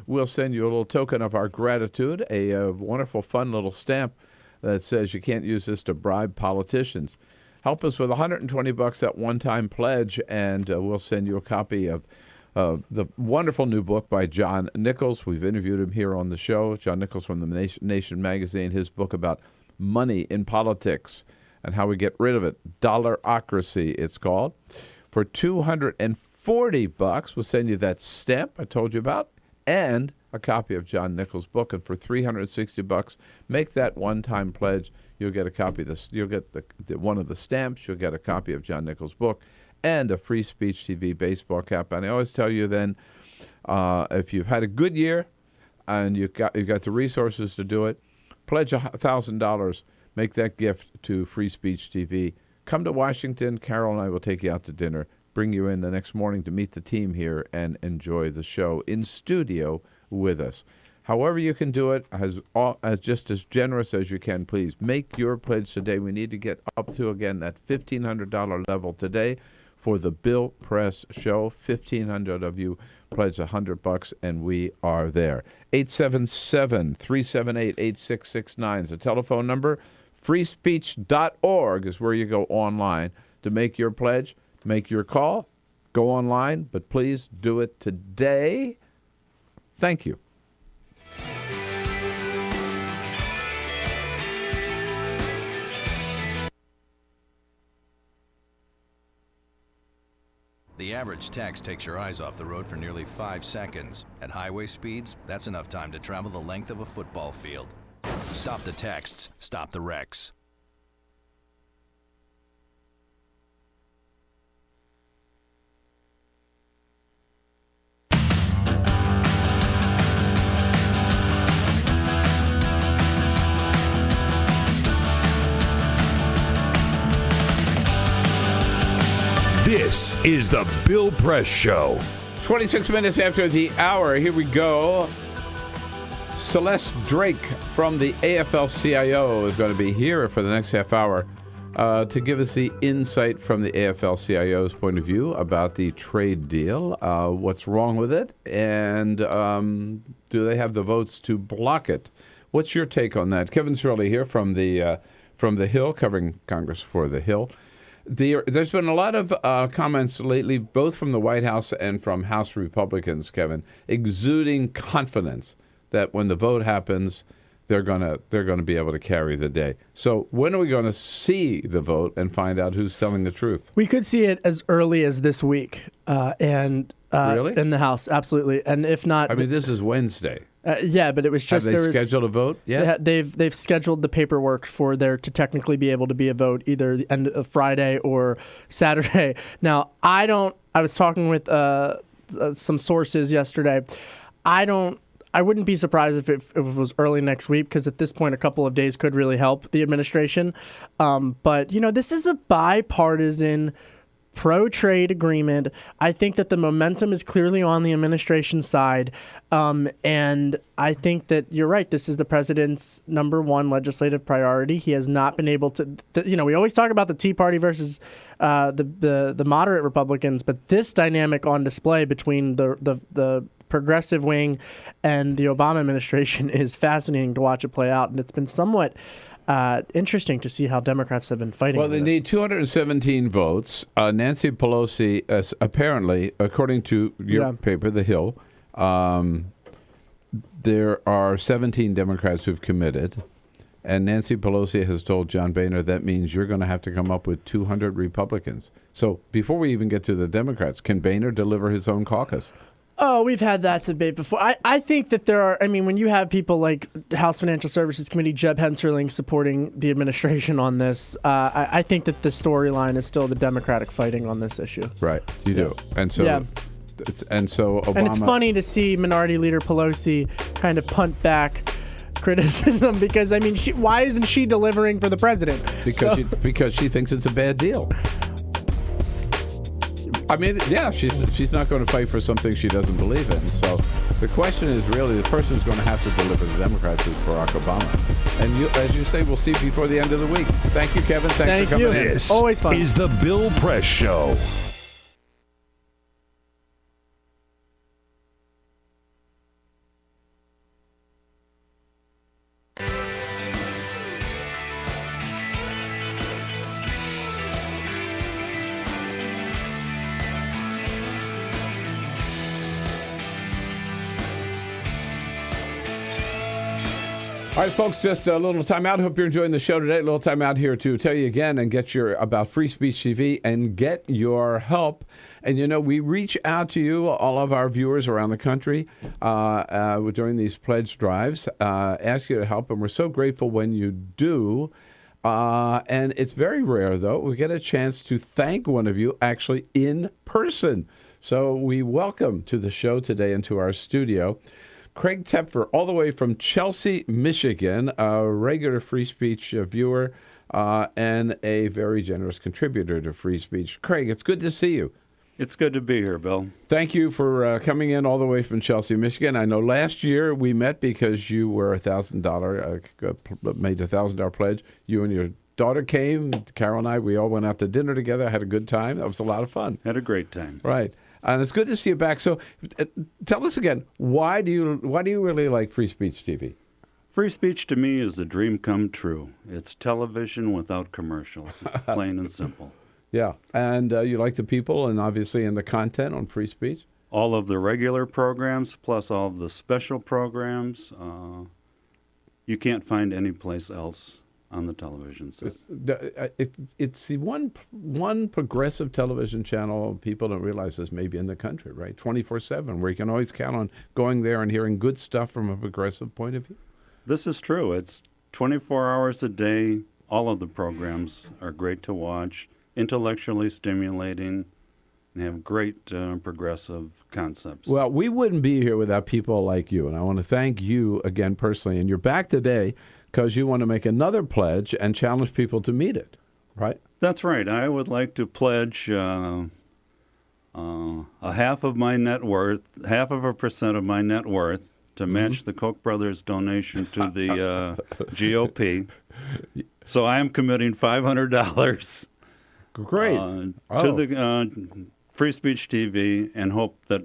we'll send you a little token of our gratitude, a wonderful, fun little stamp that says you can't use this to bribe politicians. Help us with $120 at one-time pledge, and we'll send you a copy of the wonderful new book by John Nichols. We've interviewed him here on the show. John Nichols from the Nation magazine, his book about money in politics and how we get rid of it. Dollarocracy, it's called. For $240, we'll send you that stamp I told you about and a copy of John Nichols' book. And for $360, make that one-time pledge. You'll get a copy of this. You'll get one of the stamps. You'll get a copy of John Nichols' book and a Free Speech TV baseball cap. And I always tell you then, if you've had a good year and you've got the resources to do it, pledge $1,000. Make that gift to Free Speech TV. Come to Washington. Carol and I will take you out to dinner, bring you in the next morning to meet the team here and enjoy the show in studio with us. However you can do it, as just as generous as you can, please. Make your pledge today. We need to get up to, again, that $1,500 level today for the Bill Press Show. 1,500 of you pledge $100, and we are there. 877-378-8669 is the telephone number. Freespeech.org is where you go online to make your pledge, make your call. Go online, but please do it today. Thank you. The average text takes your eyes off the road for nearly 5 seconds. At highway speeds, that's enough time to travel the length of a football field. Stop the texts, stop the wrecks. This is the Bill Press Show. 26 minutes after the hour, here we go. Celeste Drake from the AFL-CIO is going to be here for the next half hour to give us the insight from the AFL-CIO's point of view about the trade deal, what's wrong with it, and do they have the votes to block it? What's your take on that? Kevin Cirilli here from the Hill, covering Congress for the Hill. There's been a lot of comments lately, both from the White House and from House Republicans, Kevin, exuding confidence that when the vote happens, they're gonna be able to carry the day. So when are we going to see the vote and find out who's telling the truth? We could see it as early as this week, and really? In the House, absolutely. And if not, I mean, this is Wednesday. Yeah, but it was just have they scheduled a vote? Yeah, they've scheduled the paperwork for there to technically be able to be a vote either the end of Friday or Saturday. Now, I was talking with some sources yesterday. I wouldn't be surprised if it was early next week, because at this point, a couple of days could really help the administration. But this is a bipartisan pro-trade agreement. I think that the momentum is clearly on the administration side. And I think that you're right. This is the president's number one legislative priority. He has not been able to, we always talk about the Tea Party versus the moderate Republicans, but this dynamic on display between the progressive wing and the Obama administration is fascinating to watch it play out. And it's been somewhat interesting to see how Democrats have been fighting. Well, they need 217 votes. Nancy Pelosi, apparently, according to your paper, The Hill, there are 17 Democrats who've committed. And Nancy Pelosi has told John Boehner that means you're going to have to come up with 200 Republicans. So before we even get to the Democrats, can Boehner deliver his own caucus? Oh, we've had that debate before. I think that there are, when you have people like House Financial Services Committee, Jeb Hensarling supporting the administration on this, I think that the storyline is still the Democratic fighting on this issue. Right, you do. And so, Obama... And it's funny to see Minority Leader Pelosi kind of punt back criticism because, why isn't she delivering for the president? Because she thinks it's a bad deal. She's not going to fight for something she doesn't believe in. So The question is really the person who's going to have to deliver the Democrats is Barack Obama. And as you say, we'll see you before the end of the week. Thank you, Kevin. Thanks for coming in. This always fun. Is the Bill Press Show. All right, folks, just a little time out. Hope you're enjoying the show today. A little time out here to tell you again and get your about Free Speech TV and get your help. And, you know, we reach out to you, all of our viewers around the country during these pledge drives, ask you to help. And we're so grateful when you do. And it's very rare, though. We get a chance to thank one of you actually in person. So we welcome to the show today and to our studio Craig Tepfer, all the way from Chelsea, Michigan, a regular Free Speech viewer and a very generous contributor to Free Speech. Craig, it's good to see you. It's good to be here, Bill. Thank you for coming in all the way from Chelsea, Michigan. I know last year we met because you were made a $1,000 pledge. You and your daughter came, Carol and I, we all went out to dinner together, had a good time. That was a lot of fun. Had a great time. Right. And it's good to see you back. So tell us again, why do you really like Free Speech TV? Free speech to me is the dream come true. It's television without commercials, plain and simple. Yeah. And you like the people and obviously in the content on Free Speech? All of the regular programs plus all of the special programs you can't find anyplace else on the television set. It's the one progressive television channel people don't realize is maybe in the country, right? 24/7, where you can always count on going there and hearing good stuff from a progressive point of view. This is true. It's 24 hours a day. All of the programs are great to watch, intellectually stimulating, and have great progressive concepts. Well, we wouldn't be here without people like you, and I want to thank you again personally. And you're back today because you want to make another pledge and challenge people to meet it, right? That's right. I would like to pledge a half of my net worth, 0.5% of my net worth, to match the Koch brothers' donation to the GOP. So I am committing $500. Great. To the Free Speech TV, and hope that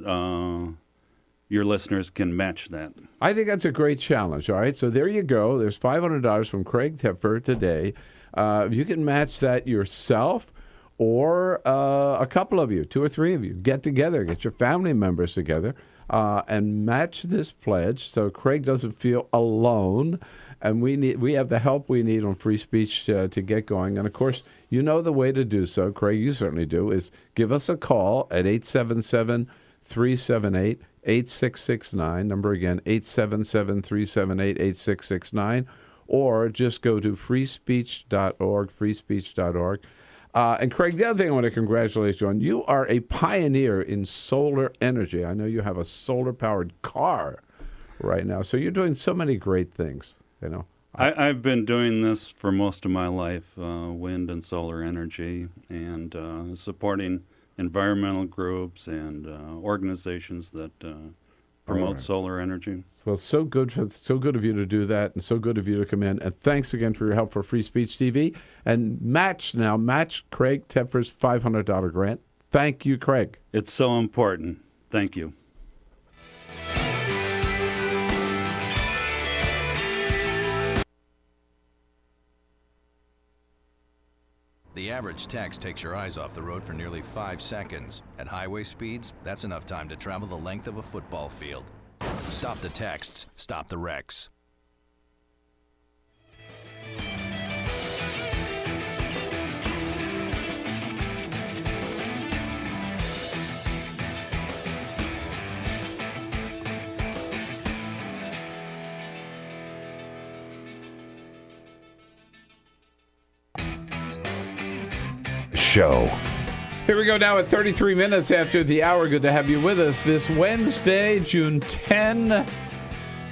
your listeners can match that. I think that's a great challenge, all right? So there you go. There's $500 from Craig Tepfer today. You can match that yourself or a couple of you, 2 or 3 of you. Get together, get your family members together, and match this pledge so Craig doesn't feel alone. And we have the help we need on Free Speech to get going. And, of course, you know the way to do so, Craig, you certainly do, is give us a call at 877-378-8669. Number again, 877-378-8669. Or just go to freespeech.org, freespeech.org. And, Craig, the other thing I want to congratulate you on, you are a pioneer in solar energy. I know you have a solar-powered car right now. So you're doing so many great things. You know, I've been doing this for most of my life, wind and solar energy, and supporting environmental groups and organizations that promote solar energy. Well, so good of you to do that, and so good of you to come in. And thanks again for your help for Free Speech TV. And match Craig Tepfer's $500 grant. Thank you, Craig. It's so important. Thank you. The average text takes your eyes off the road for nearly 5 seconds. At highway speeds, that's enough time to travel the length of a football field. Stop the texts, stop the wrecks. Show. Here we go now at 33 minutes after the hour. Good to have you with us this Wednesday, June 10.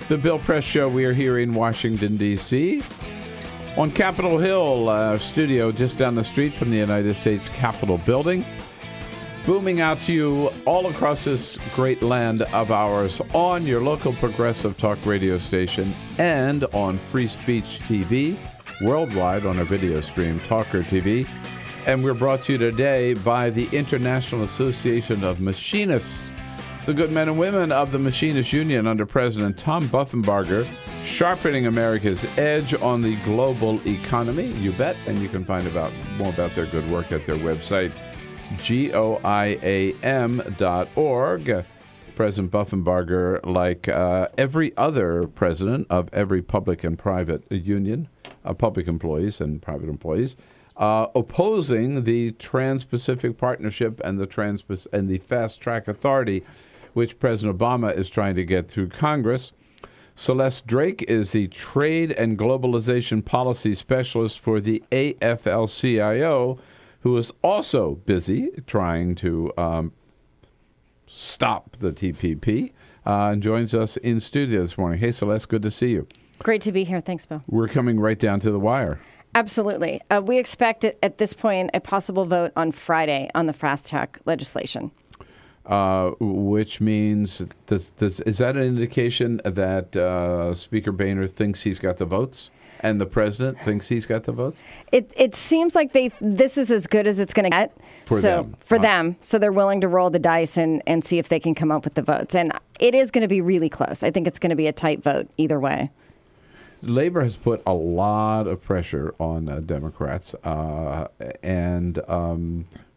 The Bill Press Show. We are here in Washington, D.C. on Capitol Hill, studio just down the street from the United States Capitol building. booming out to you all across this great land of ours on your local progressive talk radio station and on Free Speech TV, worldwide on our video stream, TawkrTV. And we're brought to you today by the International Association of Machinists, the good men and women of the Machinists Union under President Tom Buffenbarger, sharpening America's edge on the global economy. You bet. And you can find more about their good work at their website, goiam.org. President Buffenbarger, like every other president of every public and private union, public employees and private employees, opposing the Trans-Pacific Partnership and the Fast Track Authority, which President Obama is trying to get through Congress. Celeste Drake is the Trade and Globalization Policy Specialist for the AFL-CIO, who is also busy trying to stop the TPP, and joins us in studio this morning. Hey, Celeste, good to see you. Great to be here. Thanks, Bill. We're coming right down to the wire. Absolutely. We expect at this point a possible vote on Friday on the fast track legislation. Which means, is that an indication that Speaker Boehner thinks he's got the votes and the president thinks he's got the votes? It seems like this is as good as it's going to get for them. So they're willing to roll the dice and see if they can come up with the votes. And it is going to be really close. I think it's going to be a tight vote either way. Labor has put a lot of pressure on Democrats, and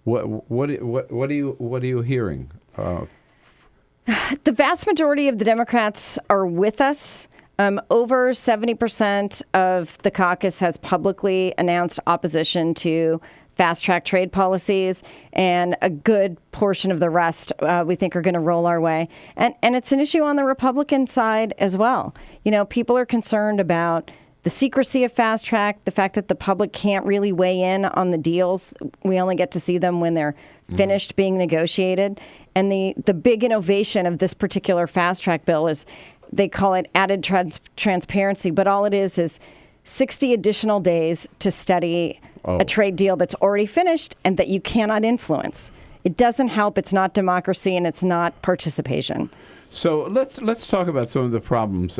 what are you hearing? The vast majority of the Democrats are with us. Over 70% of the caucus has publicly announced opposition to fast-track trade policies, and a good portion of the rest we think are going to roll our way. And it's an issue on the Republican side as well. You know, people are concerned about the secrecy of fast track, the fact that the public can't really weigh in on the deals. We only get to see them when they're finished being negotiated. And the big innovation of this particular fast track bill is they call it added transparency, but all it is 60 additional days to study a trade deal that's already finished and that you cannot influence. It doesn't help. It's not democracy, and it's not participation. So let's talk about some of the problems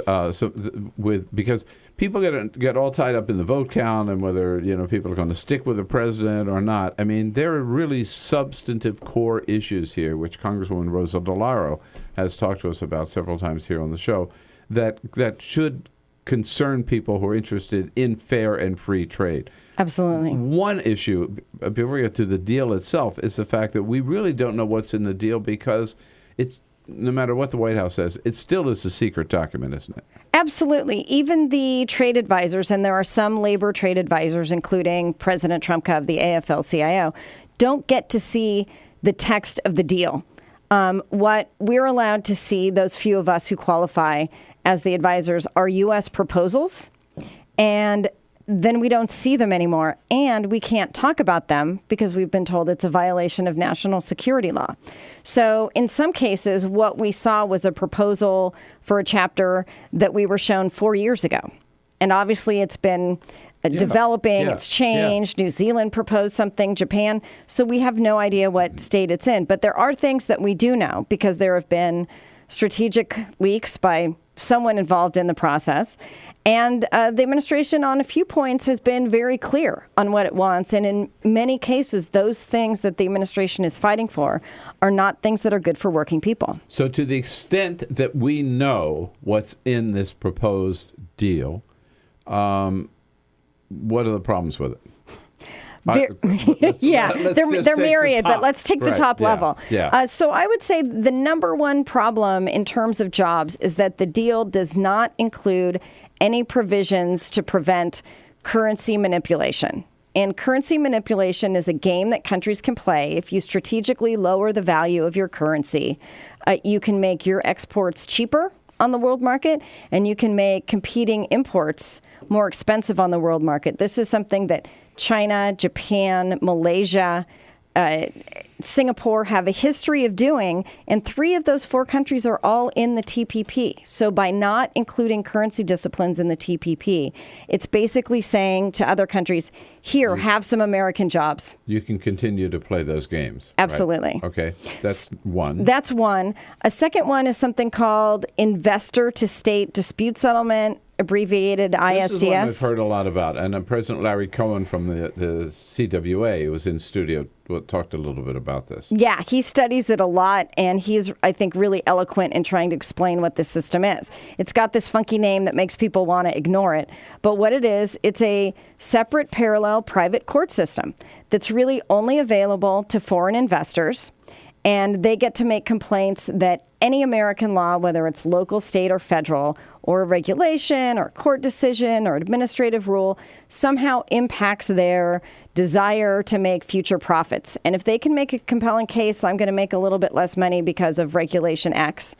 because people get all tied up in the vote count and whether people are going to stick with the president or not. I mean, there are really substantive core issues here, which Congresswoman Rosa DeLauro has talked to us about several times here on the show, that should concern people who are interested in fair and free trade. Absolutely. One issue, before we get to the deal itself, is the fact that we really don't know what's in the deal because it's, no matter what the White House says, it still is a secret document, isn't it? Absolutely. Even the trade advisors, and there are some labor trade advisors, including President Trumka of the AFL-CIO, don't get to see the text of the deal. What we're allowed to see, those few of us who qualify as the advisors, are U.S. proposals, and then we don't see them anymore, and we can't talk about them because we've been told it's a violation of national security law. So in some cases, what we saw was a proposal for a chapter that we were shown 4 years ago. And obviously it's been developing, it's changed. New Zealand proposed something, Japan. So we have no idea what state it's in. But there are things that we do know because there have been strategic leaks by someone involved in the process. And the administration on a few points has been very clear on what it wants. And in many cases, those things that the administration is fighting for are not things that are good for working people. So to the extent that we know what's in this proposed deal, what are the problems with it? They're myriad, but let's take the top level. So I would say the number one problem in terms of jobs is that the deal does not include any provisions to prevent currency manipulation. And currency manipulation is a game that countries can play. If you strategically lower the value of your currency, you can make your exports cheaper on the world market, and you can make competing imports more expensive on the world market. This is something that China, Japan, Malaysia Singapore have a history of doing, and 3 of those 4 countries are all in the TPP. So by not including currency disciplines in the TPP, it's basically saying to other countries, here, have some American jobs. You can continue to play those games. Absolutely. Right? Okay, that's one. That's one. A second one is something called investor-to-state dispute settlement, abbreviated ISDS. This is one I've heard a lot about. And President Larry Cohen from the CWA, who was in studio, talked a little bit about this. Yeah, he studies it a lot, and he's, I think, really eloquent in trying to explain what this system is. It's got this funky name that makes people want to ignore it. But what it is, it's a separate parallel private court system that's really only available to foreign investors. And they get to make complaints that any American law, whether it's local, state, or federal, or regulation, or court decision, or administrative rule, somehow impacts their desire to make future profits. And if they can make a compelling case, I'm going to make a little bit less money because of regulation X,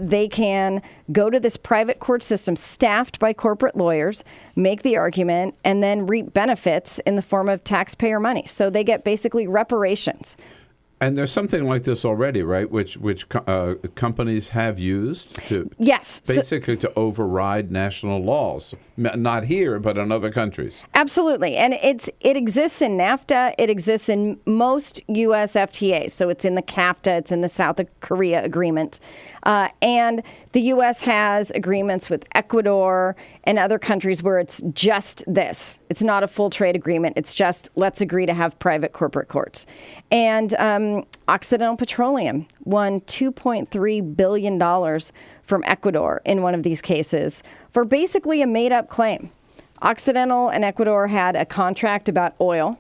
they can go to this private court system staffed by corporate lawyers, make the argument, and then reap benefits in the form of taxpayer money. So they get basically reparations. And there's something like this already, right? Which companies have used to basically to override national laws, not here, but in other countries. Absolutely, and it exists in NAFTA. It exists in most U.S. FTAs. So it's in the CAFTA. It's in the South Korea agreement, and the U.S. has agreements with Ecuador and other countries where it's just this. It's not a full trade agreement. It's just let's agree to have private corporate courts. And Occidental Petroleum won $2.3 billion from Ecuador in one of these cases for basically a made-up claim. Occidental and Ecuador had a contract about oil,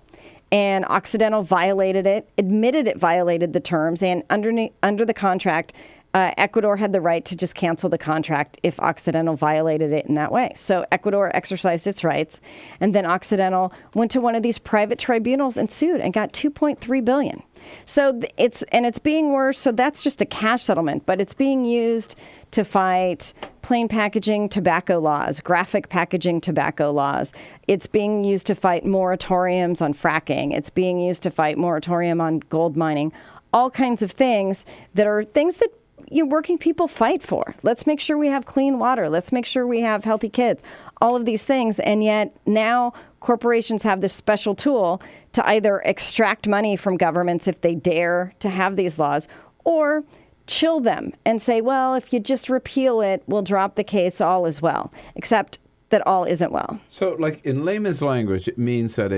and Occidental violated it, admitted it violated the terms, and under the contract, Ecuador had the right to just cancel the contract if Occidental violated it in that way. So Ecuador exercised its rights, and then Occidental went to one of these private tribunals and sued and got $2.3 billion. So it's being worse. So that's just a cash settlement, but it's being used to fight plain packaging tobacco laws, graphic packaging tobacco laws. It's being used to fight moratoriums on fracking. It's being used to fight moratorium on gold mining. All kinds of things that are things that working people fight for. Let's make sure we have clean water. Let's make sure we have healthy kids. All of these things. And yet now corporations have this special tool to either extract money from governments if they dare to have these laws, or chill them and say, well, if you just repeal it, we'll drop the case, all is well. Except that all isn't well. So, like in layman's language, it means that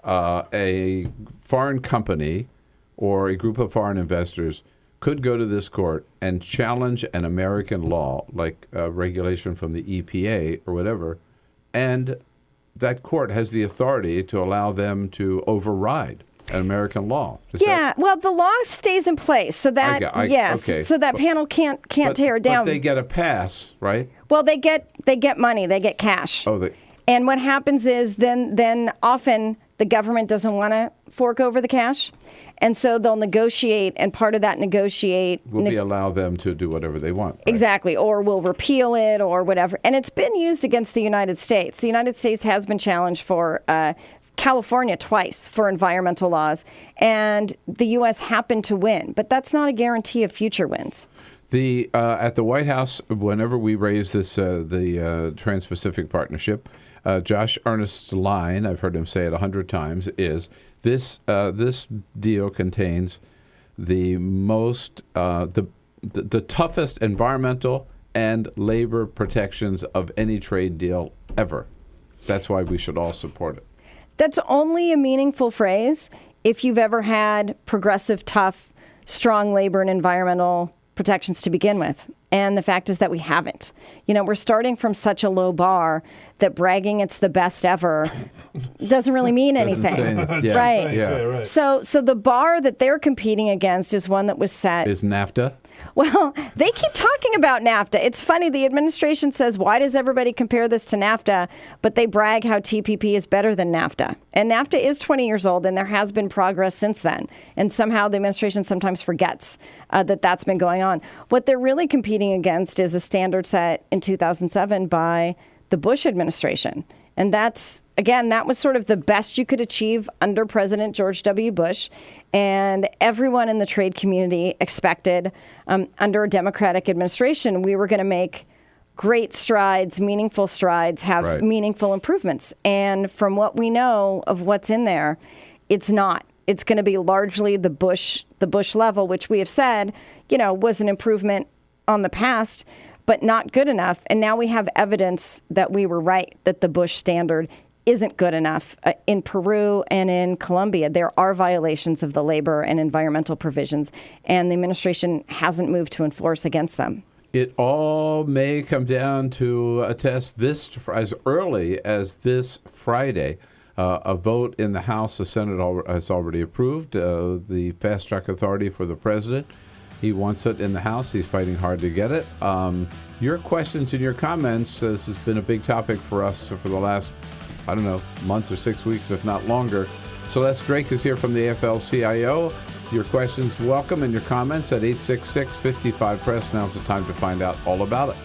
a foreign company or a group of foreign investors could go to this court and challenge an American law, like regulation from the EPA or whatever, and that court has the authority to allow them to override an American law. Well, the law stays in place, so that so that panel can't tear it down. But they get a pass, right? Well, they get money, they get cash. And what happens is then often the government doesn't want to fork over the cash. And so they'll negotiate, and part of that will allow them to do whatever they want. Right? Exactly, or we'll repeal it or whatever. And it's been used against the United States. The United States has been challenged for California twice for environmental laws, and the U.S. happened to win. But that's not a guarantee of future wins. At the White House, whenever we raise this, the Trans-Pacific Partnership, Josh Earnest's line, I've heard him say it 100 times, is this deal contains the most the toughest environmental and labor protections of any trade deal ever. That's why we should all support it. That's only a meaningful phrase if you've ever had progressive, tough, strong labor and environmental protections to begin with. And the fact is that we haven't. We're starting from such a low bar that bragging it's the best ever doesn't really mean anything. Right. Yeah. So the bar that they're competing against is one that was set. Is NAFTA? Well, they keep talking about NAFTA. It's funny. The administration says, why does everybody compare this to NAFTA? But they brag how TPP is better than NAFTA. And NAFTA is 20 years old, and there has been progress since then. And somehow the administration sometimes forgets that that's been going on. What they're really competing against is a standard set in 2007 by the Bush administration. And that's, again, that was sort of the best you could achieve under President George W. Bush. And everyone in the trade community expected under a Democratic administration, we were going to make great strides, meaningful strides, have meaningful improvements. And from what we know of what's in there, it's not. It's going to be largely the Bush level, which we have said, was an improvement on the past, but not good enough. And now we have evidence that we were right, that the Bush standard isn't good enough. In Peru and in Colombia, there are violations of the labor and environmental provisions, and the administration hasn't moved to enforce against them. It all may come down to a test this as early as this Friday. A vote in the House, the Senate has already approved the fast-track authority for the president. He wants it in the House. He's fighting hard to get it. Your questions and your comments, this has been a big topic for us for the last, month or 6 weeks, if not longer. Celeste Drake is here from the AFL-CIO. Your questions welcome and your comments at 866-55-PRESS. Now's the time to find out all about it.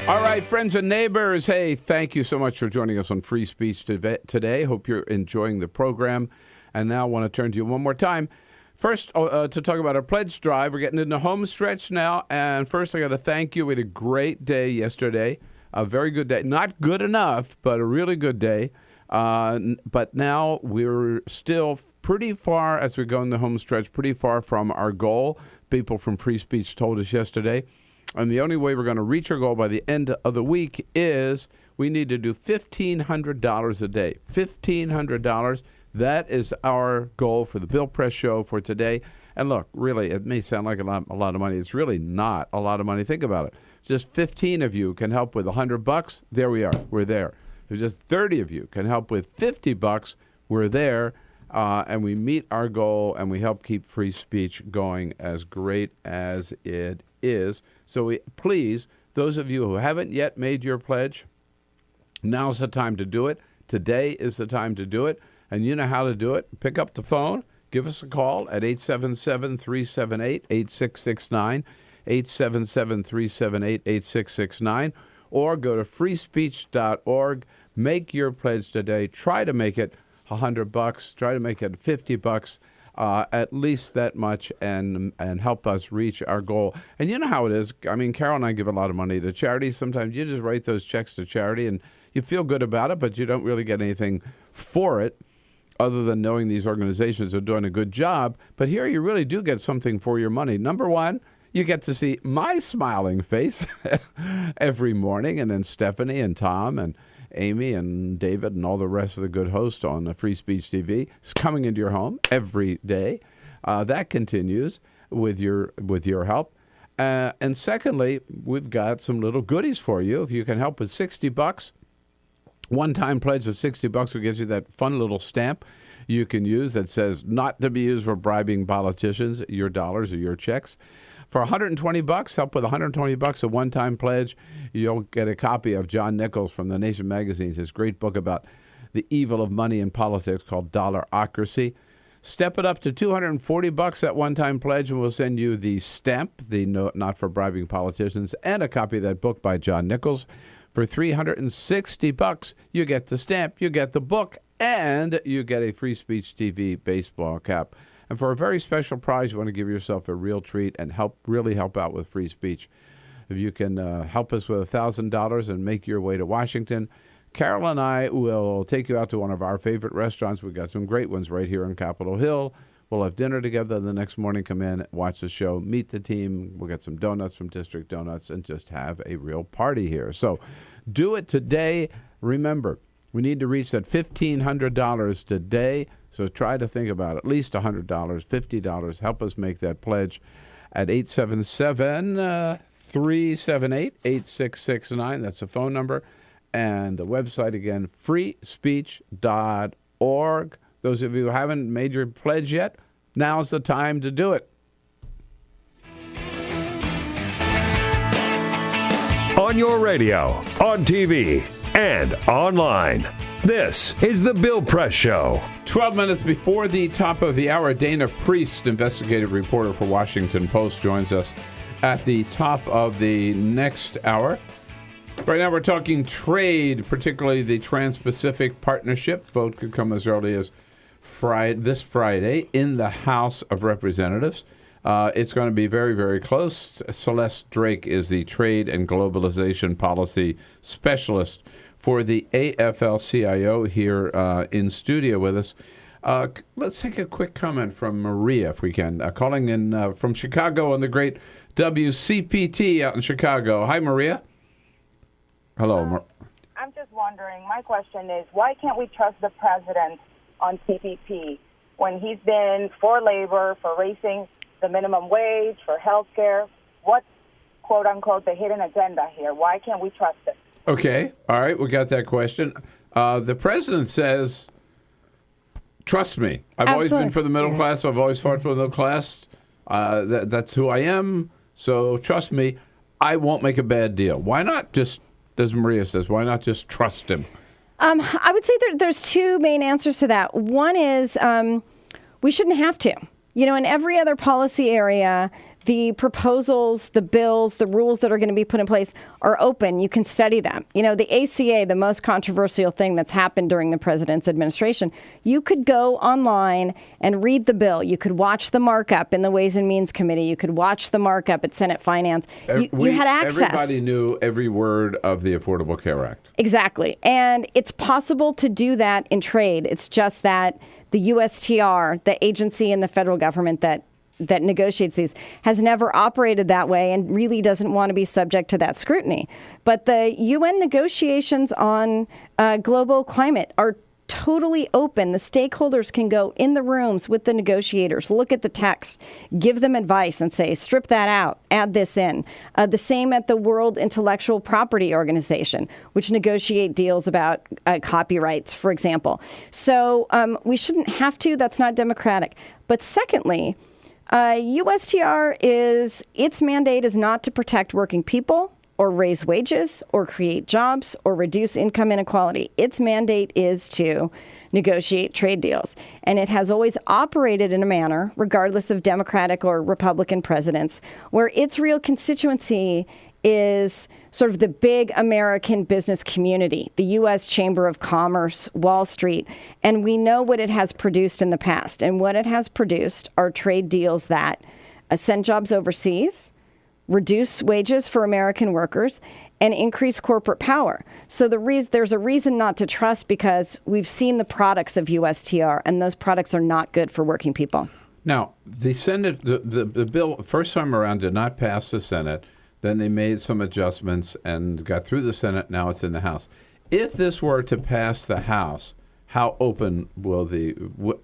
All right, friends and neighbors. Hey, thank you so much for joining us on Free Speech today. Hope you're enjoying the program. And now I want to turn to you one more time. First, to talk about our pledge drive. We're getting in the home stretch now. And first, I got to thank you. We had a great day yesterday. A very good day. Not good enough, but a really good day. But now we're still pretty far, as we go in the home stretch, pretty far from our goal. People from Free Speech told us yesterday. And the only way we're going to reach our goal by the end of the week is we need to do $1,500 a day. $1,500. That is our goal for the Bill Press Show for today. And look, really, it may sound like a lot of money. It's really not a lot of money. Think about it. Just 15 of you can help with $100. There we are. We're there. If just 30 of you can help with $50, we're there. And we meet our goal, and we help keep free speech going as great as it is. So please, those of you who haven't yet made your pledge, now's the time to do it. Today is the time to do it. And you know how to do it. Pick up the phone. Give us a call at 877-378-8669, 877-378-8669, or go to freespeech.org. Make your pledge today. Try to make it $100. Try to make it $50. At least that much, and help us reach our goal. And you know how it is. I mean, Carol and I give a lot of money to charity. Sometimes you just write those checks to charity, and you feel good about it, but you don't really get anything for it other than knowing these organizations are doing a good job. But here you really do get something for your money. Number one, you get to see my smiling face every morning, and then Stephanie and Tom and Amy and David and all the rest of the good hosts on Free Speech TV is coming into your home every day. That continues with your help. And secondly, we've got some little goodies for you. If you can help with $60, one-time pledge of $60 will get you that fun little stamp you can use that says not to be used for bribing politicians, your dollars or your checks. For $120, help with $120, a one-time pledge, you'll get a copy of John Nichols from The Nation magazine, his great book about the evil of money in politics called Dollarocracy. Step it up to $240, that one-time pledge, and we'll send you the stamp, the Not for Bribing Politicians, and a copy of that book by John Nichols. For $360, you get the stamp, you get the book, and you get a Free Speech TV baseball cap. And for a very special prize, you want to give yourself a real treat and really help out with free speech. If you can help us with $1,000 and make your way to Washington, Carol and I will take you out to one of our favorite restaurants. We've got some great ones right here on Capitol Hill. We'll have dinner together the next morning, come in, watch the show, meet the team. We'll get some donuts from District Donuts and just have a real party here. So do it today. Remember, we need to reach that $1,500 today. So try to think about at least $100, $50. Help us make that pledge at 877-378-8669. That's the phone number. And the website again, freespeech.org. Those of you who haven't made your pledge yet, now's the time to do it. On your radio, on TV, and online. This is The Bill Press Show. 12 minutes before the top of the hour, Dana Priest, investigative reporter for Washington Post, joins us at the top of the next hour. Right now we're talking trade, particularly the Trans-Pacific Partnership. Vote could come as early as this Friday in the House of Representatives. It's going to be very, very close. Celeste Drake is the Trade and Globalization Policy Specialist for the AFL-CIO here in studio with us. Let's take a quick comment from Maria, if we can, calling in from Chicago on the great WCPT out in Chicago. Hi, Maria. Hello. I'm just wondering, my question is, why can't we trust the president on TPP when he's been for labor, for raising the minimum wage, for health care? What's, quote unquote, the hidden agenda here? Why can't we trust it? Okay. All right. We got that question. The president says, trust me. I've always been for the middle class. I've always fought for the middle class. That's who I am. So trust me. I won't make a bad deal. Why not just, as Maria says, why not just trust him? I would say there's two main answers to that. One is we shouldn't have to. You know, in every other policy area, the proposals, the bills, the rules that are going to be put in place are open. You can study them. You know, the ACA, the most controversial thing that's happened during the president's administration, you could go online and read the bill. You could watch the markup in the Ways and Means Committee. You could watch the markup at Senate Finance. You had access. Everybody knew every word of the Affordable Care Act. Exactly. And it's possible to do that in trade. It's just that the USTR, the agency in the federal government that negotiates these, has never operated that way and really doesn't want to be subject to that scrutiny. But the UN negotiations on global climate are totally open. The stakeholders can go in the rooms with the negotiators, look at the text, give them advice and say, strip that out, add this in. The same at the World Intellectual Property Organization, which negotiate deals about copyrights, for example. So we shouldn't have to. That's not democratic. But secondly, USTR its mandate is not to protect working people or raise wages or create jobs or reduce income inequality. Its mandate is to negotiate trade deals. And it has always operated in a manner, regardless of Democratic or Republican presidents, where its real constituency is sort of the big American business community, the U.S. Chamber of Commerce, Wall Street. And we know what it has produced in the past. And what it has produced are trade deals that send jobs overseas, reduce wages for American workers, and increase corporate power. So there's a reason not to trust, because we've seen the products of USTR, and those products are not good for working people. Now, the Senate, the bill, first time around, did not pass the Senate. Then they made some adjustments and got through the Senate. Now it's in the House. If this were to pass the House, how open will be? What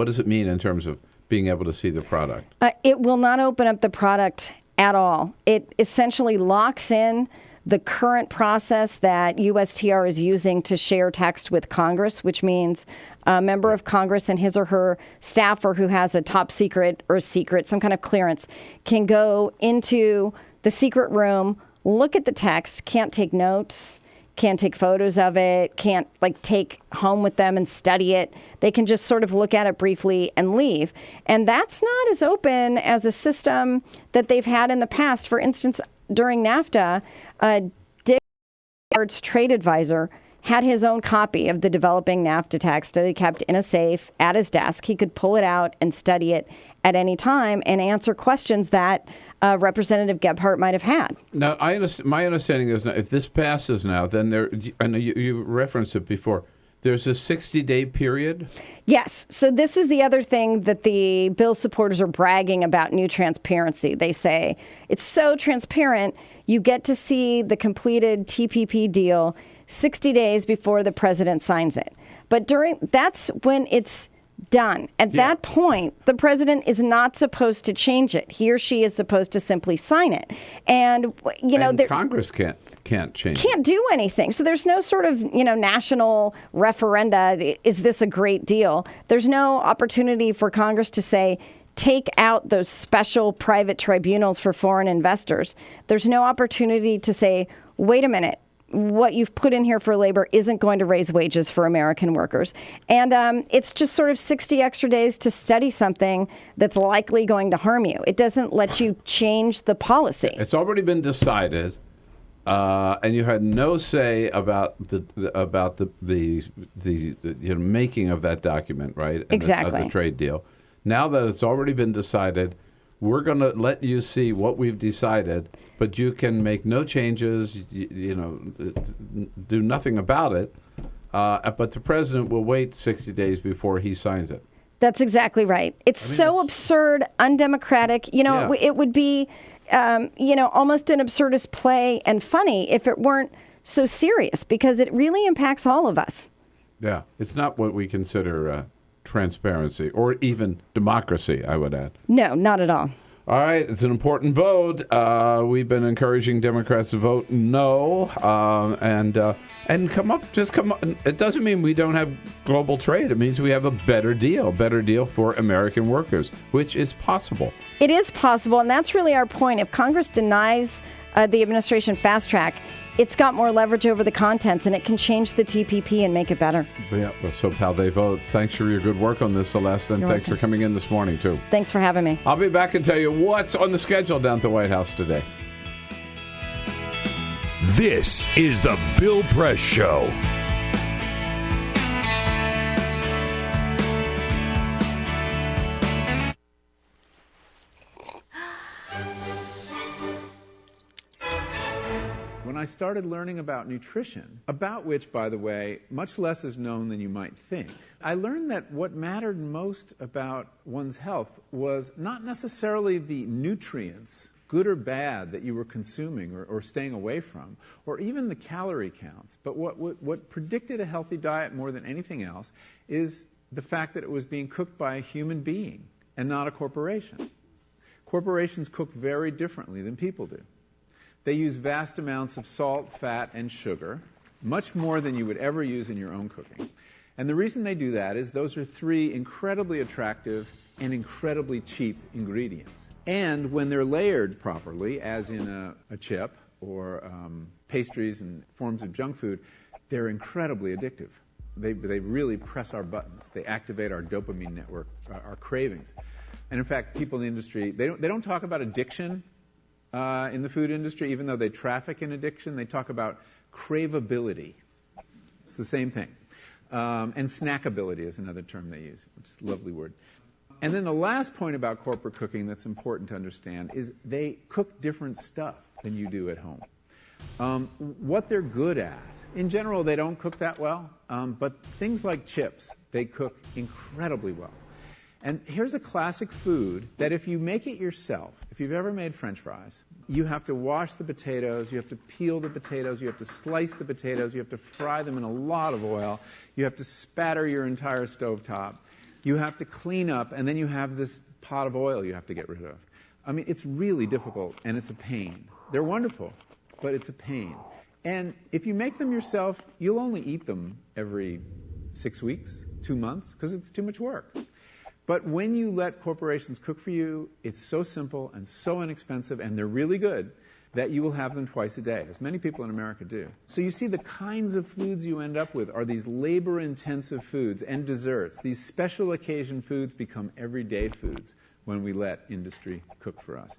does it mean in terms of being able to see the product? It will not open up the product at all. It essentially locks in the current process that USTR is using to share text with Congress, which means a member of Congress and his or her staffer who has a top secret or secret, some kind of clearance, can go into the secret room, look at the text, can't take notes, can't take photos of it, can't take home with them and study it. They can just sort of look at it briefly and leave. And that's not as open as a system that they've had in the past. For instance, during NAFTA, Dick Hart's trade advisor had his own copy of the developing NAFTA text that he kept in a safe at his desk. He could pull it out and study it at any time and answer questions that Representative Gebhardt might have had. Now, my understanding is, if this passes now, then I know you referenced it before, there's a 60-day period? Yes. So this is the other thing that the bill supporters are bragging about, new transparency. They say it's so transparent, you get to see the completed TPP deal 60 days before the president signs it. But that's when it's done. At that point, the president is not supposed to change it. He or she is supposed to simply sign it. And, Congress can't change it. Can't do anything. So there's no sort of, national referenda. Is this a great deal? There's no opportunity for Congress to say, take out those special private tribunals for foreign investors. There's no opportunity to say, wait a minute, what you've put in here for labor isn't going to raise wages for American workers. And it's just sort of 60 extra days to study something that's likely going to harm you. It doesn't let you change the policy. It's already been decided and you had no say about the making of that document, right? And exactly. Of the trade deal. Now that it's already been decided, we're going to let you see what we've decided, but you can make no changes, do nothing about it. But the president will wait 60 days before he signs it. That's exactly right. It's absurd, undemocratic. It would be, almost an absurdist play and funny if it weren't so serious, because it really impacts all of us. Yeah, it's not what we consider transparency or even democracy, I would add. No, not at all. All right, it's an important vote. We've been encouraging Democrats to vote no, and come up. It doesn't mean we don't have global trade. It means we have a better deal for American workers, which is possible. It is possible, and that's really our point. If Congress denies the administration fast track, it's got more leverage over the contents, and it can change the TPP and make it better. Yeah, so how they vote. Thanks for your good work on this, Celeste, and thanks for coming in this morning, too. Thanks for having me. I'll be back and tell you what's on the schedule down at the White House today. This is the Bill Press Show. When I started learning about nutrition, about which, by the way, much less is known than you might think, I learned that what mattered most about one's health was not necessarily the nutrients, good or bad, that you were consuming or staying away from, or even the calorie counts. But what predicted a healthy diet more than anything else is the fact that it was being cooked by a human being and not a corporation. Corporations cook very differently than people do. They use vast amounts of salt, fat, and sugar, much more than you would ever use in your own cooking. And the reason they do that is those are three incredibly attractive and incredibly cheap ingredients. And when they're layered properly, as in a chip or pastries and forms of junk food, they're incredibly addictive. They really press our buttons. They activate our dopamine network, our cravings. And in fact, people in the industry, they don't talk about addiction in the food industry, even though they traffic in addiction. They talk about craveability. It's the same thing. And snackability is another term they use. It's a lovely word. And then the last point about corporate cooking that's important to understand is they cook different stuff than you do at home. What they're good at, in general, they don't cook that well, but things like chips, they cook incredibly well. And here's a classic food that if you make it yourself, if you've ever made French fries, you have to wash the potatoes, you have to peel the potatoes, you have to slice the potatoes, you have to fry them in a lot of oil, you have to spatter your entire stovetop, you have to clean up, and then you have this pot of oil you have to get rid of. I mean, it's really difficult, and it's a pain. They're wonderful, but it's a pain. And if you make them yourself, you'll only eat them every 6 weeks, 2 months, because it's too much work. But when you let corporations cook for you, it's so simple and so inexpensive, and they're really good, that you will have them twice a day, as many people in America do. So you see the kinds of foods you end up with are these labor-intensive foods and desserts. These special occasion foods become everyday foods when we let industry cook for us.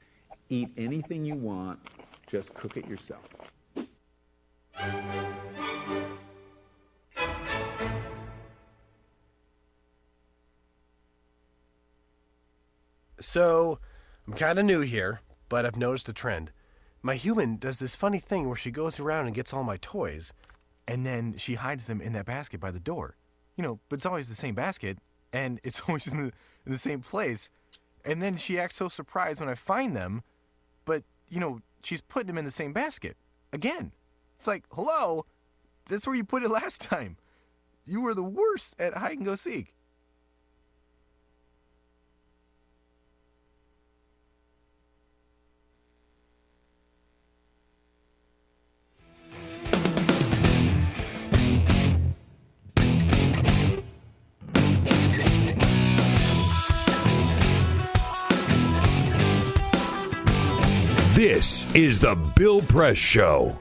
Eat anything you want, just cook it yourself. So, I'm kind of new here, but I've noticed a trend. My human does this funny thing where she goes around and gets all my toys, and then she hides them in that basket by the door. But it's always the same basket, and it's always in the same place. And then she acts so surprised when I find them, but, she's putting them in the same basket. Again. It's like, hello? That's where you put it last time. You were the worst at hide and go seek. This is the Bill Press Show.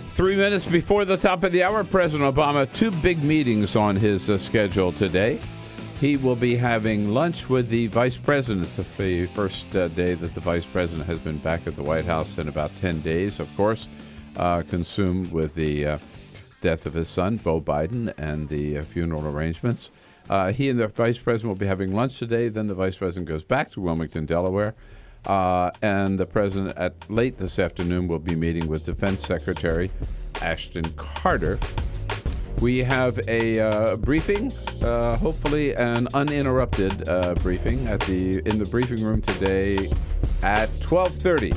3 minutes before the top of the hour, President Obama, 2 big meetings on his schedule today. He will be having lunch with the Vice President. It's the first day that the Vice President has been back at the White House in about 10 days, of course. consumed with the death of his son, Beau Biden, and the funeral arrangements. He and the vice president will be having lunch today. Then the vice president goes back to Wilmington, Delaware. And the president late this afternoon will be meeting with Defense Secretary Ashton Carter. We have a briefing, hopefully an uninterrupted briefing in the briefing room today at 12:30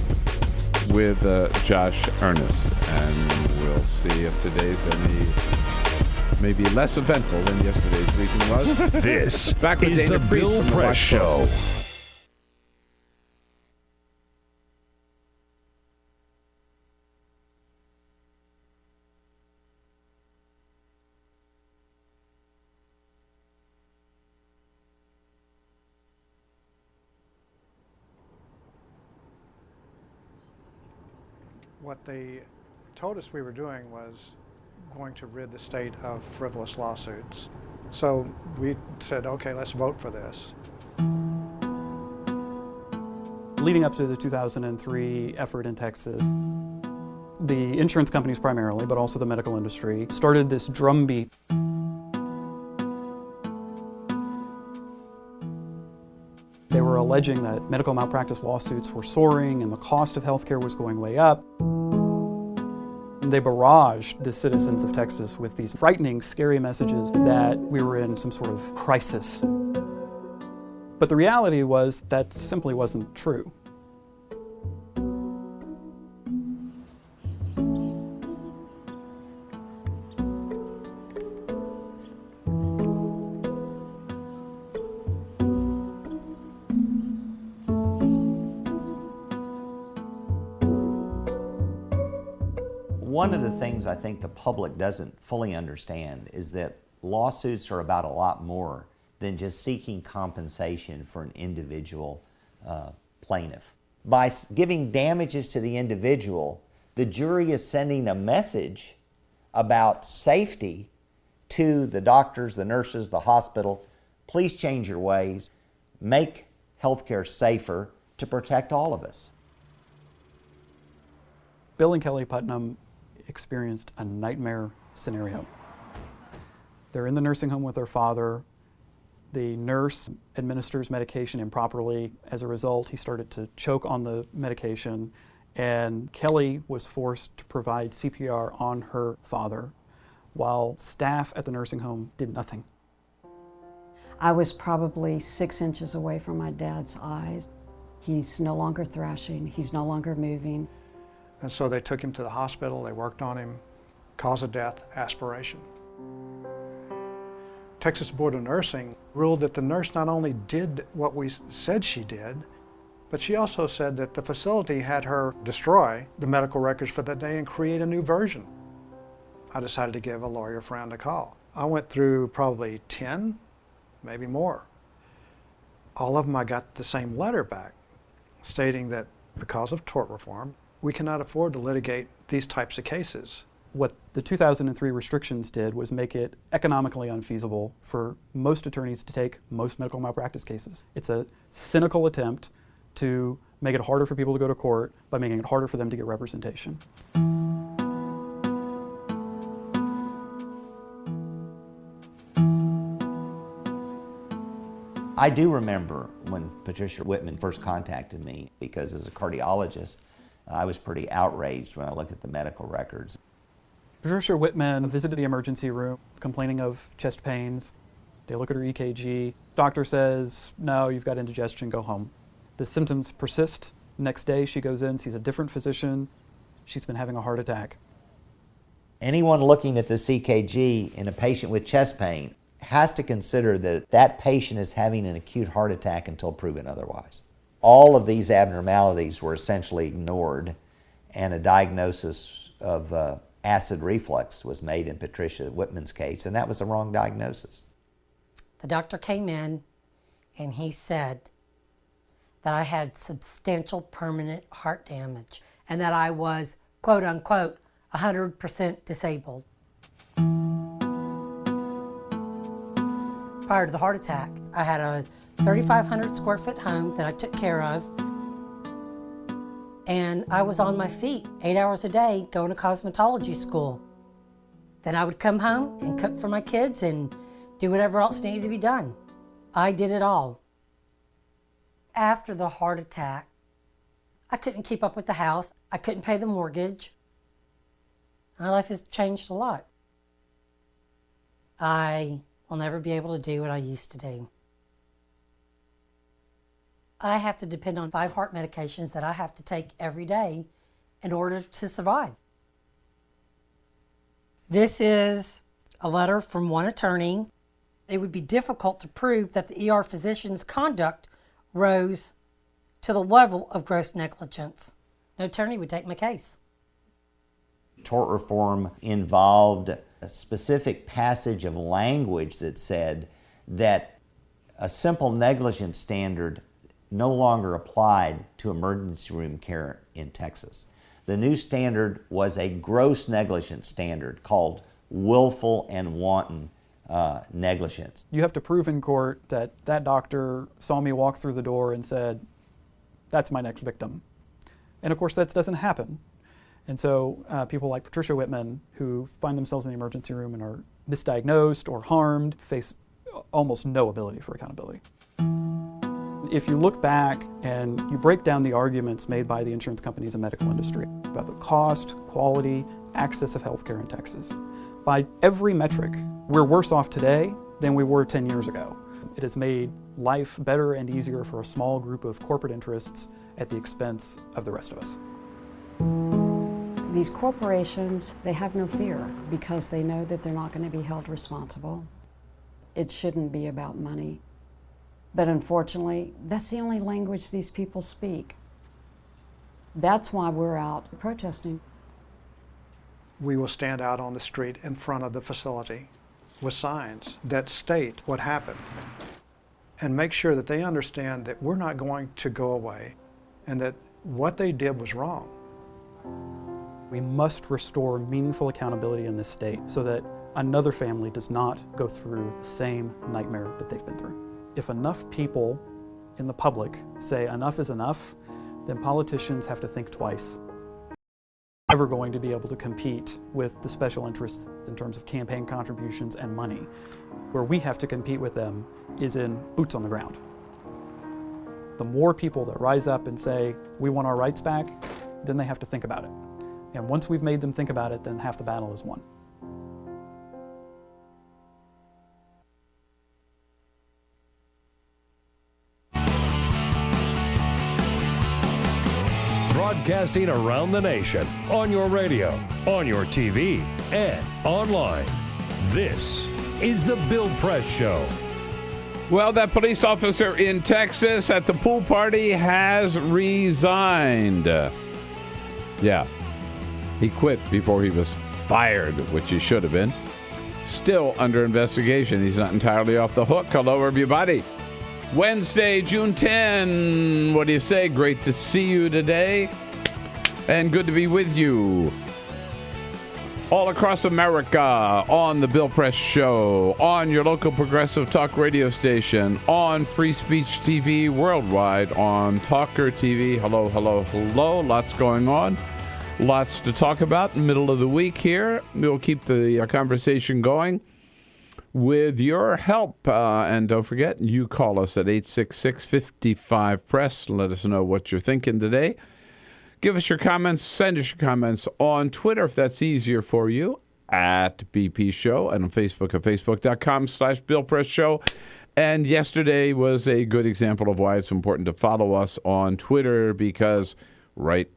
with Josh Earnest, and we'll see if today's maybe less eventful than yesterday's briefing was. This Back with is Dana the Priest Bill from the Press Watch Show. Post. What they told us we were doing was going to rid the state of frivolous lawsuits. So we said, okay, let's vote for this. Leading up to the 2003 effort in Texas, the insurance companies primarily, but also the medical industry, started this drumbeat. They were alleging that medical malpractice lawsuits were soaring and the cost of healthcare was going way up. They barraged the citizens of Texas with these frightening, scary messages that we were in some sort of crisis. But the reality was that simply wasn't true. One of the things I think the public doesn't fully understand is that lawsuits are about a lot more than just seeking compensation for an individual plaintiff. By giving damages to the individual, the jury is sending a message about safety to the doctors, the nurses, the hospital. Please change your ways. Make healthcare safer to protect all of us. Bill and Kelly Putnam experienced a nightmare scenario. They're in the nursing home with their father. The nurse administers medication improperly. As a result, he started to choke on the medication, and Kelly was forced to provide CPR on her father while staff at the nursing home did nothing. I was probably 6 inches away from my dad's eyes. He's no longer thrashing, he's no longer moving. And so they took him to the hospital, they worked on him, cause of death, aspiration. Texas Board of Nursing ruled that the nurse not only did what we said she did, but she also said that the facility had her destroy the medical records for that day and create a new version. I decided to give a lawyer friend a call. I went through probably 10, maybe more. All of them I got the same letter back stating that because of tort reform, we cannot afford to litigate these types of cases. What the 2003 restrictions did was make it economically unfeasible for most attorneys to take most medical malpractice cases. It's a cynical attempt to make it harder for people to go to court by making it harder for them to get representation. I do remember when Patricia Whitman first contacted me, because as a cardiologist, I was pretty outraged when I looked at the medical records. Patricia Whitman visited the emergency room complaining of chest pains. They look at her EKG. Doctor says, no, you've got indigestion, go home. The symptoms persist. Next day she goes in, sees a different physician. She's been having a heart attack. Anyone looking at this EKG in a patient with chest pain has to consider that that patient is having an acute heart attack until proven otherwise. All of these abnormalities were essentially ignored, and a diagnosis of acid reflux was made in Patricia Whitman's case, and that was the wrong diagnosis. The doctor came in and he said that I had substantial permanent heart damage and that I was, quote unquote, 100% disabled. Prior to the heart attack, I had a 3,500 square foot home that I took care of. And I was on my feet 8 hours a day going to cosmetology school. Then I would come home and cook for my kids and do whatever else needed to be done. I did it all. After the heart attack, I couldn't keep up with the house. I couldn't pay the mortgage. My life has changed a lot. I will never be able to do what I used to do. I have to depend on 5 heart medications that I have to take every day in order to survive. This is a letter from one attorney. It would be difficult to prove that the ER physician's conduct rose to the level of gross negligence. No attorney would take my case. Tort reform involved a specific passage of language that said that a simple negligence standard no longer applied to emergency room care in Texas. The new standard was a gross negligence standard called willful and wanton negligence. You have to prove in court that that doctor saw me walk through the door and said, that's my next victim. And of course that doesn't happen. And so people like Patricia Whitman, who find themselves in the emergency room and are misdiagnosed or harmed, face almost no ability for accountability. If you look back and you break down the arguments made by the insurance companies and medical industry about the cost, quality, access of healthcare in Texas, by every metric, we're worse off today than we were 10 years ago. It has made life better and easier for a small group of corporate interests at the expense of the rest of us. These corporations, they have no fear because they know that they're not going to be held responsible. It shouldn't be about money. But unfortunately, that's the only language these people speak. That's why we're out protesting. We will stand out on the street in front of the facility with signs that state what happened and make sure that they understand that we're not going to go away and that what they did was wrong. We must restore meaningful accountability in this state so that another family does not go through the same nightmare that they've been through. If enough people in the public say enough is enough, then politicians have to think twice. Never going to be able to compete with the special interests in terms of campaign contributions and money. Where we have to compete with them is in boots on the ground. The more people that rise up and say, we want our rights back, then they have to think about it. And once we've made them think about it, then half the battle is won. Broadcasting around the nation, on your radio, on your TV, and online. This is The Bill Press Show. Well, that police officer in Texas at the pool party has resigned. Yeah, he quit before he was fired, which he should have been. Still under investigation. He's not entirely off the hook. Hello, everybody. Wednesday, June 10. What do you say? Great to see you today. And good to be with you. All across America on the Bill Press Show, on your local progressive talk radio station, on Free Speech TV worldwide, on TawkrTV. Hello, hello, hello. Lots going on. Lots to talk about. Middle of the week here. We'll keep the conversation going with your help. And don't forget, you call us at 866-55-PRESS. Let us know what you're thinking today. Give us your comments. Send us your comments on Twitter if that's easier for you, at BP Show, and on Facebook at facebook.com/BillPressShow. And yesterday was a good example of why it's important to follow us on Twitter, because right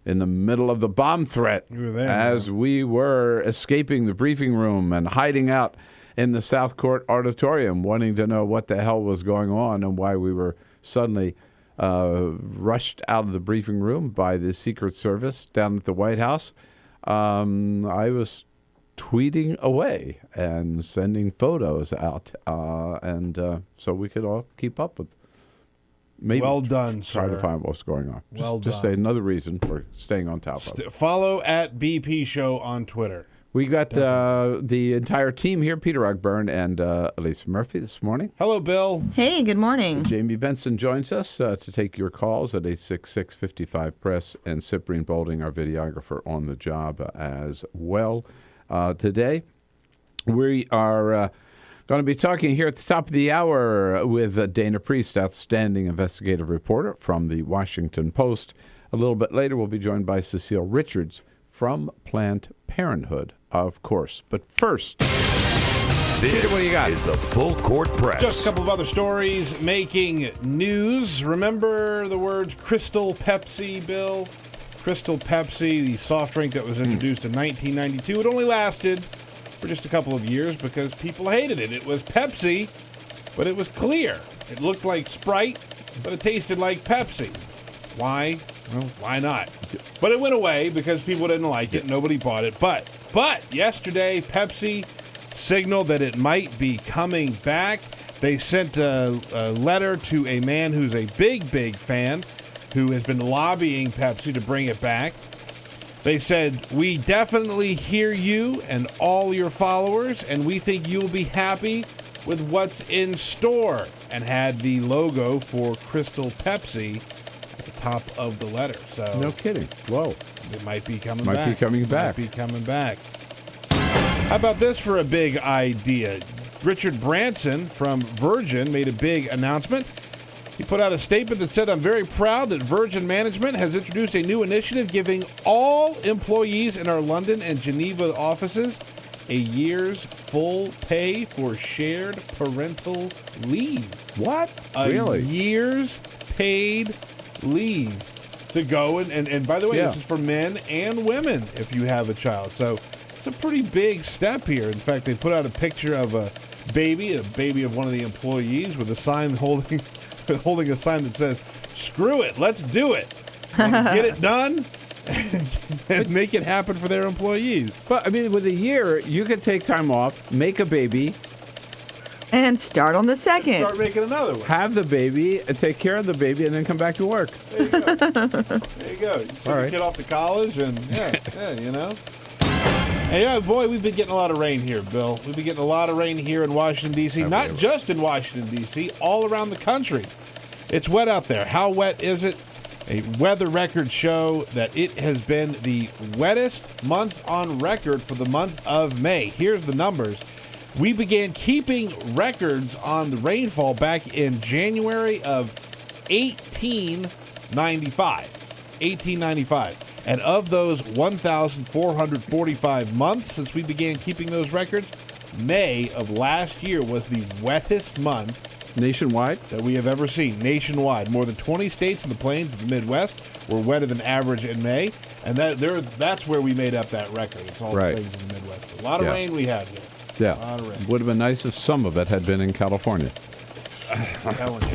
in the middle of the bomb threat, as we were escaping the briefing room and hiding out in the South Court auditorium, wanting to know what the hell was going on and why we were suddenly rushed out of the briefing room by the Secret Service down at the White House. I was tweeting away and sending photos out, and so we could all keep up with. Maybe well done, try sir. to find what's going on. Well just done. say another reason for staying on top of it. Follow at BP Show on Twitter. We got the entire team here, Peter Ogburn and Elisa Murphy this morning. Hello, Bill. Hey, good morning. Jamie Benson joins us to take your calls at 866-55-PRESS, and Cyprian Bolding, our videographer, on the job as well. Today, we are going to be talking here at the top of the hour with Dana Priest, outstanding investigative reporter from the Washington Post. A little bit later, we'll be joined by Cecile Richards from Planned Parenthood, of course. But first, Peter, what do you got? Is the Full Court Press. Just a couple of other stories making news. Remember the words Crystal Pepsi, Bill? Crystal Pepsi, the soft drink that was introduced in 1992. It only lasted for just a couple of years because people hated it. It was Pepsi, but it was clear. It looked like Sprite, but it tasted like Pepsi. Why? Well, why not? But it went away because people didn't like it. Nobody bought it. But yesterday, Pepsi signaled that it might be coming back. They sent a letter to a man who's a big fan, who has been lobbying Pepsi to bring it back. They said, "We definitely hear you and all your followers, and we think you'll be happy with what's in store," and had the logo for Crystal Pepsi at the top of the letter. So no kidding. Whoa. It might be coming back. Might be coming back. How about this for a big idea? Richard Branson from Virgin made a big announcement. He put out a statement that said, "I'm very proud that Virgin Management has introduced a new initiative giving all employees in our London and Geneva offices a year's full pay for shared parental leave." What? A Really? year's paid leave to go. And by the way, Yeah. this is for men and women if you have a child. So it's a pretty big step here. In fact, they put out a picture of a baby of one of the employees with a sign holding a sign that says, "Screw it, let's do it." Get it done and make it happen for their employees. But, I mean, with a year, you could take time off, make a baby, and start on the second. Start making another one. Have the baby, take care of the baby, and then come back to work. There you go. There you go. You send All the right. kid off to college and, you know. Hey, yeah, boy, we've been getting a lot of rain here, Bill. We've been getting a lot of rain here in Washington, D.C. Not just in Washington, D.C., all around the country. It's wet out there. How wet is it? A weather records show that it has been the wettest month on record for the month of May. Here's the numbers. We began keeping records on the rainfall back in January of 1895. And of those 1,445 months since we began keeping those records, May of last year was the wettest month nationwide that we have ever seen. Nationwide, more than 20 states in the plains of the Midwest were wetter than average in May, and that's where we made up that record. It's all Right. the things in the Midwest. A lot of rain we had here. Yeah. A lot of rain. Would have been nice if some of it had been in California. I'm telling you.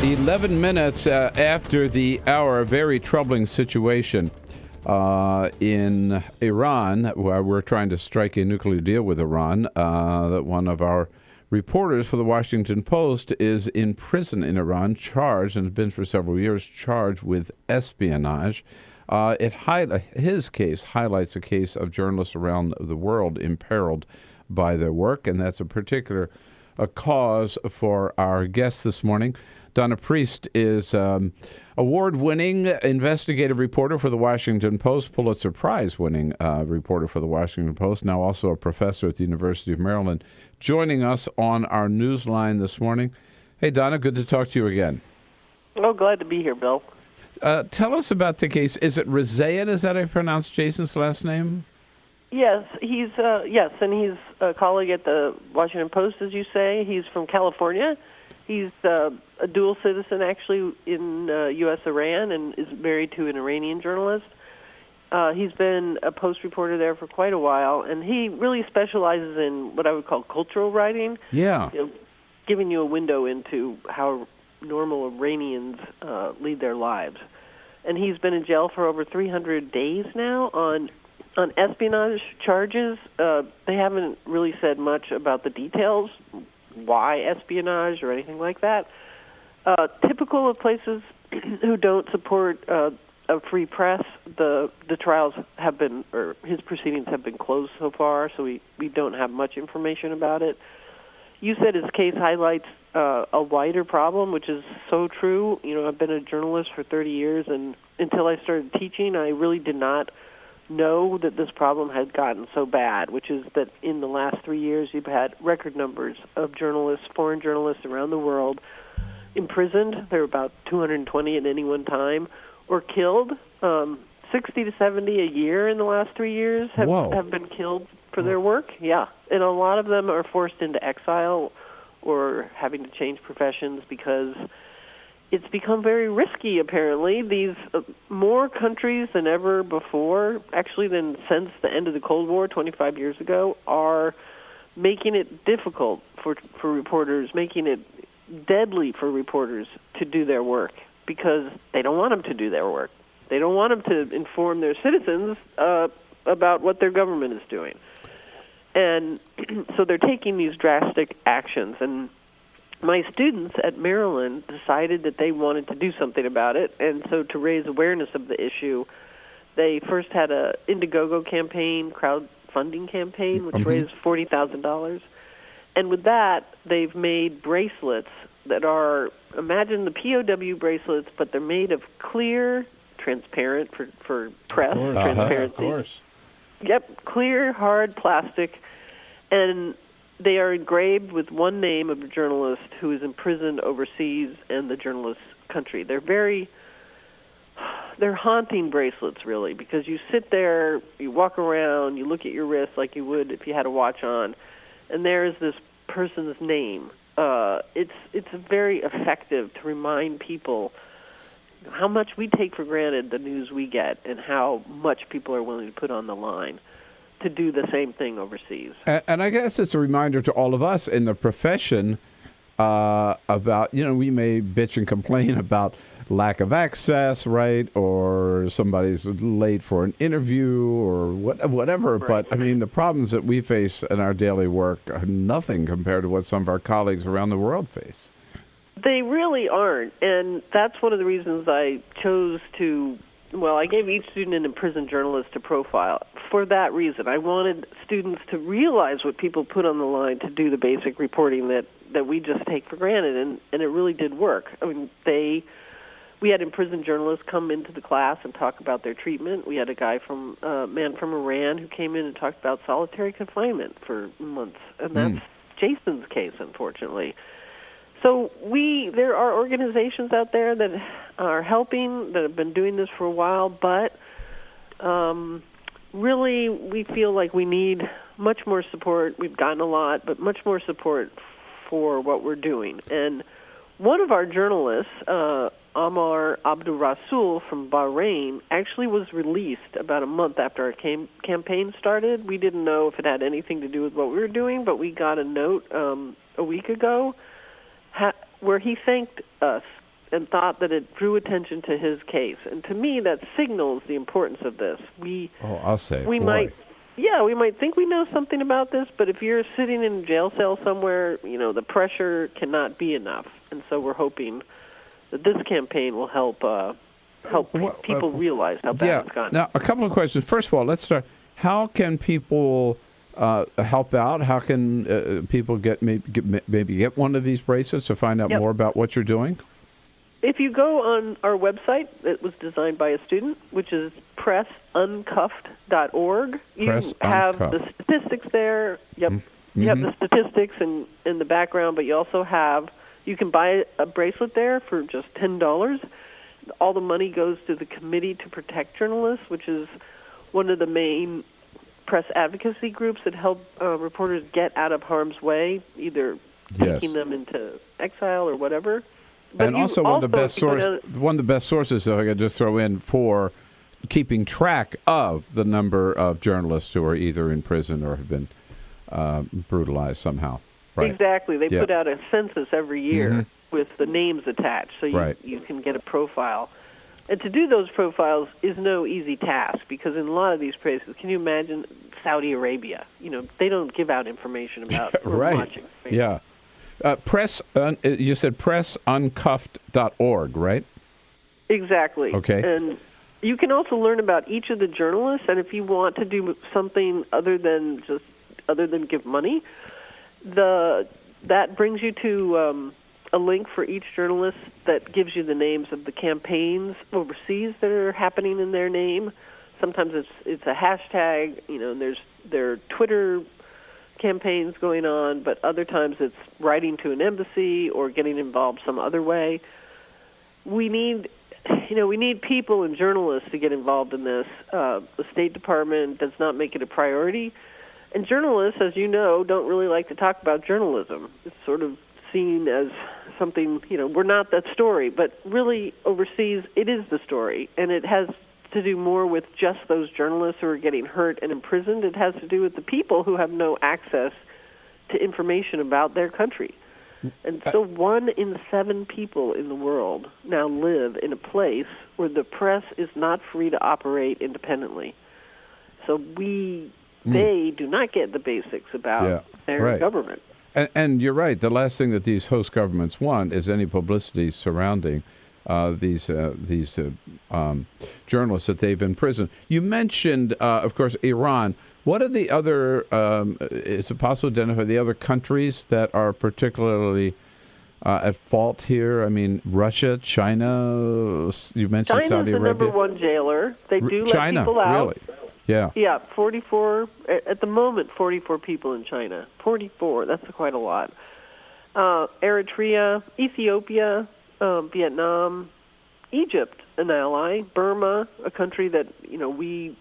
11 minutes after the hour, a very troubling situation in Iran, where we're trying to strike a nuclear deal with Iran. That one of our reporters for the Washington Post is in prison in Iran, charged, and has been for several years, charged with espionage. His case highlights a case of journalists around the world imperiled by their work, and that's a particular cause for our guest this morning. Dana Priest is award-winning investigative reporter for the Washington Post, Pulitzer Prize-winning reporter for the Washington Post, now also a professor at the University of Maryland, joining us on our newsline this morning. Hey, Dana, good to talk to you again. Oh, glad to be here, Bill. Tell us about the case. Is it Rezaian? Is that how I pronounce Jason's last name? Yes, and he's a colleague at the Washington Post, as you say. He's from California. He's a dual citizen, actually, in U.S. Iran, and is married to an Iranian journalist. He's been a Post reporter there for quite a while, and he really specializes in what I would call cultural writing. Yeah. Giving you a window into how normal Iranians lead their lives. And he's been in jail for over 300 days now on espionage charges. They haven't really said much about the details, why espionage or anything like that. Typical of places who don't support a free press, the trials have been, or his proceedings have been closed so far, so we don't have much information about it. You said his case highlights a wider problem, which is so true. You know, I've been a journalist for 30 years, and until I started teaching, I really did not know that this problem had gotten so bad, which is that in the last 3 years, you've had record numbers of journalists, foreign journalists around the world, imprisoned. There are about 220 at any one time, or killed. 60 to 70 a year in the last 3 years have been killed for their work. Yeah, and a lot of them are forced into exile or having to change professions because it's become very risky, apparently. These more countries than ever before, actually than since the end of the Cold War 25 years ago, are making it difficult for reporters, making it deadly for reporters to do their work because they don't want them to do their work. They don't want them to inform their citizens about what their government is doing. And so they're taking these drastic actions. And my students at Maryland decided that they wanted to do something about it. And so to raise awareness of the issue, they first had a Indiegogo campaign, crowdfunding campaign, which raised $40,000. And with that, they've made bracelets that are, imagine the POW bracelets, but they're made of clear, transparent for press, transparency. Of course. Yep, clear, hard plastic, and they are engraved with one name of a journalist who is imprisoned overseas and the journalist's country. They're haunting bracelets, really, because you sit there, you walk around, you look at your wrist like you would if you had a watch on, and there's this person's name. It's very effective to remind people how much we take for granted the news we get and how much people are willing to put on the line to do the same thing overseas. And I guess it's a reminder to all of us in the profession about, we may bitch and complain about lack of access, right? Or somebody's late for an interview or whatever. Right. But, I mean, the problems that we face in our daily work are nothing compared to what some of our colleagues around the world face. They really aren't, and that's one of the reasons I chose to, I gave each student an imprisoned journalist to profile. For that reason, I wanted students to realize what people put on the line to do the basic reporting that we just take for granted, and it really did work. I mean, we had imprisoned journalists come into the class and talk about their treatment. We had a man from Iran who came in and talked about solitary confinement for months, and that's Jason's case, unfortunately. So there are organizations out there that are helping, that have been doing this for a while, but really we feel like we need much more support. We've gotten a lot, but much more support for what we're doing. And one of our journalists, Amar Abdul Rasul from Bahrain, actually was released about a month after our campaign started. We didn't know if it had anything to do with what we were doing, but we got a note a week ago where he thanked us and thought that it drew attention to his case. And to me, that signals the importance of this. I'll say. We might think we know something about this, but if you're sitting in a jail cell somewhere, the pressure cannot be enough. And so we're hoping that this campaign will help people realize how bad it's gotten. Now, a couple of questions. First of all, let's start. How can people help out? How can people maybe get one of these bracelets to find out more about what you're doing? If you go on our website, it was designed by a student, which is pressuncuffed.org. You have the statistics there. Yep. Mm-hmm. You have the statistics in the background, but you also you can buy a bracelet there for just $10. All the money goes to the Committee to Protect Journalists, which is one of the main press advocacy groups that help reporters get out of harm's way, either taking them into exile or whatever. But and also one of the best sources, if I could just throw in, for keeping track of the number of journalists who are either in prison or have been brutalized somehow. Right. Exactly. They put out a census every year with the names attached, so you can get a profile. And to do those profiles is no easy task, because in a lot of these places, can you imagine Saudi Arabia? They don't give out information about watching. Yeah. You said pressuncuffed.org, right? Exactly. Okay. And You can also learn about each of the journalists, and if you want to do something other than give money, that brings you to a link for each journalist that gives you the names of the campaigns overseas that are happening in their name. Sometimes it's a hashtag, and there are Twitter campaigns going on, but other times it's writing to an embassy or getting involved some other way. We need people and journalists to get involved in this. The State Department does not make it a priority. And journalists, as you know, don't really like to talk about journalism. It's sort of seen as something, we're not that story. But really, overseas, it is the story. And it has to do more with just those journalists who are getting hurt and imprisoned. It has to do with the people who have no access to information about their country. And so 1 in 7 people in the world now live in a place where the press is not free to operate independently. So they do not get the basics about their government. And you're right. The last thing that these host governments want is any publicity surrounding these journalists that they've imprisoned. You mentioned, of course, Iran. What are the other, is it possible to identify the other countries that are particularly at fault here? I mean, Russia, China, you mentioned China's Saudi the Arabia. number one jailer. They do China, let people out. Really? Yeah. Yeah, 44, at the moment, 44 people in China. 44, that's quite a lot. Eritrea, Ethiopia, Vietnam, Egypt, an ally, Burma, a country that, we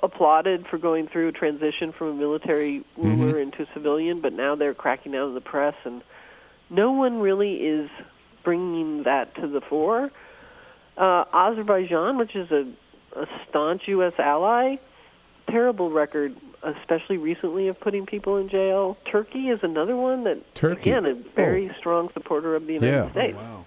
applauded for going through a transition from a military ruler into civilian, but now they're cracking down on the press, and no one really is bringing that to the fore. Azerbaijan, which is a staunch U.S. ally, terrible record, especially recently, of putting people in jail. Turkey is another one that, again, a very strong supporter of the United States. Oh, wow.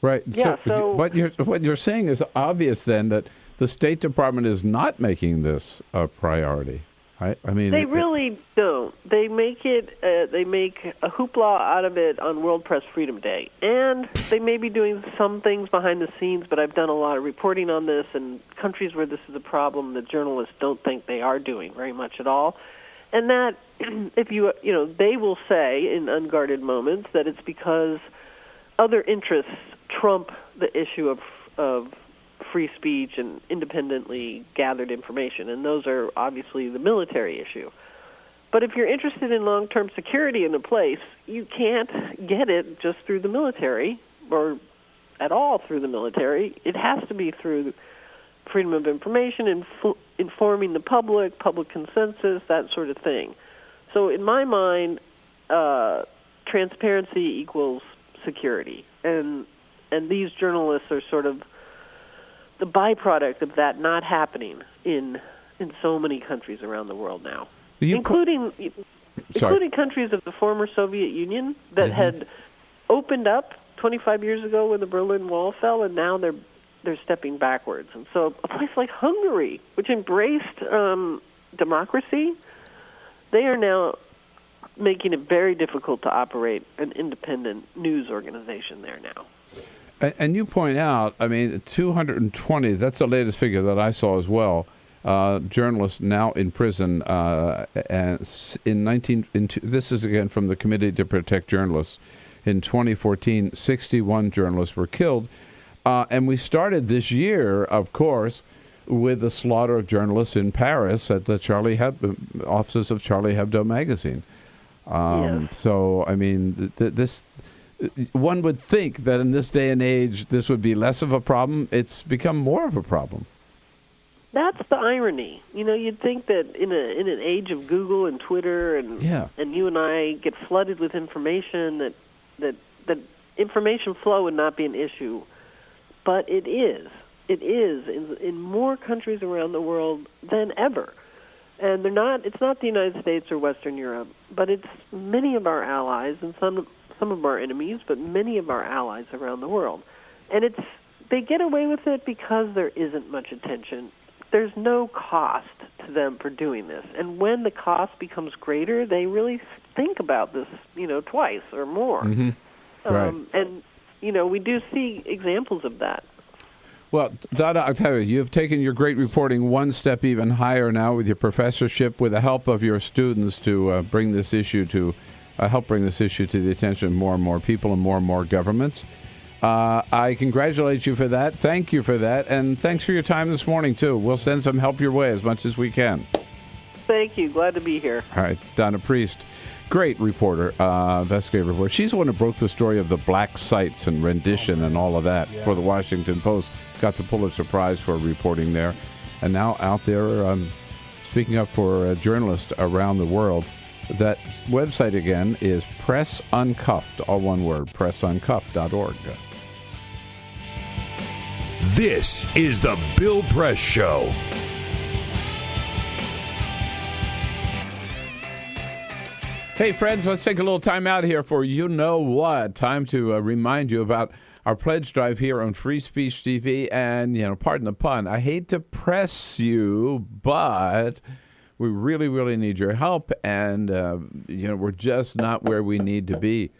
Right. Yeah, but what you're saying is obvious then, that the State Department is not making this a priority. I mean, they really don't. They make it. They make a hoopla out of it on World Press Freedom Day, and they may be doing some things behind the scenes. But I've done a lot of reporting on this, and countries where this is a problem, the journalists don't think they are doing very much at all. And that, if they will say in unguarded moments that it's because other interests trump the issue of free speech and independently gathered information, and those are obviously the military issue. But if you're interested in long-term security in a place, you can't get it just through the military or at all through the military. It has to be through freedom of information and informing the public consensus, that sort of thing. So in my mind, transparency equals security, and these journalists are sort of the byproduct of that not happening in so many countries around the world now, including countries of the former Soviet Union that had opened up 25 years ago when the Berlin Wall fell, and now they're stepping backwards. And so a place like Hungary, which embraced democracy, they are now making it very difficult to operate an independent news organization there now. And you point out, I mean, 220, that's the latest figure that I saw as well, journalists now in prison. This is again from the Committee to Protect Journalists. In 2014, 61 journalists were killed. And we started this year, of course, with the slaughter of journalists in Paris at the offices of Charlie Hebdo magazine. So, I mean, this... One would think that in this day and age, this would be less of a problem. It's become more of a problem. That's the irony. You'd think that in an age of Google and Twitter and you and I get flooded with information, that information flow would not be an issue. But it is. It is in more countries around the world than ever. And it's not the United States or Western Europe, but it's many of our allies and some of our enemies, but many of our allies around the world. And they get away with it because there isn't much attention. There's no cost to them for doing this. And when the cost becomes greater, they really think about this, twice or more. Mm-hmm. Right. And, we do see examples of that. Well, Donna, I'll tell you, you've taken your great reporting one step even higher now with your professorship, with the help of your students to help bring this issue to the attention of more and more people and more governments. I congratulate you for that. Thank you for that. And thanks for your time this morning, too. We'll send some help your way as much as we can. Thank you. Glad to be here. All right. Donna Priest, great reporter, investigative reporter. She's the one who broke the story of the black sites and rendition and all of that for the Washington Post. Got the Pulitzer Prize for reporting there. And now out there speaking up for journalists around the world. That website again is Press Uncuffed, all one word, pressuncuffed.org. This is the Bill Press Show. Hey, friends, let's take a little time out here for you know what. Time to remind you about our pledge drive here on Free Speech TV. And, pardon the pun, I hate to press you, but we really, really need your help. And, we're just not where we need to be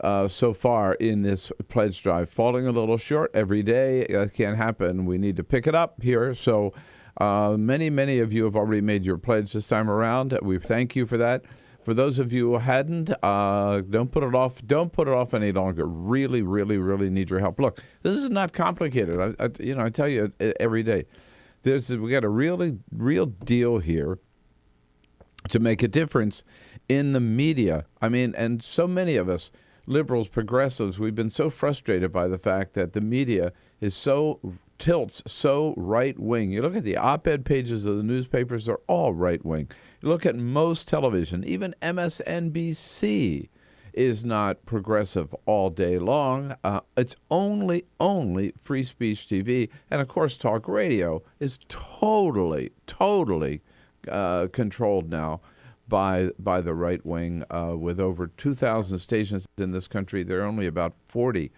so far in this pledge drive. Falling a little short every day. That can't happen. We need to pick it up here. So many of you have already made your pledge this time around. We thank you for that. For those of you who hadn't, don't put it off. Don't put it off any longer. Really, really, really need your help. Look, this is not complicated. I tell you every day. We got a real deal here to make a difference in the media. I mean, and so many of us, liberals, progressives, we've been so frustrated by the fact that the media tilts so right-wing. You look at the op-ed pages of the newspapers, they're all right-wing. You look at most television, even MSNBC is not progressive all day long. It's only Free Speech TV. And, of course, talk radio is totally controlled now by the right wing. With over 2,000 stations in this country, there are only about 50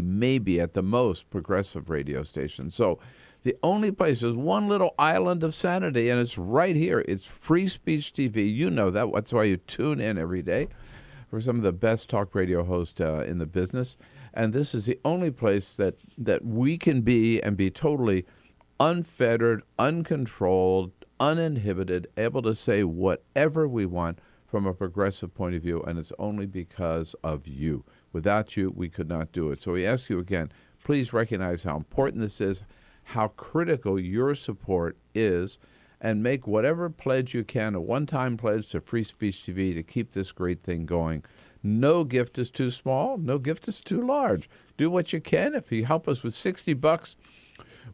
maybe at the most progressive radio stations. So the only place is one little island of sanity, and it's right here. It's Free Speech TV. You know that. That's why you tune in every day for some of the best talk radio hosts in the business. And this is the only place that we can be and be totally unfettered, uncontrolled, uninhibited, able to say whatever we want from a progressive point of view, and it's only because of you. Without you, we could not do it. So we ask you again, please recognize how important this is, how critical your support is, and make whatever pledge you can, a one-time pledge to Free Speech TV to keep this great thing going. No gift is too small. No gift is too large. Do what you can. If you help us with $60,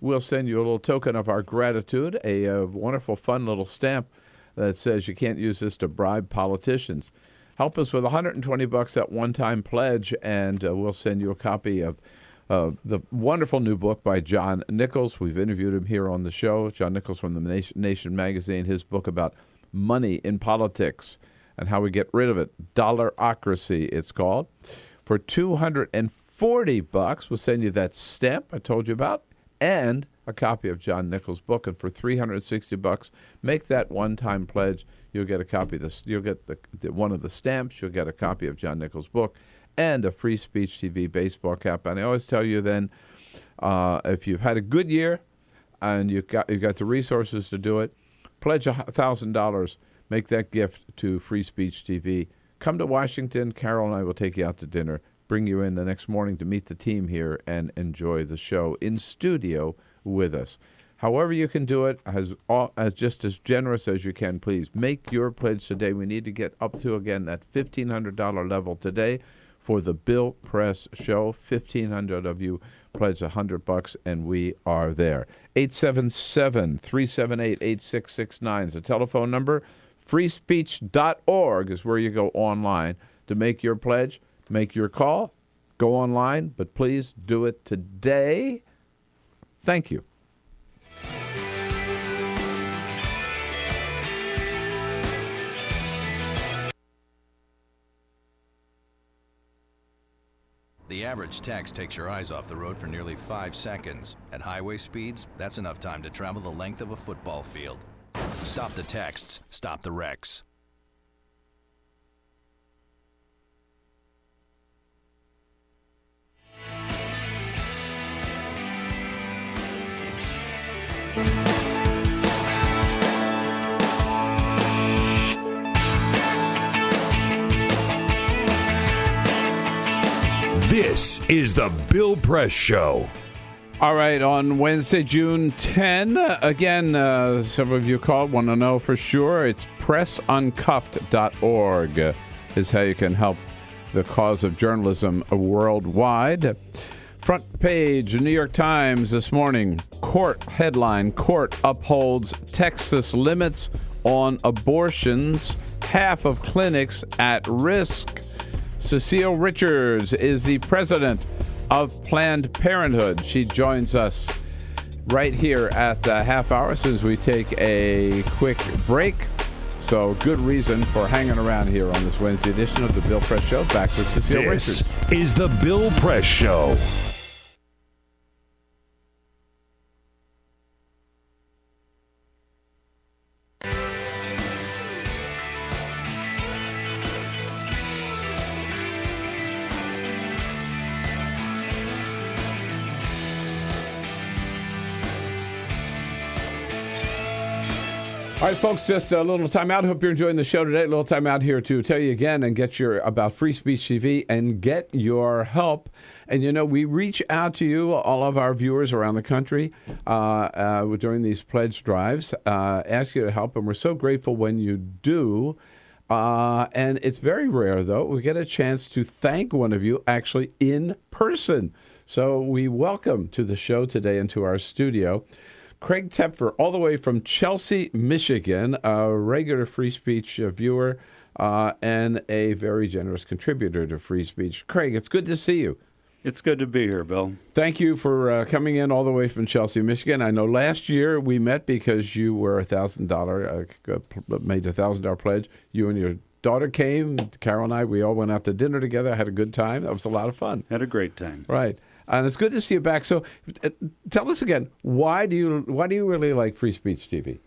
we'll send you a little token of our gratitude, a wonderful, fun little stamp that says you can't use this to bribe politicians. Help us with $120 at one-time pledge, and we'll send you a copy of the wonderful new book by John Nichols. We've interviewed him here on the show. John Nichols from the Nation magazine, his book about money in politics and how we get rid of it. Dollarocracy, it's called. For $240, we'll send you that stamp I told you about and a copy of John Nichols' book. And for $360, make that one-time pledge. You'll get a copy of this. You'll get one of the stamps. You'll get a copy of John Nichols' book and a Free Speech TV baseball cap. And I always tell you then, if you've had a good year and you've got the resources to do it, pledge $1,000. Make that gift to Free Speech TV. Come to Washington. Carol and I will take you out to dinner, bring you in the next morning to meet the team here and enjoy the show in studio with us. However you can do it, as just as generous as you can, please. Make your pledge today. We need to get up to, again, that $1,500 level today for the Bill Press Show. 1,500 of you pledge $100, and we are there. 877-378-8669 is the telephone number. Freespeech.org is where you go online to make your pledge, make your call, go online, but please do it today. Thank you. The average text takes your eyes off the road for nearly 5 seconds. At highway speeds, that's enough time to travel the length of a football field. Stop the texts, stop the wrecks. This is the Bill Press Show. All right, on Wednesday, June 10, again, several of you called, want to know for sure. It's pressuncuffed.org is how you can help the cause of journalism worldwide. Front page, New York Times this morning, court headline, court upholds Texas limits on abortions, half of clinics at risk. Cecile Richards is the president of Planned Parenthood. She joins us right here at the half hour as soon as we take a quick break. So good reason for hanging around here on this Wednesday edition of the Bill Press Show. Back with Cecile Richards. This is the Bill Press Show. All right, folks, just a little time out. Hope you're enjoying the show today. A little time out here to tell you again and get your about Free Speech TV and get your help. And, you know, we reach out to you, all of our viewers around the country during these pledge drives, ask you to help. And we're so grateful when you do. And it's very rare, though. We get a chance to thank one of you actually in person. So we welcome to the show today and to our studio Craig Tepfer, all the way from Chelsea, Michigan, a regular Free Speech viewer and a very generous contributor to Free Speech. Craig, it's good to see you. It's good to be here, Bill. Thank you for coming in all the way from Chelsea, Michigan. I know last year we met because you were made a $1,000 pledge. You and your daughter came. Carol and I, we all went out to dinner together, had a good time. That was a lot of fun. Had a great time. Right. And it's good to see you back. So tell us again, why do you really like Free Speech TV?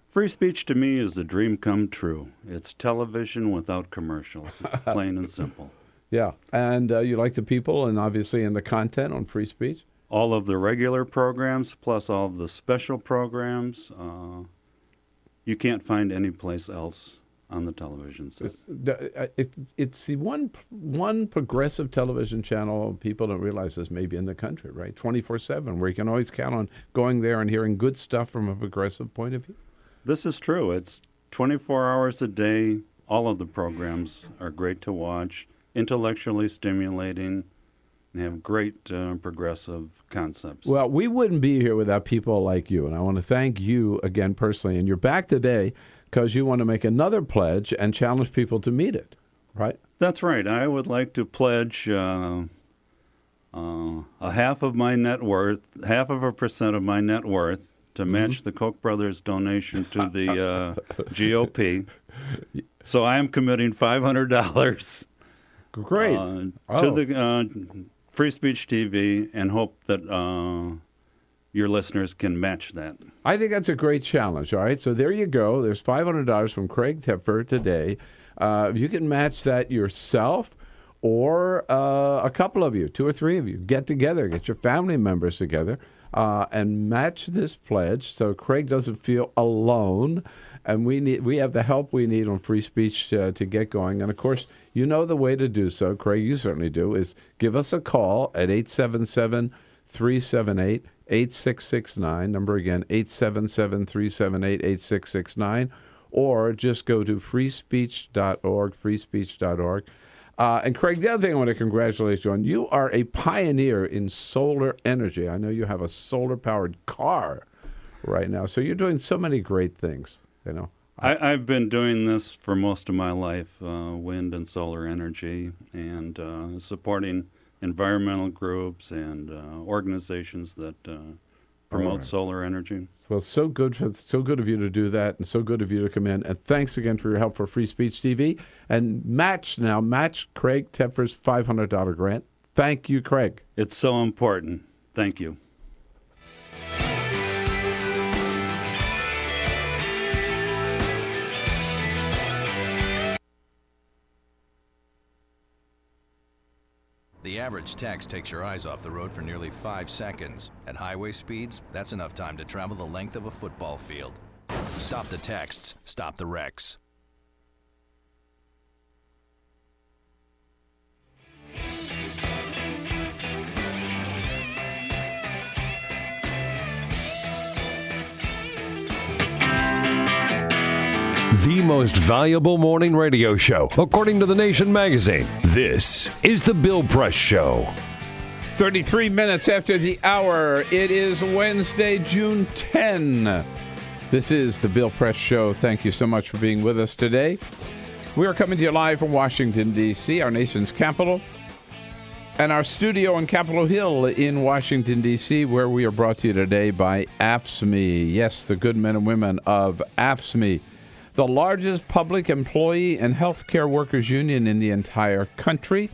Free speech to me is the dream come true. It's television without commercials, plain and simple. Yeah. And you like the people and obviously in the content on Free Speech? All of the regular programs plus all of the special programs you can't find anyplace else on the television set. It's the one progressive television channel people don't realize is maybe in the country, right? 24/7, where you can always count on going there and hearing good stuff from a progressive point of view. This is true. It's 24 hours a day. All of the programs are great to watch, intellectually stimulating, and have great progressive concepts. Well, we wouldn't be here without people like you, and I want to thank you again personally. And you're back today because you want to make another pledge and challenge people to meet it, right? That's right. I would like to pledge a half of my net worth, 0.5% of my net worth, to match the Koch brothers' donation to the GOP. So I am committing $500. Great. To the Free Speech TV, and hope that your listeners can match that. I think that's a great challenge, all right? So there you go. There's $500 from Craig Tepfer today. You can match that yourself or a couple of you, 2 or 3 of you. Get together, get your family members together, and match this pledge so Craig doesn't feel alone. And we have the help we need on Free Speech to get going. And, of course, you know the way to do so, Craig, you certainly do, is give us a call at 877-378-8669. Number again, 877-378-8669. Or just go to freespeech.org, freespeech.org. And, Craig, the other thing I want to congratulate you on, you are a pioneer in solar energy. I know you have a solar-powered car right now. So you're doing so many great things. You know, I've been doing this for most of my life, wind and solar energy, and supporting environmental groups and organizations that promote solar energy. Well, so good of you to do that, and so good of you to come in. And thanks again for your help for Free Speech TV. And match Craig Tepfer's $500 grant. Thank you, Craig. It's so important. Thank you. The average text takes your eyes off the road for nearly 5 seconds. At highway speeds, that's enough time to travel the length of a football field. Stop the texts, stop the wrecks. The most valuable morning radio show, according to The Nation magazine. This is The Bill Press Show. 33 minutes after the hour. It is Wednesday, June 10. This is The Bill Press Show. Thank you so much for being with us today. We are coming to you live from Washington, D.C., our nation's capital, and our studio on Capitol Hill in Washington, D.C., where we are brought to you today by AFL-CIO. Yes, the good men and women of AFL-CIO, the largest public employee and healthcare workers union in the entire country.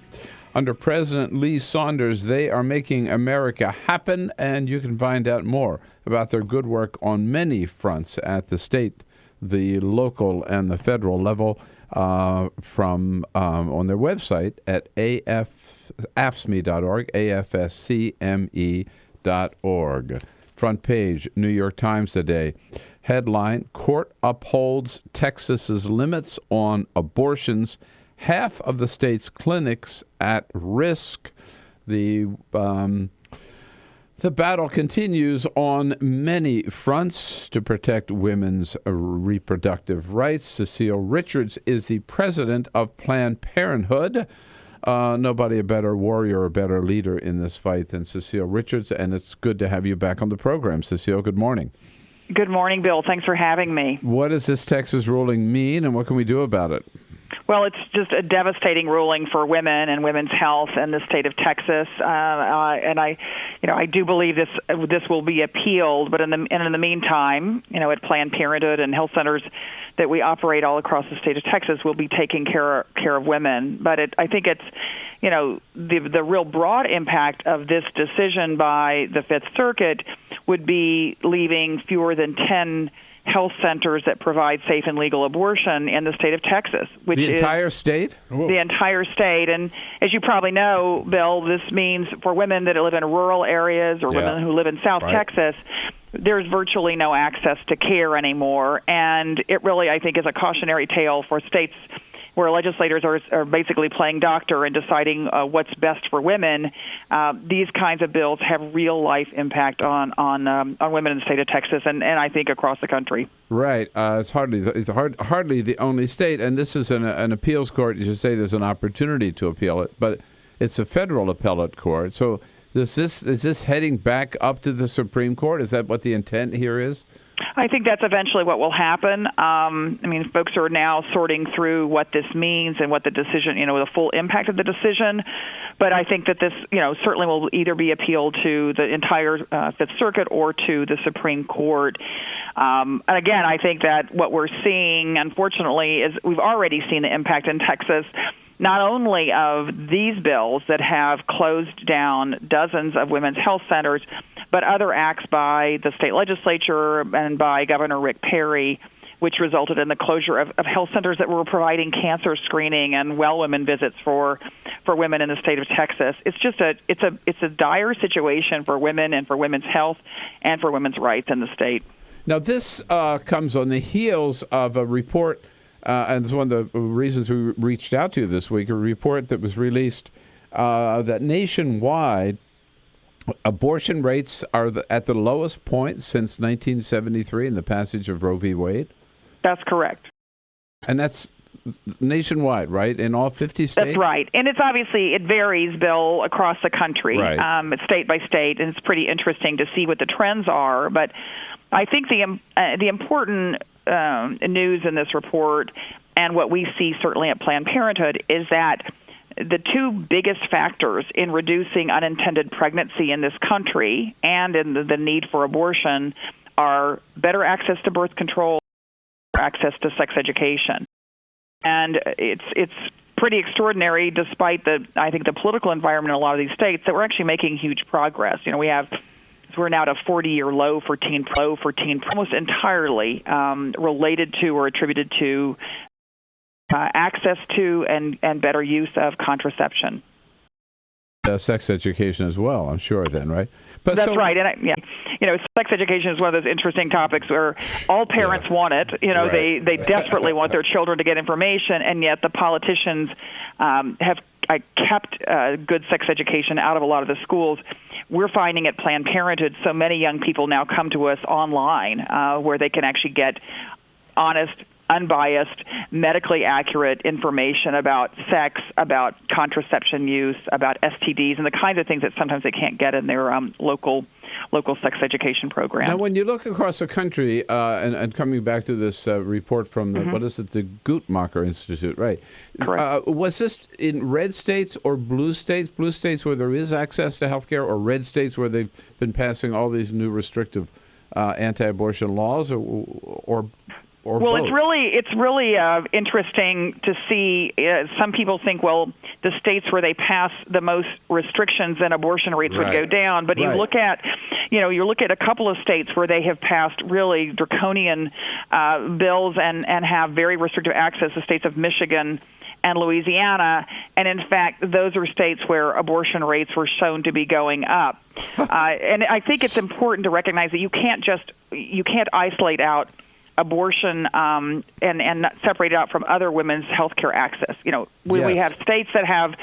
Under President Lee Saunders, they are making America happen, and you can find out more about their good work on many fronts at the state, the local, and the federal level from on their website at afsme.org, afscme.org. Front page, New York Times today. Headline, Court upholds Texas's limits on abortions. Half of the state's clinics at risk. The battle continues on many fronts to protect women's reproductive rights. Cecile Richards is the president of Planned Parenthood. Nobody a better warrior or better leader in this fight than Cecile Richards, and it's good to have you back on the program. Cecile, good morning. Good morning, Bill. Thanks for having me. What does this Texas ruling mean, and what can we do about it? Well, it's just a devastating ruling for women and women's health in the state of Texas, and I do believe this will be appealed. But in the meantime, at Planned Parenthood and health centers that we operate all across the state of Texas, we'll be taking care of women. But I think it's the real broad impact of this decision by the Fifth Circuit would be leaving fewer than 10 health centers that provide safe and legal abortion in the state of Texas. The entire state? The entire state. And as you probably know, Bill, this means for women that live in rural areas or women who live in South Texas, there's virtually no access to care anymore. And it really, I think, is a cautionary tale for states where legislators are basically playing doctor and deciding what's best for women. These kinds of bills have real life impact on women in the state of Texas and I think across the country. Right. It's hardly the only state, and this is an appeals court. You should say there's an opportunity to appeal it, but it's a federal appellate court. So is this heading back up to the Supreme Court? Is that what the intent here is? I think that's eventually what will happen. Folks are now sorting through what this means and what the decision, the full impact of the decision. But I think that this, certainly will either be appealed to the entire Fifth Circuit or to the Supreme Court. And again, I think that what we're seeing, unfortunately, is we've already seen the impact in Texas, not only of these bills that have closed down dozens of women's health centers, but other acts by the state legislature and by Governor Rick Perry, which resulted in the closure of health centers that were providing cancer screening and well women visits for women in the state of Texas. It's a dire situation for women and for women's health and for women's rights in the state. Now, this comes on the heels of a report, and it's one of the reasons we reached out to you this week, a report that was released that nationwide abortion rates are at the lowest point since 1973 in the passage of Roe v. Wade? That's correct. And that's nationwide, right? In all 50 states? That's right. And it varies, Bill, across the country, right. State by state, and it's pretty interesting to see what the trends are. But I think the important news in this report and what we see certainly at Planned Parenthood is that the two biggest factors in reducing unintended pregnancy in this country and in the need for abortion are better access to birth control, access to sex education. And it's pretty extraordinary, despite I think the political environment in a lot of these states, that we're actually making huge progress. We're now at a 40-year low for teen, almost entirely related to or attributed to access to and better use of contraception. sex education as well, I'm sure. Then, right? But That's right, and sex education is one of those interesting topics where all parents want it. Right. They desperately want their children to get information, and yet the politicians have kept good sex education out of a lot of the schools. We're finding at Planned Parenthood so many young people now come to us online where they can actually get honest, unbiased, medically accurate information about sex, about contraception use, about STDs, and the kinds of things that sometimes they can't get in their local sex education program. Now, when you look across the country, and coming back to this report from the, what is it, the Guttmacher Institute, right? Correct. Was this in red states or blue states? Blue states where there is access to health care, or red states where they've been passing all these new restrictive anti-abortion laws, or well, both? it's really interesting to see. Some people think, well, the states where they pass the most restrictions, then abortion rates would go down. But you look at a couple of states where they have passed really draconian bills and have very restrictive access. The states of Michigan and Louisiana, and in fact, those are states where abortion rates were shown to be going up. And I think it's important to recognize that you can't isolate out abortion and not separate it out from other women's health care access. We have states that have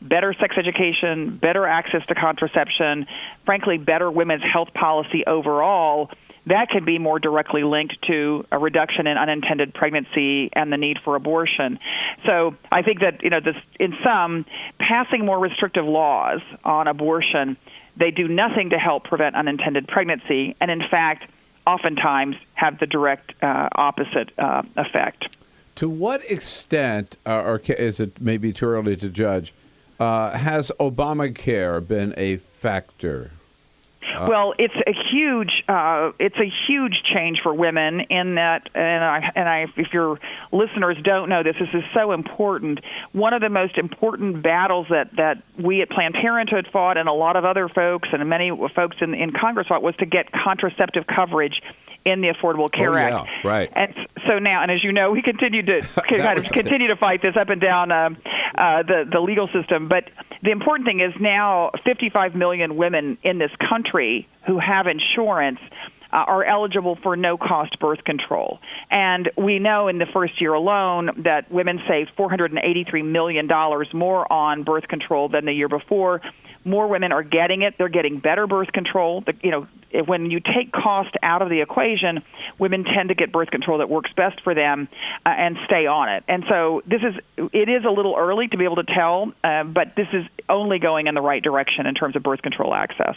better sex education, better access to contraception, frankly, better women's health policy overall. That can be more directly linked to a reduction in unintended pregnancy and the need for abortion. So I think that, in sum, passing more restrictive laws on abortion, they do nothing to help prevent unintended pregnancy, and in fact, oftentimes have the direct opposite effect. To what extent, or is it maybe too early to judge, has Obamacare been a factor? Well, it's a huge change for women in that, and if your listeners don't know this is so important. One of the most important battles that we at Planned Parenthood fought, and a lot of other folks and many folks in Congress fought, was to get contraceptive coverage in the Affordable Care Act. Right. And so now, and as you know, we continue to continue to fight this up and down the legal system. But the important thing is now 55 million women in this country who have insurance are eligible for no-cost birth control. And we know in the first year alone that women saved $483 million more on birth control than the year before. More women are getting it. They're getting better birth control. When you take cost out of the equation, women tend to get birth control that works best for them and stay on it. And so it is a little early to be able to tell, but this is only going in the right direction in terms of birth control access.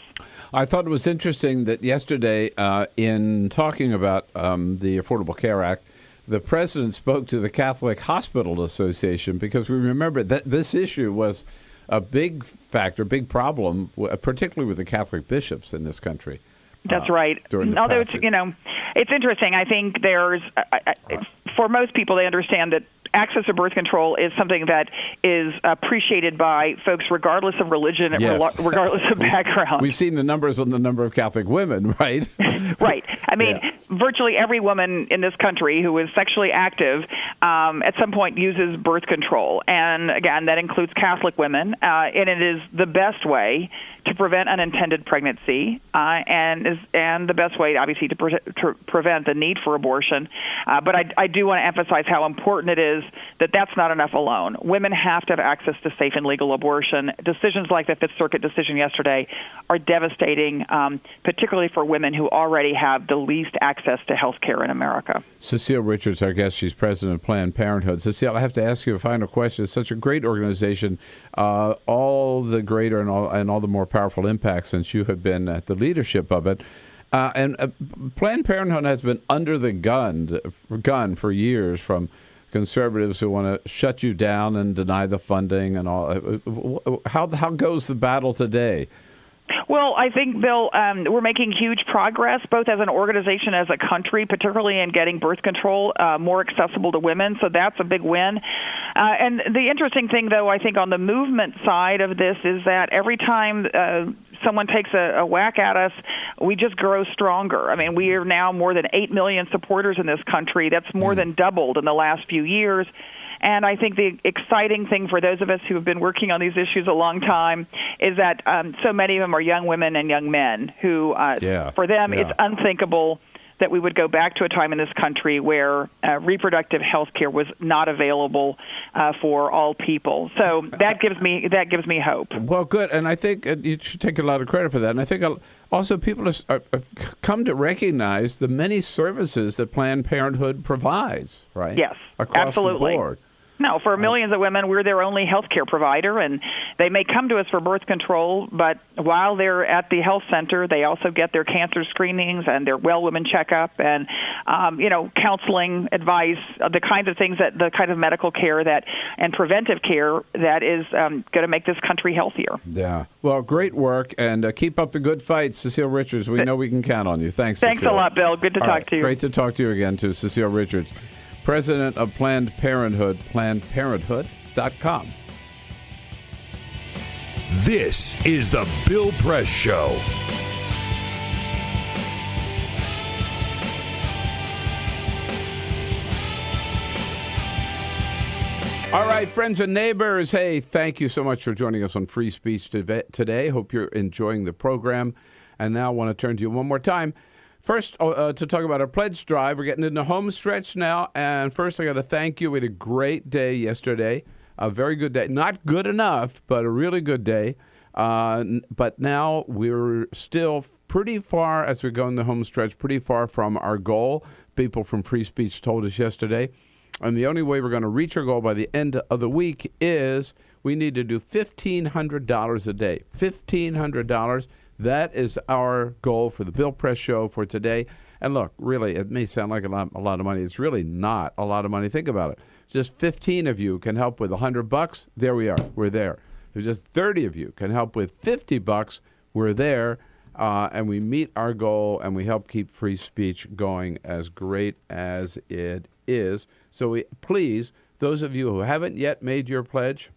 I thought it was interesting that yesterday, in talking about the Affordable Care Act, the president spoke to the Catholic Hospital Association, because we remember that this issue was a big factor, big problem, particularly with the Catholic bishops in this country. That's right. Although it's interesting. I think there's, for most people, they understand that access to birth control is something that is appreciated by folks regardless of religion, regardless of background. We've seen the numbers on the number of Catholic women, right? Right. I mean, virtually every woman in this country who is sexually active at some point uses birth control. And again, that includes Catholic women. And it is the best way to prevent unintended pregnancy and the best way, obviously, to prevent the need for abortion. But I do want to emphasize how important it is that that's not enough alone. Women have to have access to safe and legal abortion. Decisions like the Fifth Circuit decision yesterday are devastating, particularly for women who already have the least access to health care in America. Cecile Richards, our guest. She's president of Planned Parenthood. Cecile, I have to ask you a final question. It's such a great organization, all the greater and all the more powerful impact since you have been at the leadership of it. And Planned Parenthood has been under the gun for years from conservatives who want to shut you down and deny the funding and all. How goes the battle today? Well, I think, Bill, we're making huge progress, both as an organization, as a country, particularly in getting birth control more accessible to women. So that's a big win. And the interesting thing, though, I think on the movement side of this is that every time someone takes a whack at us, we just grow stronger. I mean, we are now more than 8 million supporters in this country. That's more than doubled in the last few years. And I think the exciting thing for those of us who have been working on these issues a long time is that so many of them are young women and young men who, for them, it's unthinkable that we would go back to a time in this country where reproductive health care was not available for all people. So that gives me hope. Well, good, and I think you should take a lot of credit for that. And I think also people have come to recognize the many services that Planned Parenthood provides, right? Yes, across absolutely. the board. No, for millions of women, we're their only health care provider, and they may come to us for birth control, but while they're at the health center, they also get their cancer screenings and their well women checkup and, counseling, advice, the kinds of things the kind of medical care and preventive care that is going to make this country healthier. Yeah. Well, great work, and keep up the good fight, Cecile Richards. We know we can count on you. Thanks, Thanks Cecile. a lot, Bill. Good to talk to you. Great to talk to you again, too, Cecile Richards. President of Planned Parenthood, PlannedParenthood.com. This is the Bill Press Show. All right, friends and neighbors. Hey, thank you so much for joining us on Free Speech today. Hope you're enjoying the program. And now I want to turn to you one more time. First, to talk about our pledge drive. We're getting into the home stretch now. And first, I got to thank you. We had a great day yesterday. A very good day. Not good enough, but a really good day. But now we're still pretty far, as we go in the home stretch, pretty far from our goal. People from Free Speech told us yesterday. And the only way we're going to reach our goal by the end of the week is we need to do $1,500 a day. $1,500. That is our goal for the Bill Press Show for today. And look, really, it may sound like a lot of money. It's really not a lot of money. Think about it. Just 15 of you can help with $100. There we are. We're there. There's just 30 of you can help with $50. We're there. And we meet our goal, and we help keep free speech going as great as it is. So please, those of you who haven't yet made your pledge,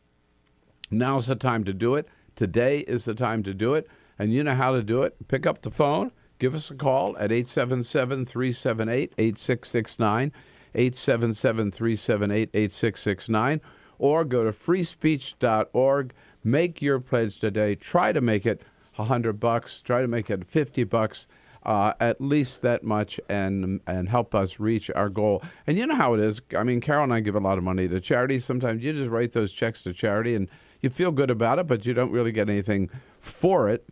now's the time to do it. Today is the time to do it. And you know how to do it. Pick up the phone. Give us a call at 877-378-8669, 877-378-8669, or go to freespeech.org. Make your pledge today. Try to make it $100. Try to make it $50. At least that much, and help us reach our goal. And you know how it is. I mean, Carol and I give a lot of money to charity. Sometimes you just write those checks to charity, and you feel good about it, but you don't really get anything for it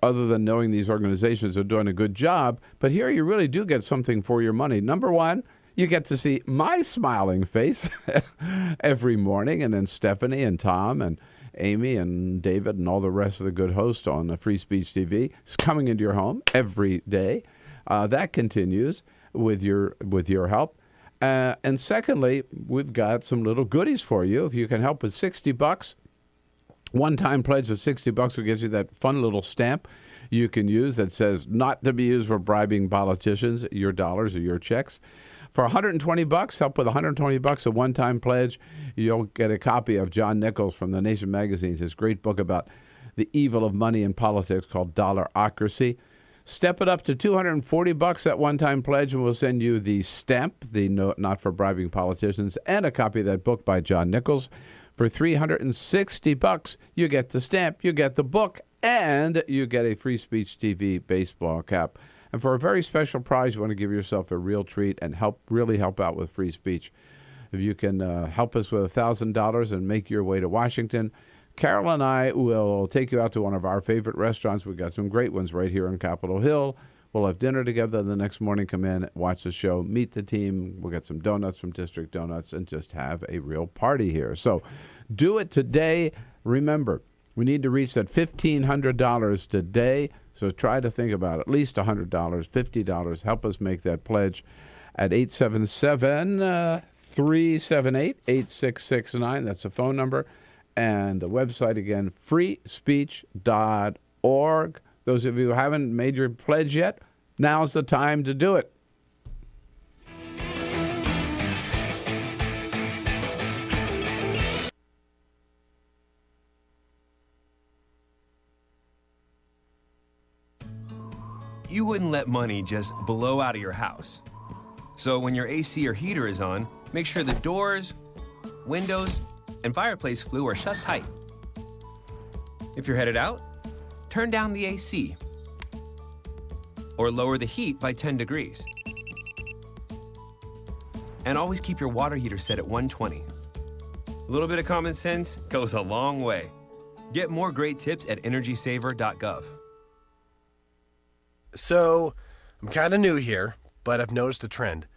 other than knowing these organizations are doing a good job. But here you really do get something for your money. Number one, you get to see my smiling face every morning, and then Stephanie and Tom and Amy and David and all the rest of the good hosts on the Free Speech TV is coming into your home every day. That continues with your help. And secondly, we've got some little goodies for you. If you can help with $60, one-time pledge of $60 will get you that fun little stamp you can use that says not to be used for bribing politicians, your dollars or your checks. For $120, help with $120, a one-time pledge, you'll get a copy of John Nichols from The Nation magazine, his great book about the evil of money in politics called Dollarocracy. Step it up to $240, that one-time pledge, and we'll send you the stamp, the Not for Bribing Politicians, and a copy of that book by John Nichols. For $360, you get the stamp, you get the book, and you get a Free Speech TV baseball cap. And for a very special prize, you want to give yourself a real treat and really help out with free speech. If you can help us with $1,000 and make your way to Washington, Carol and I will take you out to one of our favorite restaurants. We've got some great ones right here on Capitol Hill. We'll have dinner together the next morning, come in, watch the show, meet the team. We'll get some donuts from District Donuts and just have a real party here. So do it today. Remember, we need to reach that $1,500 today. So try to think about at least $100, $50. Help us make that pledge at 877-378-8669. That's the phone number. And the website again, freespeech.org. Those of you who haven't made your pledge yet, now's the time to do it. You wouldn't let money just blow out of your house. So when your AC or heater is on, make sure the doors, windows, and fireplace flue are shut tight. If you're headed out, turn down the AC or lower the heat by 10 degrees. And always keep your water heater set at 120. A little bit of common sense goes a long way. Get more great tips at energysaver.gov. So, I'm kind of new here, but I've noticed a trend.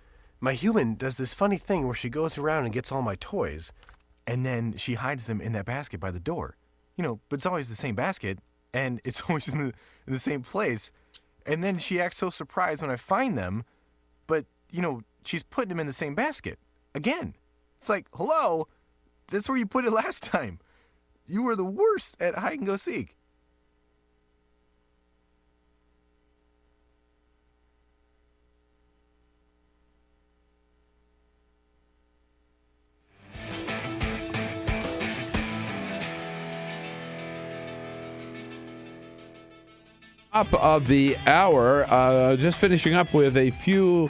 My human does this funny thing where she goes around and gets all my toys, and then she hides them in that basket by the door. But it's always the same basket, and it's always in the same place. And then she acts so surprised when I find them, but, she's putting them in the same basket. Again. It's like, hello? That's where you put it last time. You were the worst at hide and go seek. Top of the hour, just finishing up with a few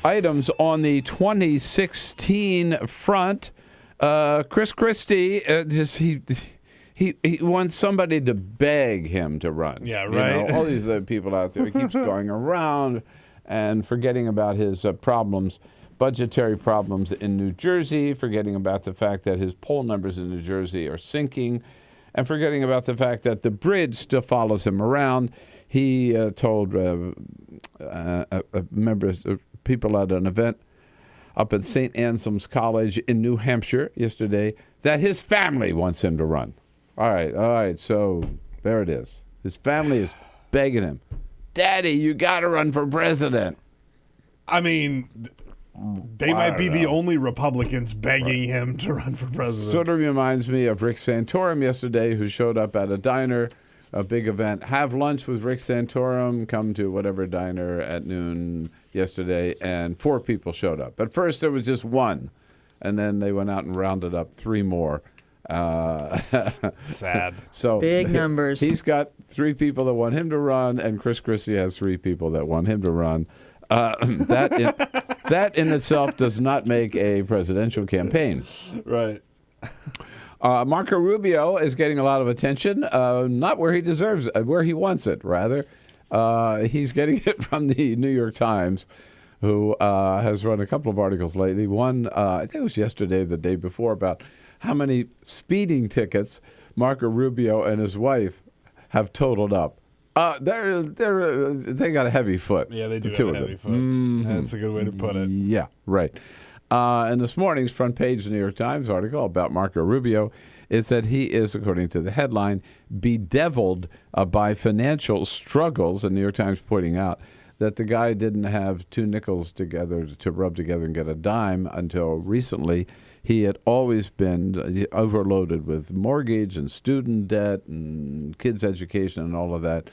items on the 2016 front. Chris Christie, he wants somebody to beg him to run. Yeah, right. All these other people out there. He keeps going around and forgetting about his problems, budgetary problems in New Jersey, forgetting about the fact that his poll numbers in New Jersey are sinking, and forgetting about the fact that the bridge still follows him around. He told members, people at an event up at St. Anselm's College in New Hampshire yesterday that his family wants him to run. All right, so there it is. His family is begging him, Daddy, you got to run for president. I mean, they might be the only Republicans begging him to run for president. Sort of reminds me of Rick Santorum yesterday, who showed up at a diner, a big event. Have lunch with Rick Santorum, come to whatever diner at noon yesterday, and 4 people showed up. At first, there was just 1, and then they went out and rounded up 3 more. Sad. So big numbers. He's got 3 people that want him to run, and Chris Christie has 3 people that want him to run. That in itself does not make a presidential campaign. Right. Marco Rubio is getting a lot of attention, not where he deserves it, where he wants it, rather. He's getting it from the New York Times, who has run a couple of articles lately. One, I think it was yesterday, the day before, about how many speeding tickets Marco Rubio and his wife have totaled up. They got a heavy foot. Yeah, they do the two have a of heavy them. foot. Mm-hmm. That's a good way to put it. Yeah, right. And this morning's front page of the New York Times article about Marco Rubio is that he is, according to the headline, bedeviled by financial struggles. And New York Times pointing out that the guy didn't have 2 nickels together to rub together and get a dime until recently. He had always been overloaded with mortgage and student debt and kids' education and all of that.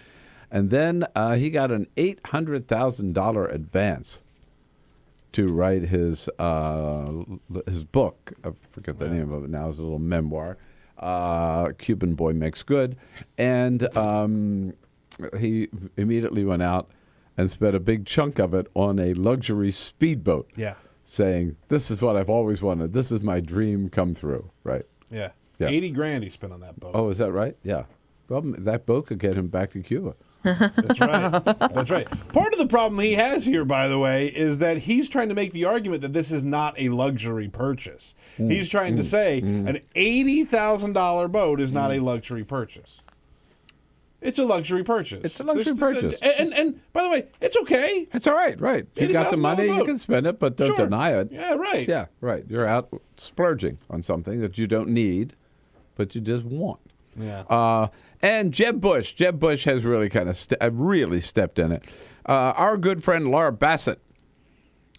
And then he got an $800,000 advance to write his book. I forget the name of it now. It's a little memoir. Cuban Boy Makes Good. And he immediately went out and spent a big chunk of it on a luxury speedboat. Yeah. Saying, this is what I've always wanted. This is my dream come through. Right. Yeah. $80,000 he spent on that boat. Oh, is that right? Yeah. Well, that boat could get him back to Cuba. That's right. That's right. Part of the problem he has here, by the way, is that he's trying to make the argument that this is not a luxury purchase. He's trying to say an $80,000 boat is not a luxury purchase. It's a luxury purchase. It's a luxury purchase. And by the way, it's okay. It's all right, right. You got the money, you can spend it, but don't deny it. Yeah, right. Yeah, right. You're out splurging on something that you don't need, but you just want. Yeah. And Jeb Bush has really kind of really stepped in it. Our good friend Laura Bassett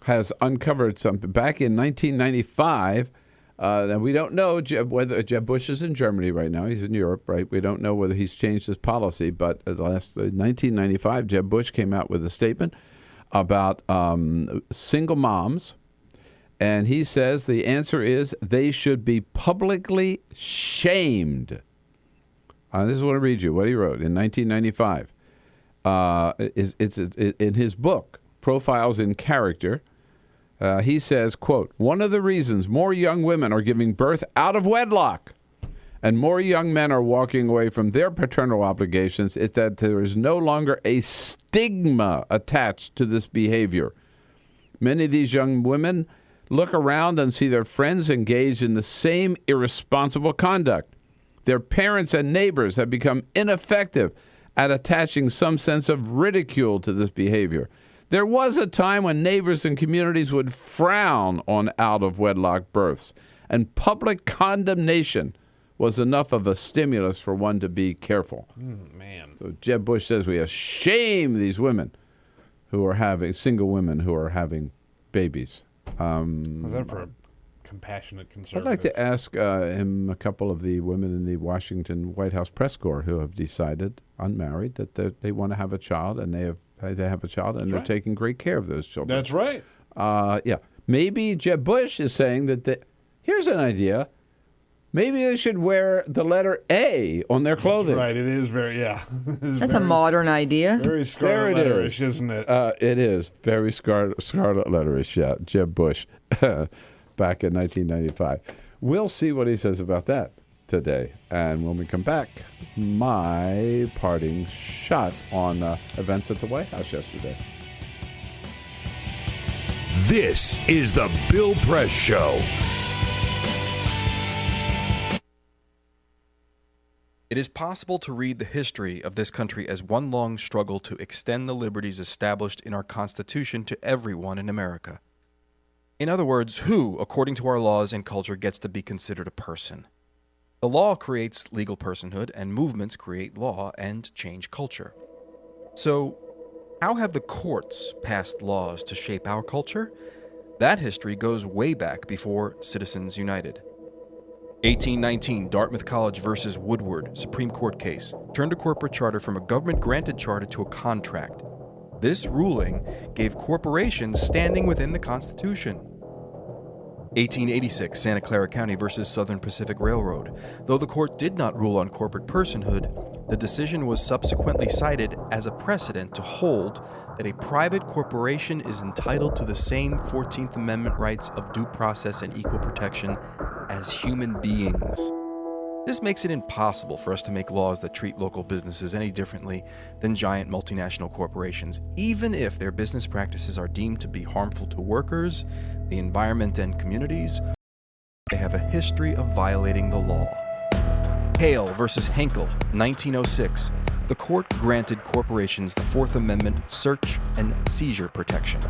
has uncovered something back in 1995. And we don't know whether Jeb Bush is in Germany right now. He's in Europe, right? We don't know whether he's changed his policy. But in 1995, Jeb Bush came out with a statement about single moms. And he says the answer is they should be publicly shamed. This is what I read you, what he wrote in 1995. It's in his book, Profiles in Character. He says, quote, "One of the reasons more young women are giving birth out of wedlock and more young men are walking away from their paternal obligations is that there is no longer a stigma attached to this behavior. Many of these young women look around and see their friends engaged in the same irresponsible conduct. Their parents and neighbors have become ineffective at attaching some sense of ridicule to this behavior. There was a time when neighbors and communities would frown on out-of-wedlock births, and public condemnation was enough of a stimulus for one to be careful." Man. So Jeb Bush says we shame these women who are having, single women who are having babies. Was that for a compassionate conservative? I'd like to ask him a couple of the women in the Washington White House press corps who have decided, unmarried, that they want to have a child, and they have a child, and they're taking great care of those children. That's right. Yeah. Maybe Jeb Bush is saying that here's an idea. Maybe they should wear the letter A on their clothing. That's right. It is very, That's a modern idea. Very scarlet letterish, isn't it? It is very scarlet letterish, yeah. Jeb Bush back in 1995. We'll see what he says about that today. And when we come back, my parting shot on events at the White House yesterday. This is the Bill Press Show. It is possible to read the history of this country as one long struggle to extend the liberties established in our Constitution to everyone in America. In other words, who, according to our laws and culture, gets to be considered a person? The law creates legal personhood, and movements create law and change culture. So, how have the courts passed laws to shape our culture? That history goes way back before Citizens United. 1819, Dartmouth College versus Woodward, Supreme Court case, turned a corporate charter from a government-granted charter to a contract. This ruling gave corporations standing within the Constitution. 1886, Santa Clara County versus Southern Pacific Railroad. Though the court did not rule on corporate personhood, the decision was subsequently cited as a precedent to hold that a private corporation is entitled to the same 14th Amendment rights of due process and equal protection as human beings. This makes it impossible for us to make laws that treat local businesses any differently than giant multinational corporations, even if their business practices are deemed to be harmful to workers, the environment, and communities. They have a history of violating the law. Hale versus Henkel, 1906. The court granted corporations the Fourth Amendment search and seizure protection.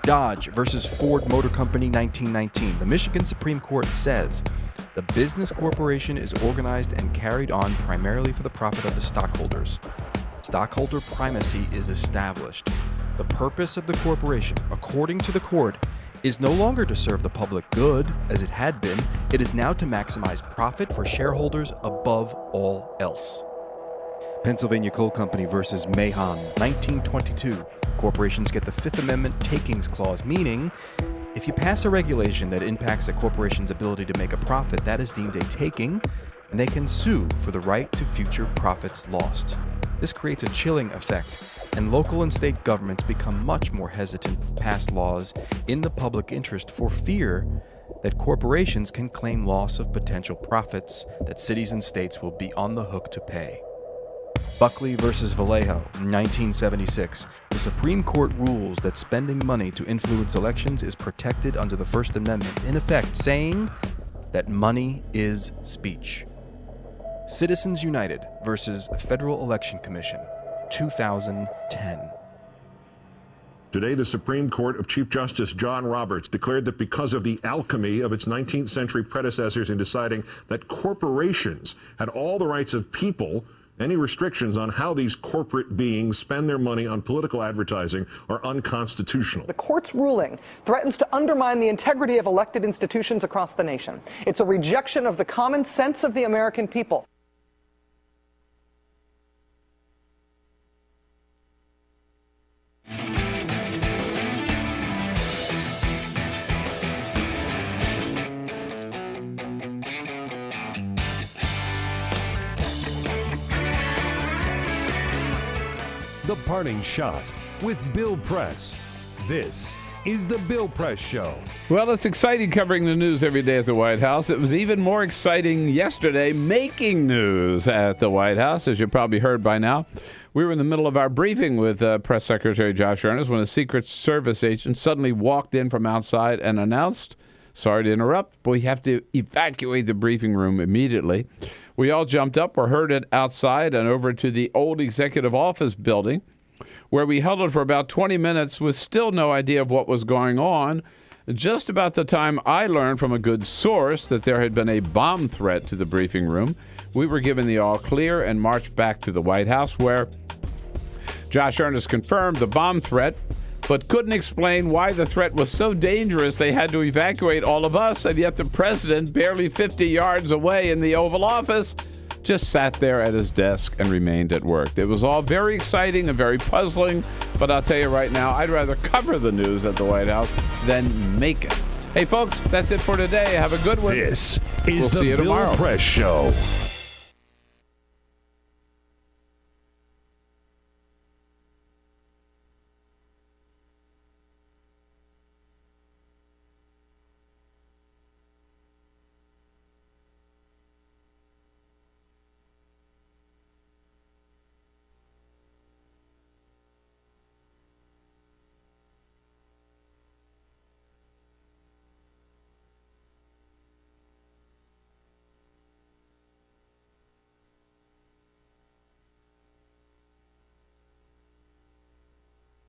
Dodge versus Ford Motor Company, 1919. The Michigan Supreme Court says the business corporation is organized and carried on primarily for the profit of the stockholders. Stockholder primacy is established. The purpose of the corporation, according to the court, is no longer to serve the public good, as it had been. It is now to maximize profit for shareholders above all else. Pennsylvania Coal Company versus Mahon, 1922. Corporations get the Fifth Amendment takings clause, meaning if you pass a regulation that impacts a corporation's ability to make a profit, that is deemed a taking, and they can sue for the right to future profits lost. This creates a chilling effect, and local and state governments become much more hesitant to pass laws in the public interest for fear that corporations can claim loss of potential profits that cities and states will be on the hook to pay. Buckley versus Vallejo, 1976. The Supreme Court rules that spending money to influence elections is protected under the First Amendment, in effect saying that money is speech. Citizens United versus Federal Election Commission, 2010. Today, the Supreme Court of Chief Justice John Roberts declared that because of the alchemy of its 19th century predecessors in deciding that corporations had all the rights of people, any restrictions on how these corporate beings spend their money on political advertising are unconstitutional. The court's ruling threatens to undermine the integrity of elected institutions across the nation. It's a rejection of the common sense of the American people. The Parting Shot with Bill Press. This is the Bill Press Show. Well, it's exciting covering the news every day at the White House. It was even more exciting yesterday making news at the White House, as you probably heard by now. We were in the middle of our briefing with Press Secretary Josh Earnest when a Secret Service agent suddenly walked in from outside and announced, "Sorry to interrupt, but we have to evacuate the briefing room immediately." We all jumped up, were herded outside and over to the old executive office building, where we huddled for about 20 minutes with still no idea of what was going on. Just about the time I learned from a good source that there had been a bomb threat to the briefing room, we were given the all clear and marched back to the White House, where Josh Earnest confirmed the bomb threat, but couldn't explain why the threat was so dangerous they had to evacuate all of us, and yet the president, barely 50 yards away in the Oval Office, just sat there at his desk and remained at work. It was all very exciting and very puzzling, but I'll tell you right now, I'd rather cover the news at the White House than make it. Hey, folks, that's it for today. Have a good one. This is we'll see the you Bill tomorrow. Press Show.